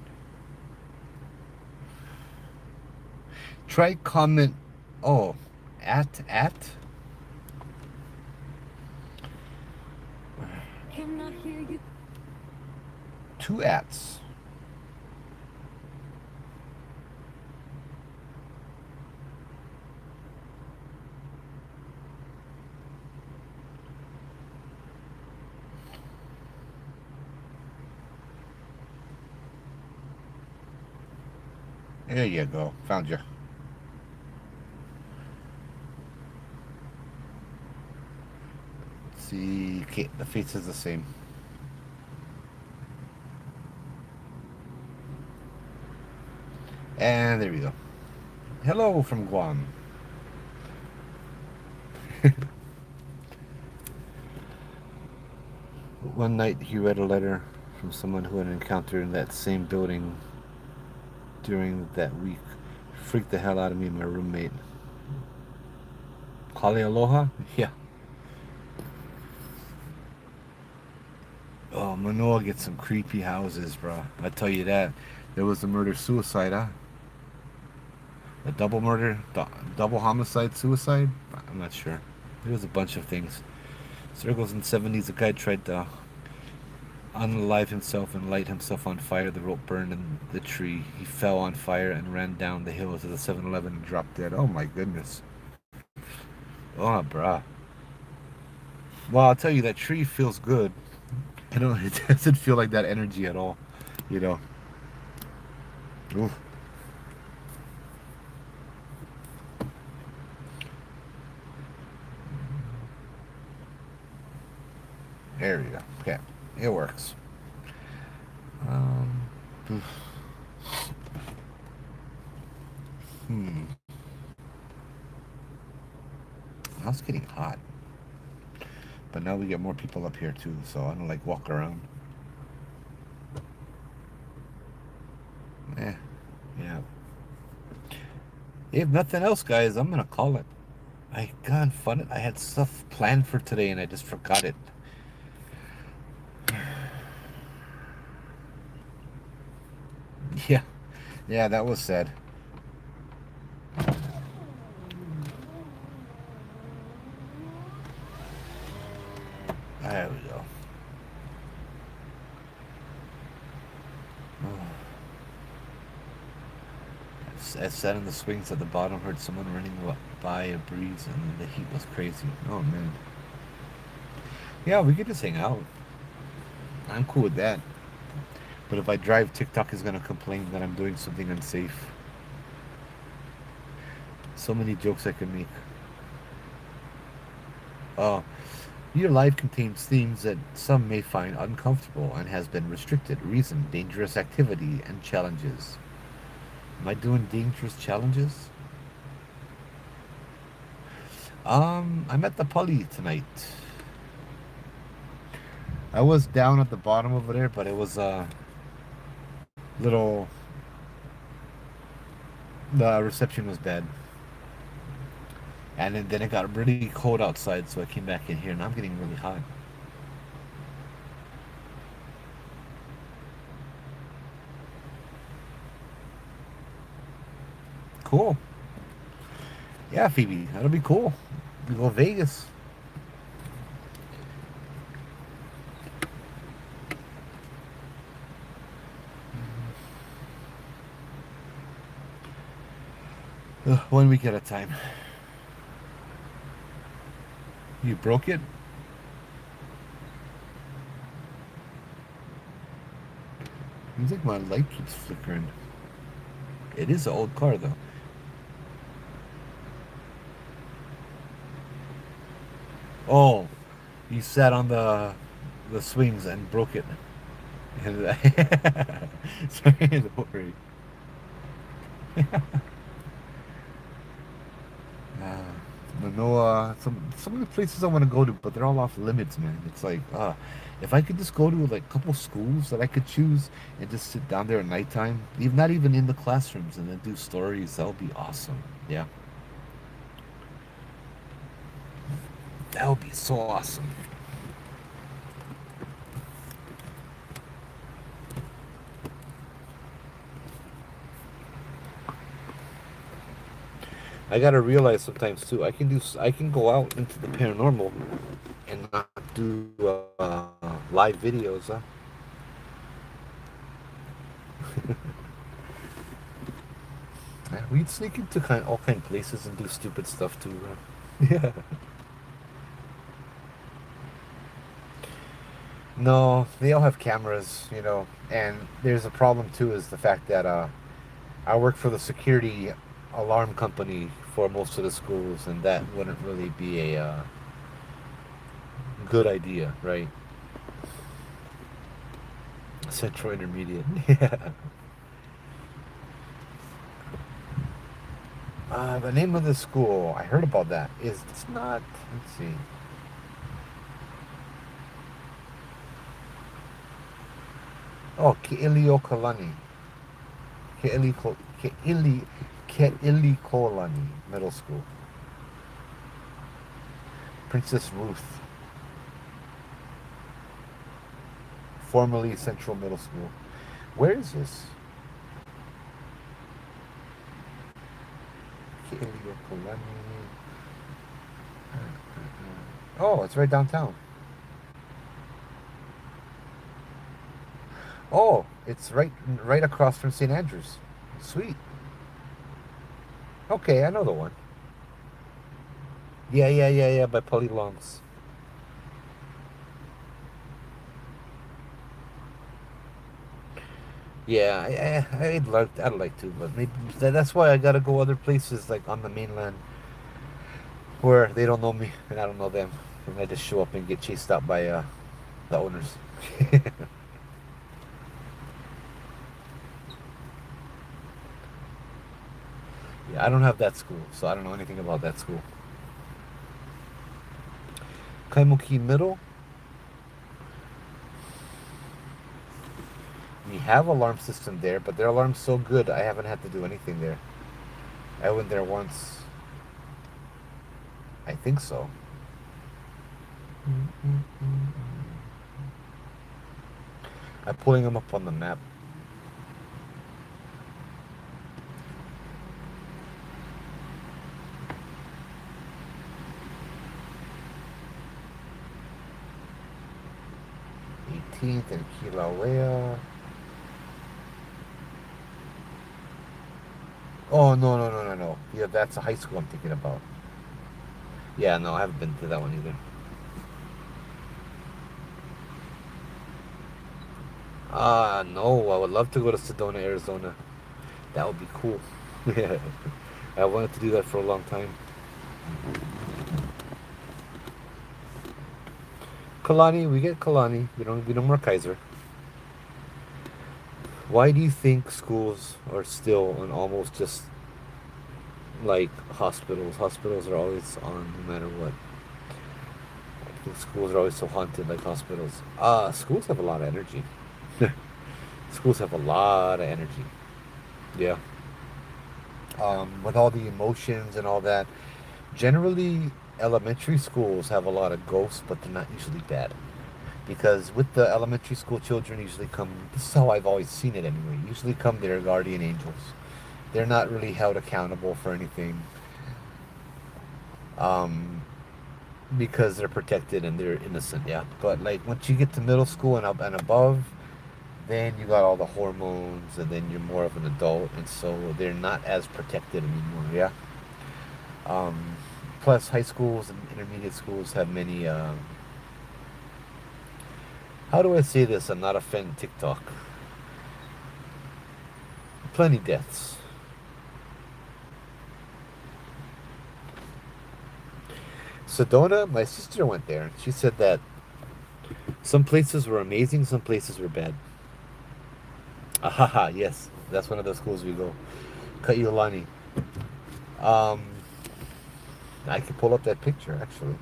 Try comment. Oh, at. Two ats. There you go. Found you. See, okay, the face is the same. And there we go. Hello from Guam. One night he read a letter from someone who had encountered in that same building during that week. Freaked the hell out of me and my roommate. Kali Aloha? Yeah. Oh, Manoa gets some creepy houses, bro. I tell you that. There was a murder suicide, huh? A double murder, double homicide, suicide. I'm not sure. There was a bunch of things. Circles in '70s. A guy tried to unalive himself and light himself on fire. The rope burned in the tree. He fell on fire and ran down the hill to the 7-Eleven and dropped dead. Oh my goodness. Oh, bruh. Well, I'll tell you, that tree feels good. I don't. It doesn't feel like that energy at all. You know. Oof. There we go. Okay, it works. Um. Hmm. Now it's getting hot, but now we get more people up here too, so I don't like walk around. Eh. Yeah. If nothing else, guys, I'm gonna call it. I got fun. I had stuff planned for today and I just forgot it. Yeah, yeah, that was sad. There we go. I sat in the swings at the bottom, heard someone running by a breeze, and the heat was crazy. Oh man. Yeah, we could just hang out. I'm cool with that. But if I drive, TikTok is gonna complain that I'm doing something unsafe. So many jokes I can make. Oh, your life contains themes that some may find uncomfortable and has been restricted. Reason, dangerous activity, and challenges. Am I doing dangerous challenges? I'm at the Pully tonight. I was down at the bottom over there, but it was little. The reception was bad, and then it got really cold outside, so I came back in here, and I'm getting really hot. Cool. Yeah, Phoebe, that'll be cool. We go to Vegas. One week at a time. You broke it? Seems like my light keeps flickering. It is an old car, though. Oh, you sat on the swings and broke it. Sorry, don't worry. No, some of the places I want to go to, but they're all off limits, man. It's like, if I could just go to like a couple schools that I could choose and just sit down there at nighttime, even not even in the classrooms, and then do stories, that would be awesome. Yeah, that would be so awesome. I gotta realize sometimes too. I can go out into the paranormal and not do live videos. Huh? We'd sneak into all kind of places and do stupid stuff too. Yeah. No, they all have cameras, and there's a problem too is the fact that I work for the security alarm company for most of the schools, and that wouldn't really be a good idea, right? Central Intermediate. Yeah. The name of the school, I heard about that, is it's not, let's see. Oh, Ke'iliokalani. Ke'ili, Ke'ili, Ke'ilikolani Middle School. Princess Ruth, formerly Central Middle School. Where is this? Ke'iliokalani. Oh, it's right downtown. Oh, it's right across from St. Andrews. Sweet. Okay, I know the one. Yeah, yeah, yeah, yeah, by Polly Longs. Yeah, I'd like to, but maybe that's why I gotta go other places like on the mainland where they don't know me and I don't know them, and I just show up and get chased out by the owners. Yeah, I don't have that school, so I don't know anything about that school. Kaimuki Middle, we have alarm system there, but their alarm's so good I haven't had to do anything there. I went there once. I think so. I'm pulling them up on the map. 18th and Kilauea. Oh, no, no, no, no, no. Yeah, that's a high school I'm thinking about. Yeah, no, I haven't been to that one either. No, I would love to go to Sedona, Arizona. That would be cool. Yeah, I wanted to do that for a long time. Kalani, we get Kalani. We don't more Kaiser. Why do you think schools are still and almost just like hospitals? Hospitals are always on no matter what. I think schools are always so haunted like hospitals. Schools have a lot of energy. Schools have a lot of energy. Yeah. With all the emotions and all that. Generally, elementary schools have a lot of ghosts, but they're not usually bad. Because with the elementary school children usually come, this is how I've always seen it anyway, usually come their guardian angels. They're not really held accountable for anything, um, because they're protected and they're innocent, yeah. But like once you get to middle school and up and above, then you got all the hormones and then you're more of an adult, and so they're not as protected anymore, yeah. Um, Plus high schools and intermediate schools have many, how do I say this and not offend TikTok? Plenty deaths. Sedona, my sister went there, and she said that some places were amazing, some places were bad. Ahaha, yes, that's one of the schools we go. Kaiulani. Um, I could pull up that picture actually.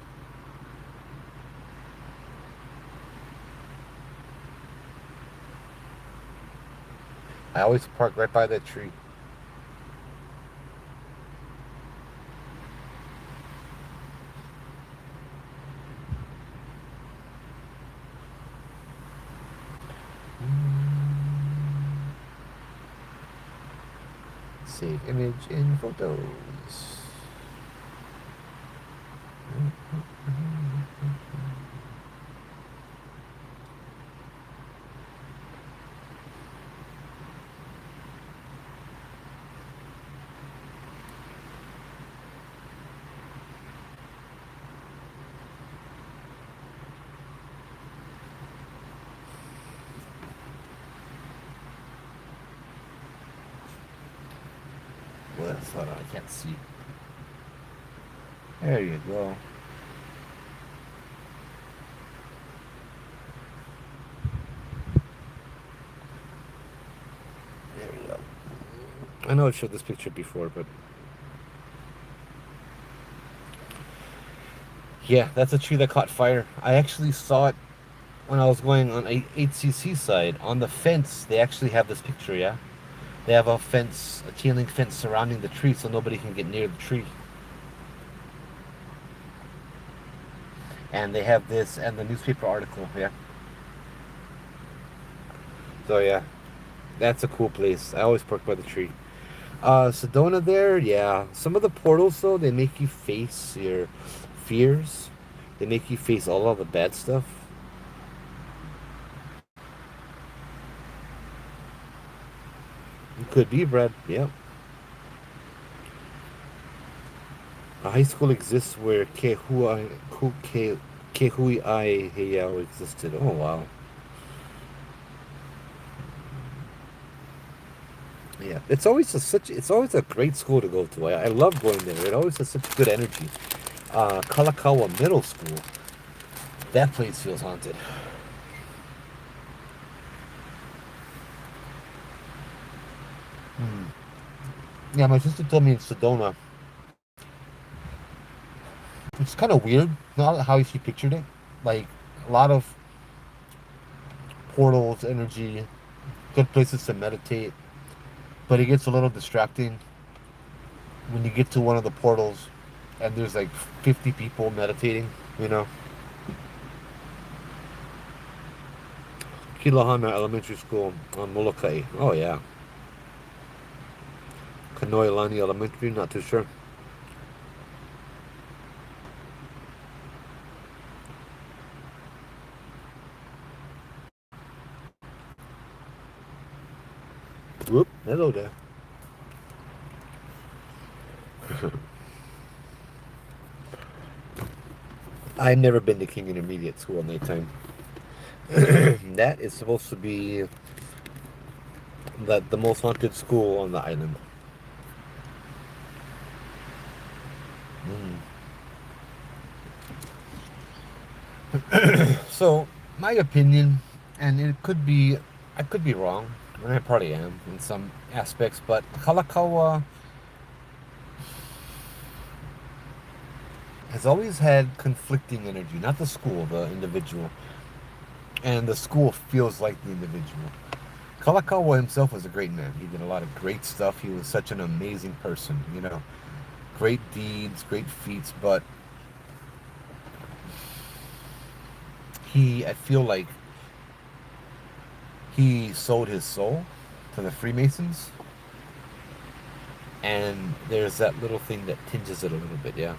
I always park right by that tree. Save image in photos. Well, hold on, I can't see. There you go. There you go. I know I showed this picture before, but yeah, that's a tree that caught fire. I actually saw it when I was going on 8CC side. On the fence, they actually have this picture, yeah? They have a fence, a chain link fence surrounding the tree so nobody can get near the tree. And they have this and the newspaper article, yeah. So yeah, that's a cool place. I always park by the tree. Sedona there, yeah. Some of the portals though, they make you face your fears. They make you face all of the bad stuff. It could be, Brad. Yeah. A high school exists where Kehui Ai Heiau existed. Oh wow. Yeah, it's always a great school to go to. I love going there. It always has such good energy. Kalakaua Middle School. That place feels haunted. Hmm. Yeah, my sister told me in Sedona. It's kind of weird, not how she pictured it. Like a lot of portals, energy, good places to meditate. But it gets a little distracting when you get to one of the portals and there's like 50 people meditating, you know. Kilahana Elementary School on Molokai. Oh yeah. Kanoilani Elementary, not too sure. Whoop, hello there. I've never been to King Intermediate School nighttime. That is supposed to be the most haunted school on the island. So, my opinion, and it could be, I could be wrong, and I probably am in some aspects, but Kalakaua has always had conflicting energy, not the school, the individual. And the school feels like the individual. Kalakaua himself was a great man. He did a lot of great stuff. He was such an amazing person, you know. Great deeds, great feats, but I feel like he sold his soul to the Freemasons. And there's that little thing that tinges it a little bit, yeah.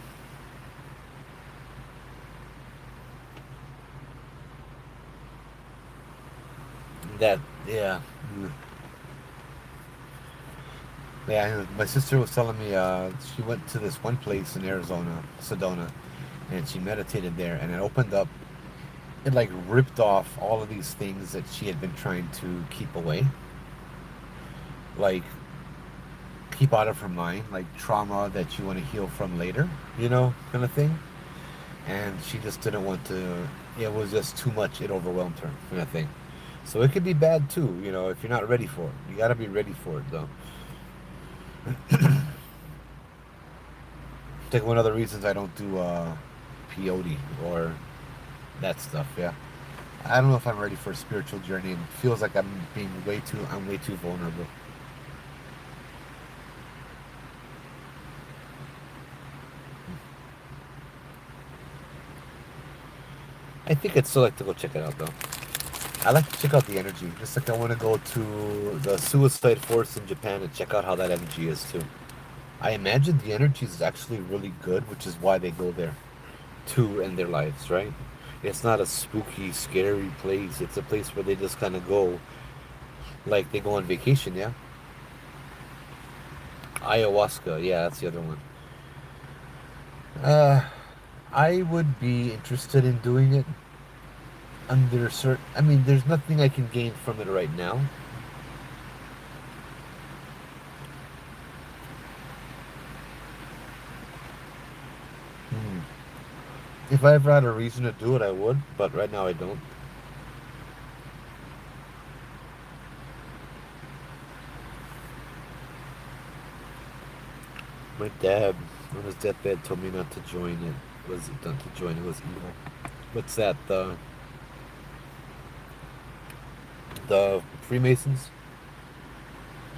That, yeah. Yeah, my sister was telling me she went to this one place in Arizona, Sedona, and she meditated there, and it opened up, it like ripped off all of these things that she had been trying to keep away, like keep out of her mind, like trauma that you want to heal from later, you know, kind of thing. And she just didn't want to, it was just too much, it overwhelmed her, kind of thing. So it could be bad too, you know, if you're not ready for it. You got to be ready for it, though. It's like one of the reasons I don't do peyote or that stuff. Yeah, I don't know if I'm ready for a spiritual journey. It feels like I'm way too vulnerable. I think I'd still like to go check it out though. I like to check out the energy. Just like I want to go to the suicide forest in Japan and check out how that energy is too. I imagine the energy is actually really good, which is why they go there to end their lives, right? It's not a spooky, scary place. It's a place where they just kind of go, like they go on vacation, yeah? Ayahuasca, yeah, that's the other one. Uh, I would be interested in doing it under certain. I mean, there's nothing I can gain from it right now. Hmm. If I ever had a reason to do it, I would, but right now I don't. My dad, on his deathbed, told me not to join it. Was it done to join? It was evil. What's that? The Freemasons?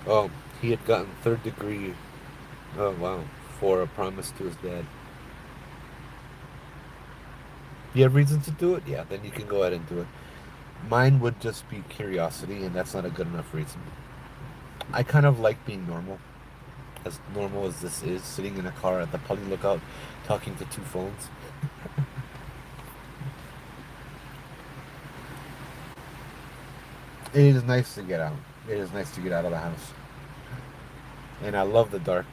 Oh, he had gotten third degree. Oh wow, for a promise to his dad. You have reasons to do it? Yeah, then you can go ahead and do it. Mine would just be curiosity, and that's not a good enough reason. I kind of like being normal as this is, sitting in a car at the public lookout, talking to two phones. It is nice to get out. It is nice to get out of the house. And I love the dark.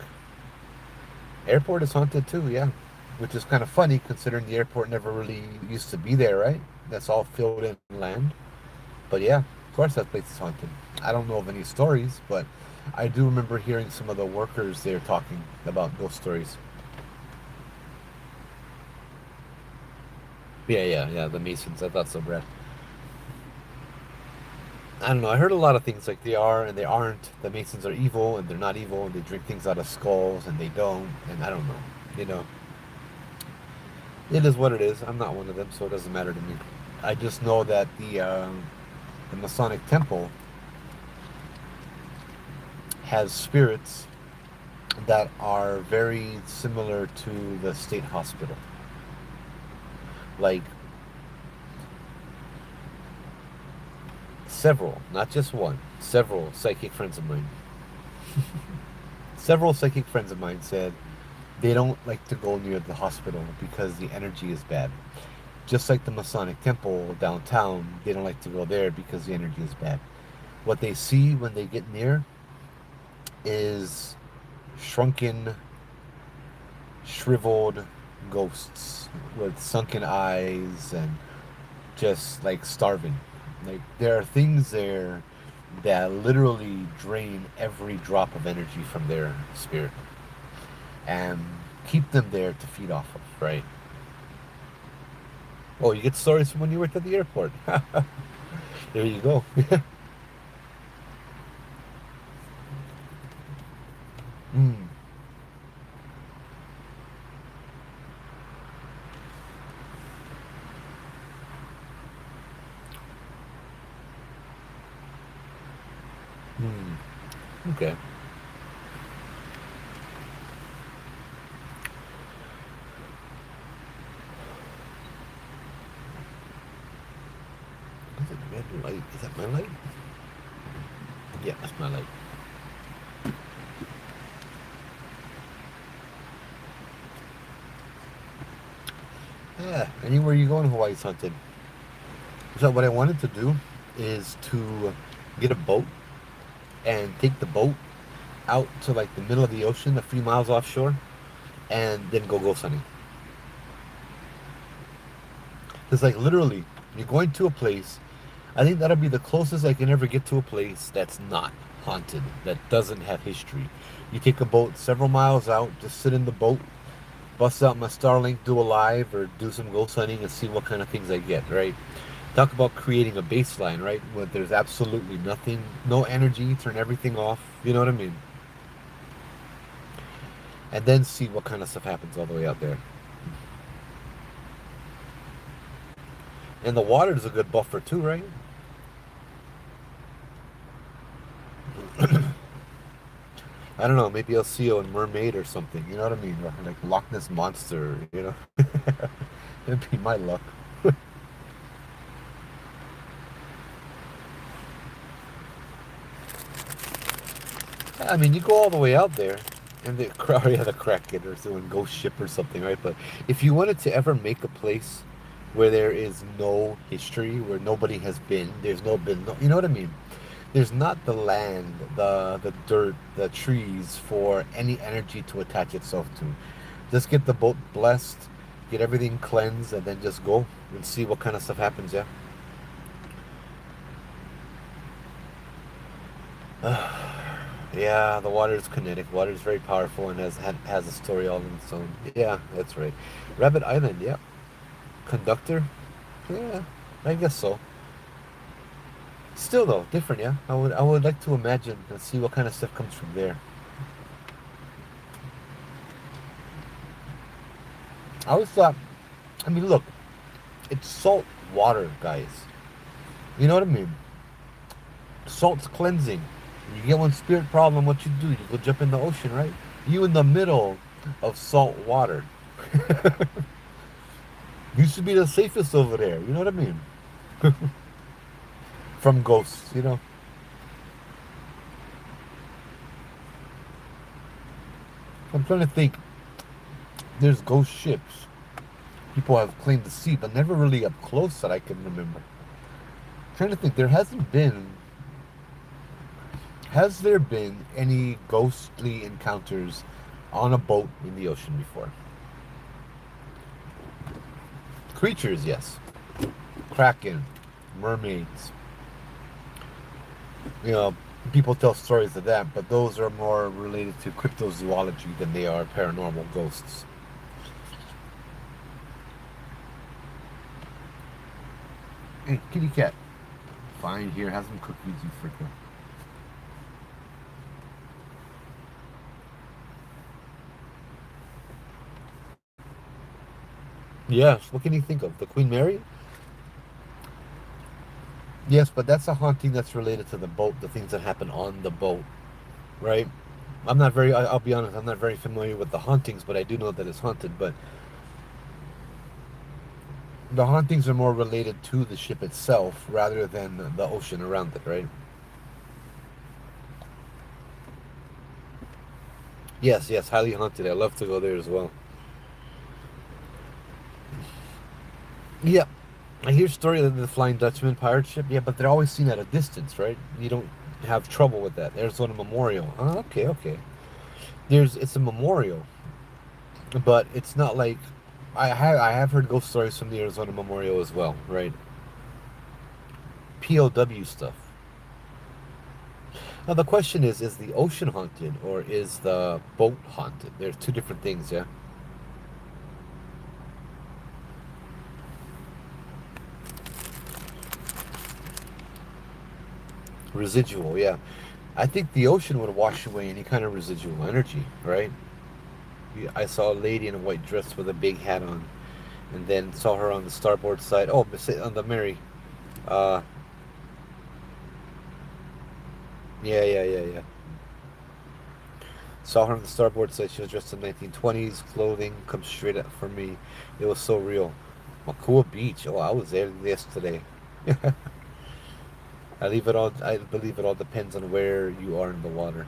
Airport is haunted too, yeah. Which is kind of funny considering the airport never really used to be there, right? That's all filled in land. But yeah, of course that place is haunted. I don't know of any stories, but I do remember hearing some of the workers there talking about those stories. Yeah, yeah, yeah, the Masons. I thought so, Brad. I don't know. I heard a lot of things like they are and they aren't. The Masons are evil and they're not evil and they drink things out of skulls and they don't. And I don't know. You know, it is what it is. I'm not one of them, so it doesn't matter to me. I just know that the Masonic Temple has spirits that are very similar to the state hospital. Like several, not just one, several psychic friends of mine. Several psychic friends of mine said they don't like to go near the hospital because the energy is bad. Just like the Masonic Temple downtown, they don't like to go there because the energy is bad. What they see when they get near is shrunken, shriveled ghosts with sunken eyes and just like starving. Like there are things there that literally drain every drop of energy from their spirit and keep them there to feed off of, right? Oh, you get stories from when you worked at the airport. There you go. Mm, mm, okay. Is it red light? Is that my light? Yeah, that's my light. Yeah, anywhere you go in Hawaii is haunted. So what I wanted to do is to get a boat and take the boat out to like the middle of the ocean, a few miles offshore, and then go ghost hunting. It's like literally, you're going to a place. I think that'll be the closest I can ever get to a place that's not haunted, that doesn't have history. You take a boat several miles out, just sit in the boat, bust out my Starlink, do a live, or do some ghost hunting and see what kind of things I get, right? Talk about creating a baseline, right? Where there's absolutely nothing, no energy, turn everything off. You know what I mean? and then see what kind of stuff happens all the way out there. And the water is a good buffer too, right? I don't know, maybe I'll see a mermaid or something, you know what I mean? Or like Loch Ness monster, you know? It'd be my luck. I mean, you go all the way out there, and the yeah, the Kraken or doing Ghost Ship or something, right? But if you wanted to ever make a place where there is no history, where nobody has been, there's no been, no, you know what I mean? There's not the land, the dirt, the trees for any energy to attach itself to. Just get the boat blessed, get everything cleansed, and then just go and see what kind of stuff happens. Yeah. Yeah, the water is kinetic. Water is very powerful and has a story all in its own. Yeah, that's right. Rabbit Island. Yeah. Conductor. Yeah, I guess so. Still though, different. Yeah. I would like to imagine and see what kind of stuff comes from there. I always thought. I mean, look, it's salt water, guys. You know what I mean? Salt's cleansing. You get one spirit problem, what you do? You go jump in the ocean, right? You in the middle of salt water. You should be the safest over there. You know what I mean? From ghosts, you know. I'm trying to think. There's ghost ships. People have claimed to see, but never really up close that I can remember. I'm trying to think. There hasn't been. Has there been any ghostly encounters on a boat in the ocean before? Creatures, yes. Kraken, mermaids. You know, people tell stories of that, but those are more related to cryptozoology than they are paranormal ghosts. Hey, kitty cat. Fine here, have some cookies, you freaking. Yes, what can you think of? The Queen Mary? Yes, but that's a haunting that's related to the boat, the things that happen on the boat, right? I'll be honest, I'm not very familiar with the hauntings, but I do know that it's haunted. But the hauntings are more related to the ship itself rather than the ocean around it, right? Yes, yes, highly haunted. I love to go there as well. Yeah, I hear story of the Flying Dutchman pirate ship. Yeah, but they're always seen at a distance, right? You don't have trouble with that. Arizona Memorial. Oh, okay, okay. It's a memorial, but it's not like I have heard ghost stories from the Arizona Memorial as well, right? POW stuff. Now the question is the ocean haunted or is the boat haunted? They're two different things, yeah. Residual, yeah. I think the ocean would wash away any kind of residual energy, right? I saw a lady in a white dress with a big hat on, and then saw her on the starboard side. Oh, on the Mary. Uh, yeah, yeah, yeah, yeah. Saw her on the starboard side. She was dressed in 1920s clothing. Come straight up for me. It was so real. Makua Beach. Oh, I was there yesterday. I believe it all depends on where you are in the water.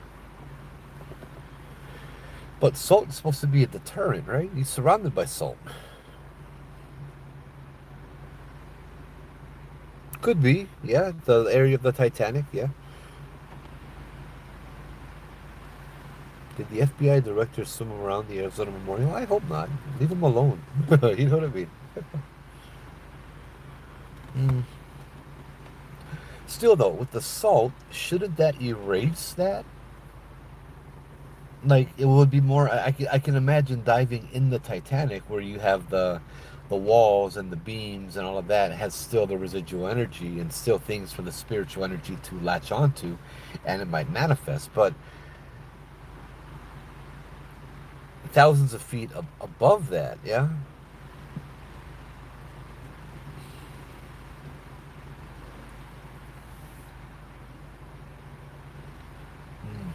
But salt is supposed to be a deterrent, right? You're surrounded by salt. Could be, yeah. The area of the Titanic, yeah. Did the FBI director swim around the Arizona Memorial? I hope not. Leave him alone. You know what I mean? Mm. Still, though, with the salt, shouldn't that erase that? Like, it would be more. I can imagine diving in the Titanic where you have the walls and the beams and all of that has still the residual energy and still things for the spiritual energy to latch onto, and it might manifest. But thousands of feet above that. Yeah. Mm.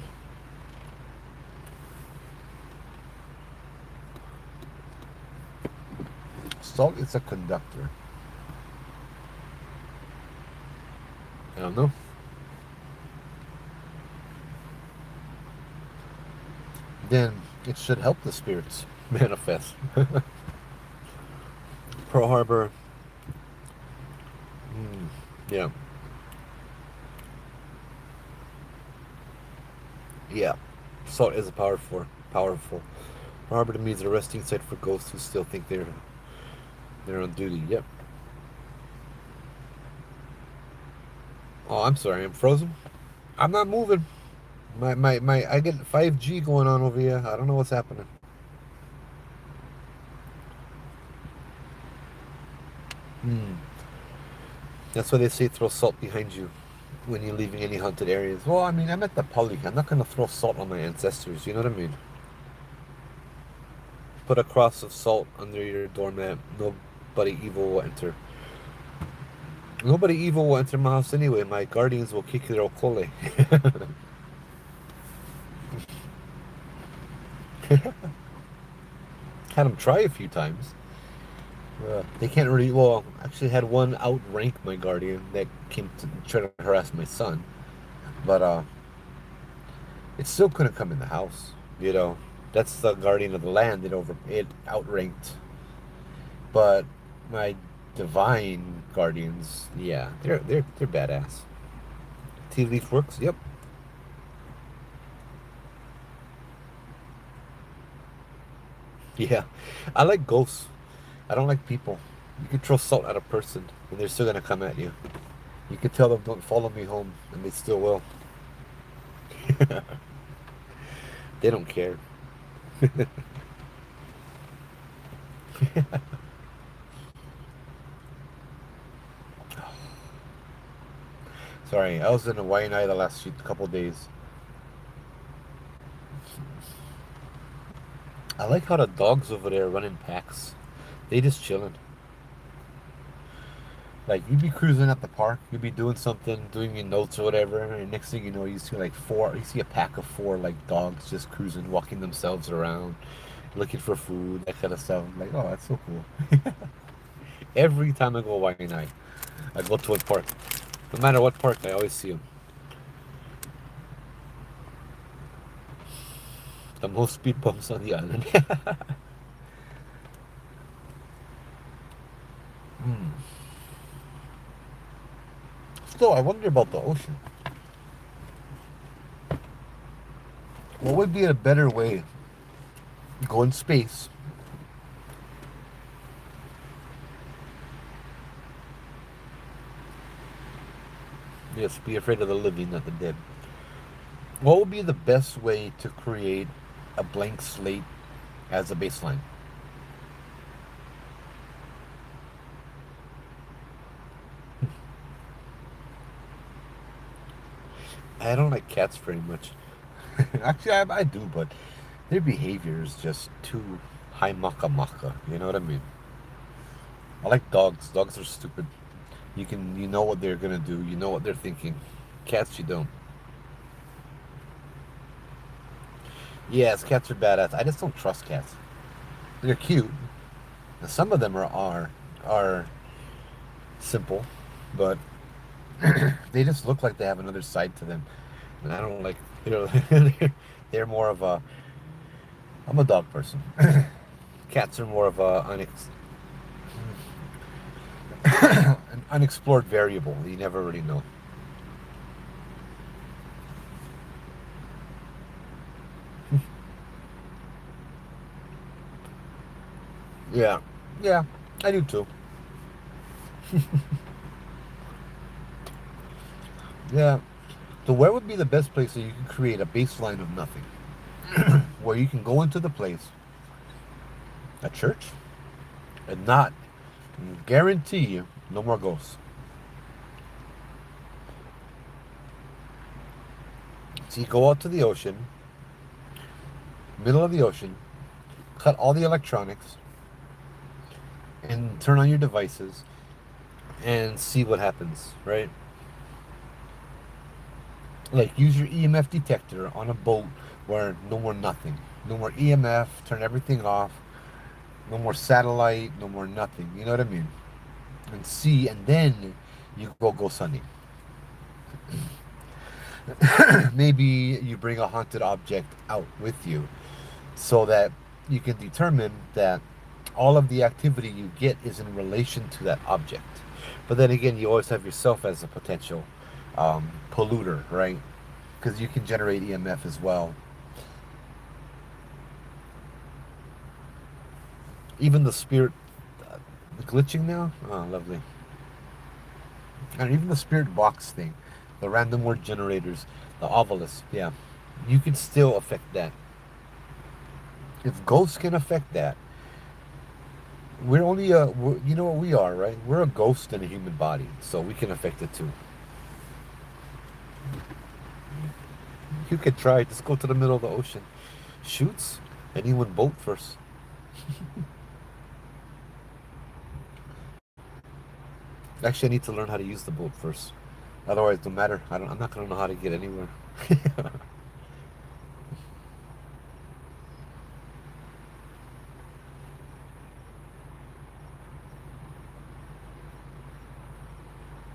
Salt is a conductor. I don't know. Then it should help the spirits manifest. Pearl Harbor. Mm, yeah. Yeah. Salt is a powerful. Powerful. Pearl Harbor to me is a resting site for ghosts who still think they're on duty. Yep. Oh, I'm sorry. I'm frozen. I'm not moving. My. I get 5G going on over here. I don't know what's happening. Hmm. That's why they say throw salt behind you when you're leaving any haunted areas. Well, I mean, I'm at the Pali. I'm not gonna throw salt on my ancestors. You know what I mean? Put a cross of salt under your doormat. Nobody evil will enter. Nobody evil will enter my house anyway. My guardians will kick their okole. Had them try a few times. They can't really. Well, actually, had one outrank my guardian that came to try to harass my son, but it still couldn't come in the house. You know, that's the guardian of the land. It outranked, but my divine guardians, yeah, they're badass. Tea leaf works. Yep. Yeah, I like ghosts. I don't like people. You can throw salt at a person, and they're still gonna come at you. You can tell them don't follow me home, and they still will. They don't care. Sorry, I was in Hawaii the last couple days. I like how the dogs over there run in packs. They just chilling. Like you'd be cruising at the park, you'd be doing something, doing your notes or whatever, and next thing you know, you see like four. You see a pack of four like dogs just cruising, walking themselves around, looking for food, that kind of stuff. I'm like, oh, that's so cool. Every time I go Hawaii night, I go to a park. No matter what park, I always see them. The most speed bumps on the island. Hmm. Still, I wonder about the ocean. What would be a better way? Go in space. Yes, be afraid of the living, not the dead. What would be the best way to create a blank slate as a baseline? I don't like cats very much. Actually, I do, but their behavior is just too high maka maka. You know what I mean? I like dogs. Dogs are stupid. You know what they're gonna do. You know what they're thinking. Cats, you don't. Yes, cats are badass. I just don't trust cats. They're cute. And some of them are simple, but they just look like they have another side to them, and I don't like. You know, they're more of a. I'm a dog person. Cats are more of a an unexplored variable. You never really know. Yeah, yeah, I do too. Yeah. So where would be the best place so you can create a baseline of nothing, where you can go into the place, a church, and not guarantee you no more ghosts. So you go out to the ocean, middle of the ocean, cut all the electronics, and turn on your devices and see what happens, right? Like use your EMF detector on a boat where no more nothing. No more EMF, turn everything off, no more satellite, no more nothing. You know what I mean? And see, and then you go ghost hunting. Maybe you bring a haunted object out with you so that you can determine that all of the activity you get is in relation to that object. But then again, you always have yourself as a potential polluter, right? Because you can generate EMF as well. Even the spirit uh, glitching now, oh, lovely. And even the spirit box thing, the random word generators, the ovilus, yeah, you can still affect that. If ghosts can affect that, we're only you know what we are, right? We're a ghost in a human body, so we can affect it too. You could try. Just go to the middle of the ocean. Shoots. Anyone boat first. Actually, I need to learn how to use the boat first. Otherwise, no matter. I'm not gonna know how to get anywhere.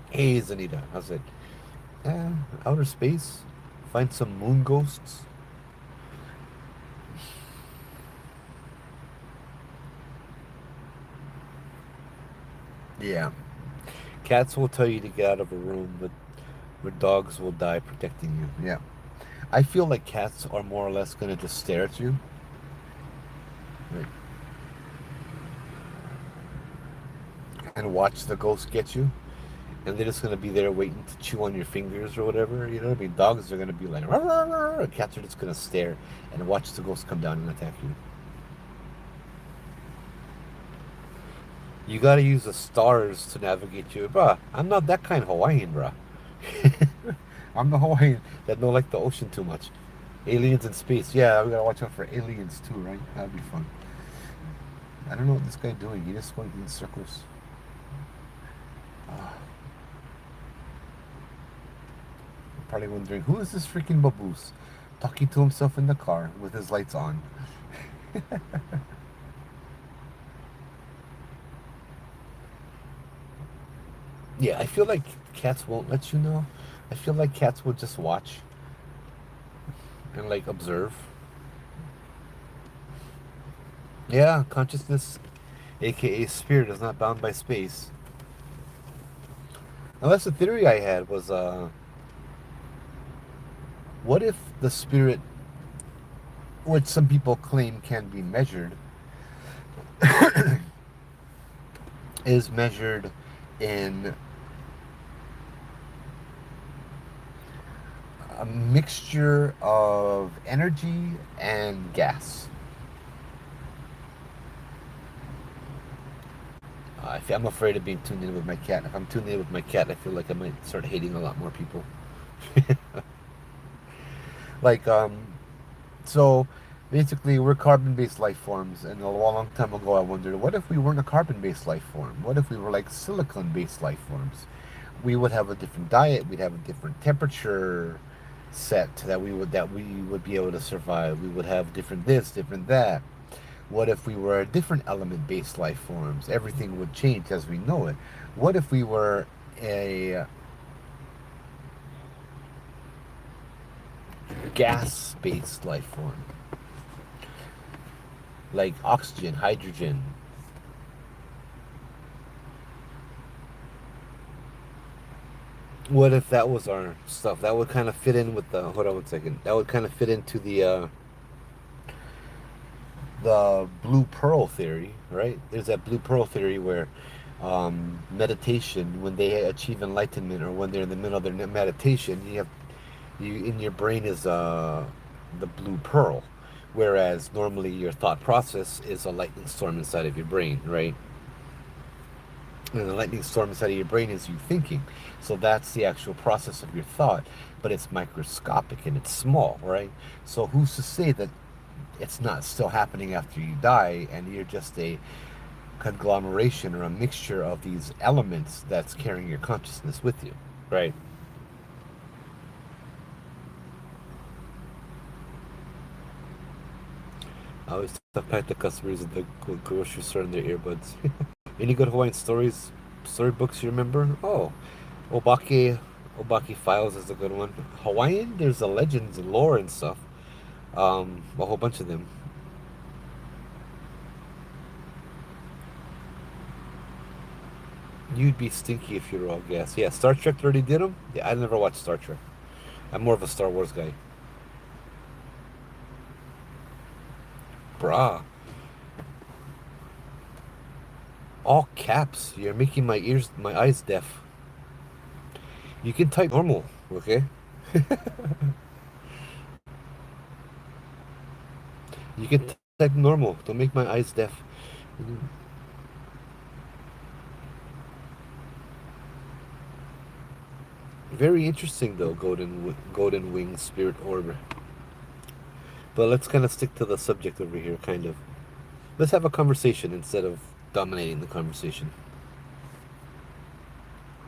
Hey, Zanita, how's it? Outer space. Find some moon ghosts. Yeah. Cats will tell you to get out of a room, but where dogs will die protecting you. Yeah. I feel like cats are more or less gonna just stare at you, right, and watch the ghost get you, and they're just gonna be there waiting to chew on your fingers or whatever. You know what I mean? Dogs are gonna be like, "Rah, rah, rah," and cats are just gonna stare and watch the ghost come down and attack you. You gotta use the stars to navigate you, bruh. I'm not that kind of Hawaiian, bruh. I'm the Hawaiian that don't like the ocean too much. Aliens in space, yeah, we gotta watch out for aliens too, right? That'd be fun. I don't know what this guy's doing. He's just going in circles. Uh, Probably wondering who is this freaking baboose talking to himself in the car with his lights on. Yeah, I feel like cats won't let you know. I feel like cats will just watch and like observe. Yeah, consciousness, aka spirit, is not bound by space. Now that's the theory I had was what if the spirit, which some people claim can be measured, is measured in a mixture of energy and gas. I'm afraid of being tuned in with my cat. If I'm tuned in with my cat, I feel like I might start hating a lot more people. Like, so basically, we're carbon-based life forms, and a long time ago, I wondered, what if we weren't a carbon-based life form? What if we were like silicon-based life forms? We would have a different diet. We'd have a different temperature set that we would be able to survive. We would have different this, different that. What if we were a different element-based life forms? Everything would change as we know it. What if we were a gas-based life form, like oxygen, hydrogen? What if that was our stuff? That would kind of fit in with the. Hold on one second. That would kind of fit into the blue pearl theory, right? There's that blue pearl theory where meditation, when they achieve enlightenment or when they're in the middle of their meditation, you in your brain is the blue pearl, whereas normally your thought process is a lightning storm inside of your brain, right? And the lightning storm inside of your brain is you thinking. So that's the actual process of your thought, but it's microscopic and it's small, right? So who's to say that it's not still happening after you die, and you're just a conglomeration or a mixture of these elements that's carrying your consciousness with you, right? I always tell back the customers at the grocery store in their earbuds. Any good Hawaiian storybooks you remember? Oh, Obake, Obake Files is a good one. Hawaiian, there's the legends and lore and stuff. A whole bunch of them. You'd be stinky if you were all gas. Yeah, Star Trek already did them. Yeah, I never watched Star Trek. I'm more of a Star Wars guy. Brah. All caps. You're making my eyes deaf. You can type normal, okay? You can type normal. Don't make my eyes deaf. Very interesting though, golden wing spirit orb. But let's kind of stick to the subject over here, kind of. Let's have a conversation instead of dominating the conversation.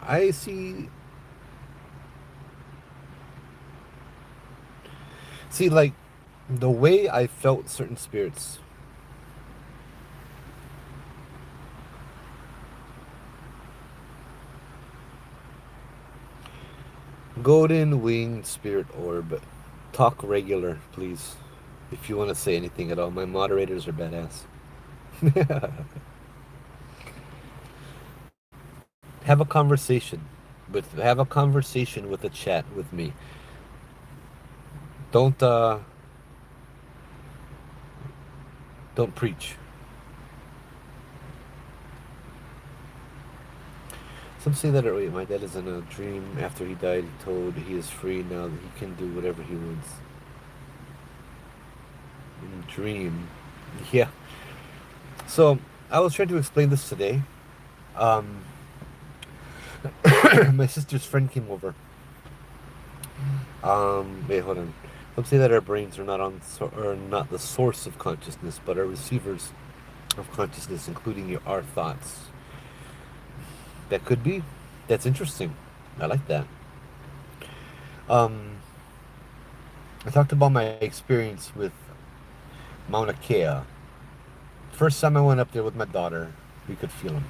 I see, like the way I felt certain spirits. Golden winged spirit orb. Talk regular, please. If you want to say anything at all, my moderators are badass. Have a conversation with a chat with me. Don't don't preach. Some say that wait, my dad is in a dream after he died. He told he is free now that he can do whatever he wants. In a dream, yeah. So I was trying to explain this today. Um, my sister's friend came over. Wait, hold on. Some say that our brains are not the source of consciousness, but are receivers of consciousness, including our thoughts. That could be. That's interesting. I like that. Um, I talked about my experience with Mauna Kea. First time I went up there with my daughter, we could feel him.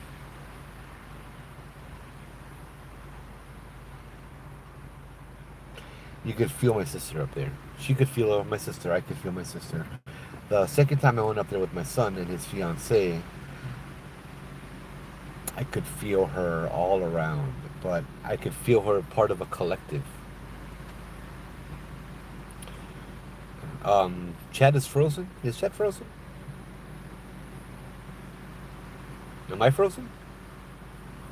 You could feel my sister up there. She could feel my sister. I could feel my sister. The second time I went up there with my son and his fiancee, I could feel her all around, but I could feel her part of a collective. Chad is frozen? Is Chad frozen? Am I frozen?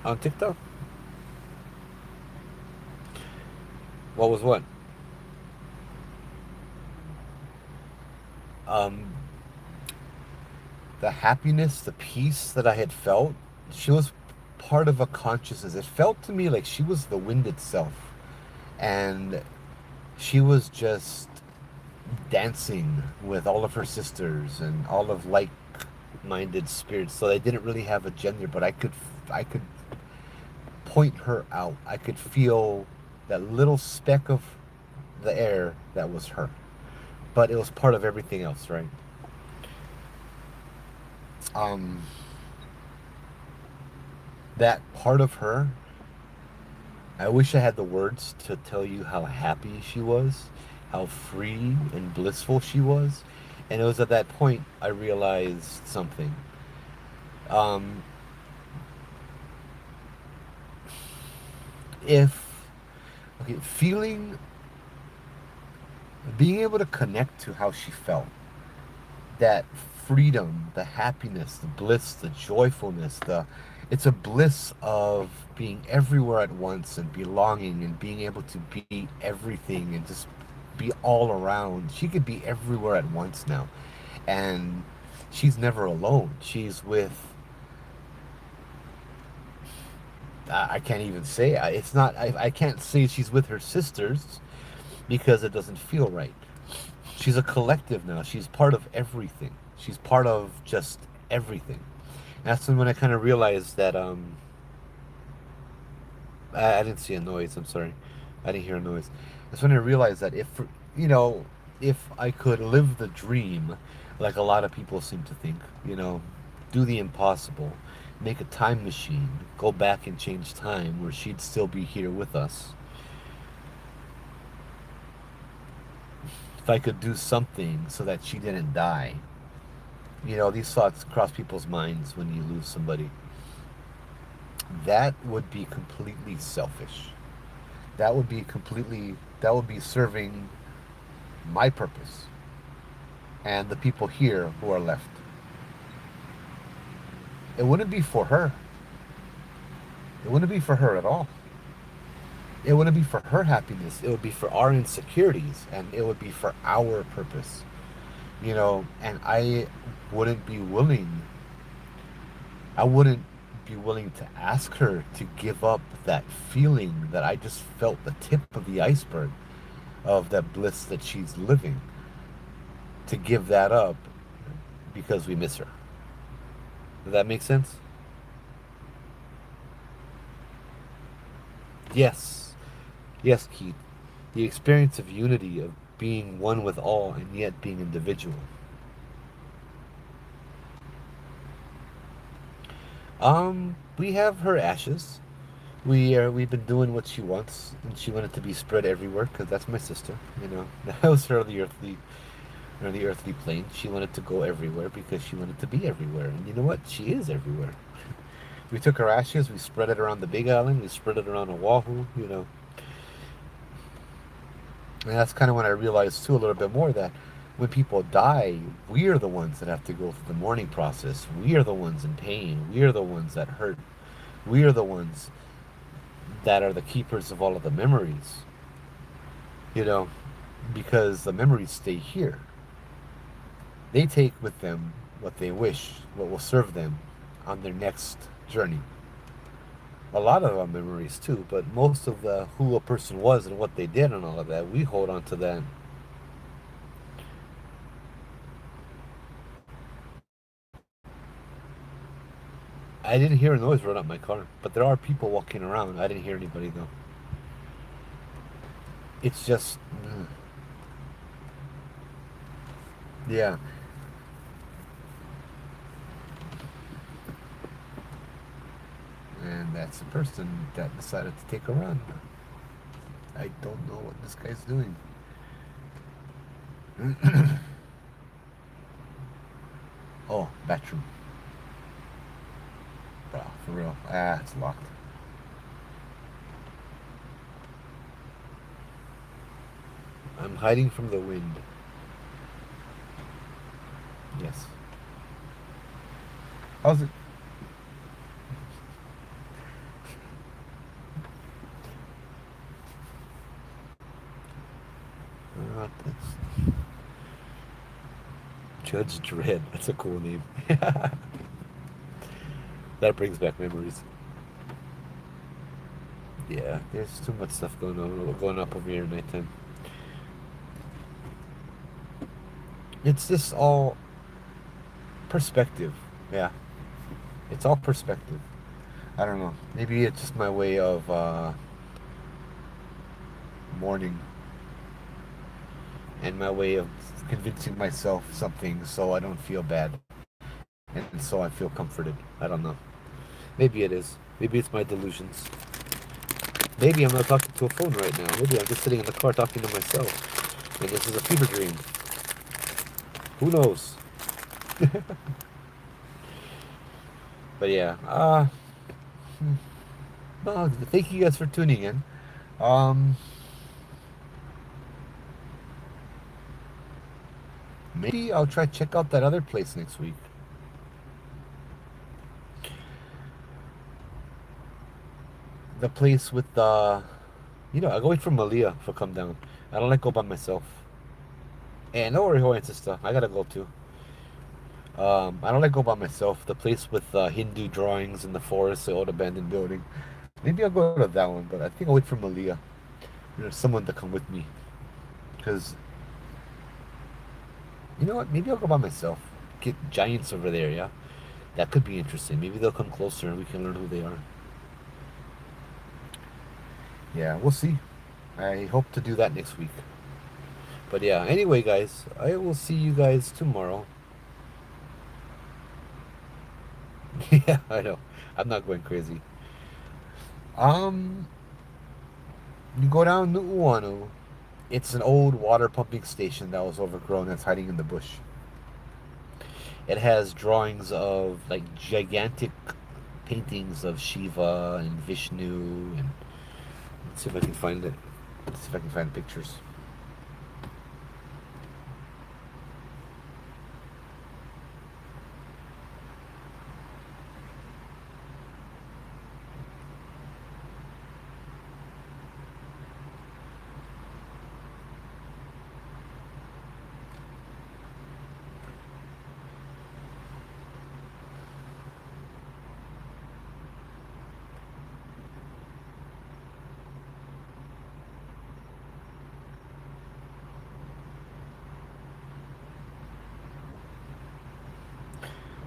On TikTok? What was what? Um, the happiness, the peace that I had felt, she was part of a consciousness. It felt to me like she was the wind itself. And she was just dancing with all of her sisters and all of like-minded spirits. So they didn't really have a gender, but I could point her out. I could feel that little speck of the air that was her. But it was part of everything else, right? Um, that part of her, I wish I had the words to tell you how happy she was, how free and blissful she was. And it was at that point I realized something. Um, if, okay, being able to connect to how she felt, that freedom, the happiness, the bliss, the joyfulness, it's a bliss of being everywhere at once and belonging and being able to be everything and just be all around. She could be everywhere at once now. And she's never alone. She's with I can't even say I can't say she's with her sisters because it doesn't feel right. She's a collective now. She's part of everything. She's part of just everything. That's when I kind of realized that I didn't see a noise. I'm sorry, I didn't hear a noise. That's when I realized that you know if I could live the dream, like a lot of people seem to think, do the impossible, make a time machine, go back and change time, where she'd still be here with us. If I could do something so that she didn't die. These thoughts cross people's minds when you lose somebody. That would be completely selfish. That would be serving my purpose and the people here who are left. It wouldn't be for her. It wouldn't be for her at all. It wouldn't be for her happiness. It would be for our insecurities, and it would be for our purpose. And wouldn't be willing I wouldn't be willing to ask her to give up that feeling that I just felt the tip of the iceberg of that bliss that she's living, to give that up because we miss her. Does that make sense? Yes. Yes, Keith. The experience of unity, of being one with all and yet being individual. We have her ashes. We've been doing what she wants, and she wanted to be spread everywhere because that's my sister. That was the earthly plane. She wanted to go everywhere because she wanted to be everywhere, and you know what? She is everywhere. We took her ashes, we spread it around the Big Island, we spread it around Oahu. And that's kind of when I realized too a little bit more that when people die, we are the ones that have to go through the mourning process. We are the ones in pain. We are the ones that hurt. We are the ones that are the keepers of all of the memories. You know, because the memories stay here. They take with them what they wish, what will serve them on their next journey. A lot of our memories too, but most of the who a person was and what they did and all of that, we hold on to that. I didn't hear a noise run up my car, but there are people walking around. I didn't hear anybody though. It's just, yeah. And that's the person that decided to take a run. I don't know what this guy's doing. Oh, bathroom. Bro, for real. Ah, it's locked. I'm hiding from the wind. Yes. How's it? That's Judge Dredd. That's a cool name. That brings back memories. Yeah, there's too much stuff going up over here at nighttime. It's just all perspective. Yeah, it's all perspective. I don't know. Maybe it's just my way of mourning and my way of convincing myself something so I don't feel bad and so I feel comforted. I don't know. Maybe it is. Maybe it's my delusions. Maybe I'm not talking to a phone right now. Maybe I'm just sitting in the car talking to myself. And this is a fever dream. Who knows? But yeah. Well, thank you guys for tuning in. Um, Maybe I'll try to check out that other place next week. The place with I'll go wait for Malia to come down. I don't like go by myself. And no worry, Hawaiian sister. I gotta go too. I don't like go by myself. The place with Hindu drawings in the forest, the old abandoned building. Maybe I'll go to that one, but I think I'll wait for Malia. Someone to come with me. Because You know what? Maybe I'll go by myself. Get giants over there, yeah? That could be interesting. Maybe they'll come closer and we can learn who they are. Yeah, we'll see. I hope to do that next week. But yeah, anyway, guys, I will see you guys tomorrow. Yeah, I know. I'm not going crazy. Um, you go down Nu'uanu. It's an old water pumping station that was overgrown that's hiding in the bush. It has drawings of like gigantic paintings of Shiva and Vishnu and let's see if I can find it. Let's see if I can find pictures.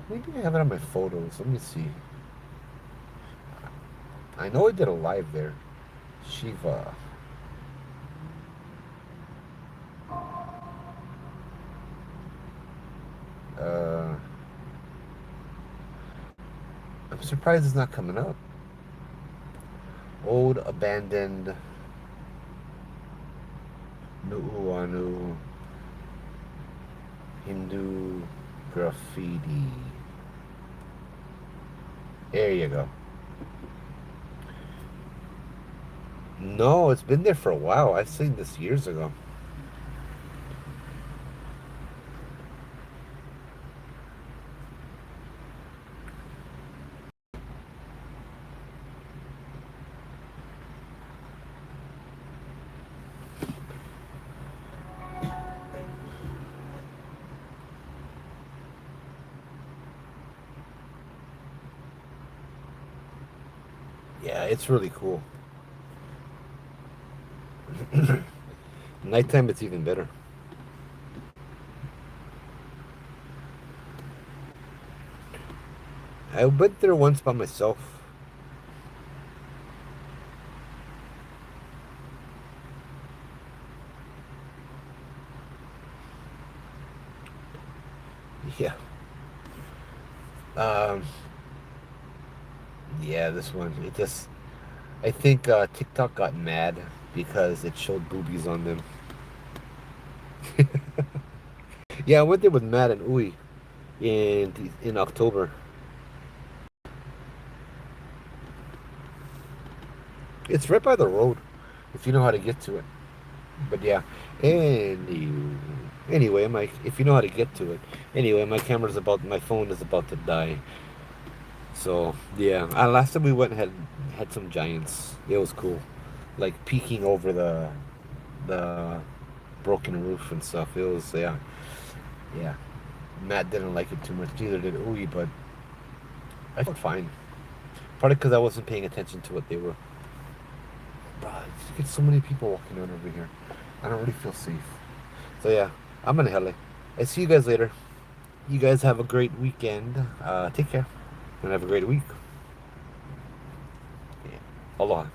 Maybe I have it on my photos. Let me see. I know I did a live there. Shiva. Uh, I'm surprised it's not coming up. Old abandoned Nu'uanu Hindu graffiti. There you go. No, it's been there for a while. I've seen this years ago. Yeah, it's really cool. Nighttime, it's even better. I went there once by myself. Yeah. Um, yeah, this one. It just. I think TikTok got mad because it showed boobies on them. Yeah, I went there with Matt and Uy in October. It's right by the road, if you know how to get to it. But yeah, anyway, my if you know how to get to it. Anyway, my phone is about to die. So yeah, last time we went had some giants. It was cool, like peeking over the broken roof and stuff. It was yeah. Matt didn't like it too much. Neither did Uwe, but I felt fine. Probably because I wasn't paying attention to what they were. Bro, you get so many people walking around over here. I don't really feel safe. So yeah, I'm in hell. I see you guys later. You guys have a great weekend. Take care and have a great week. Yeah. Aloha.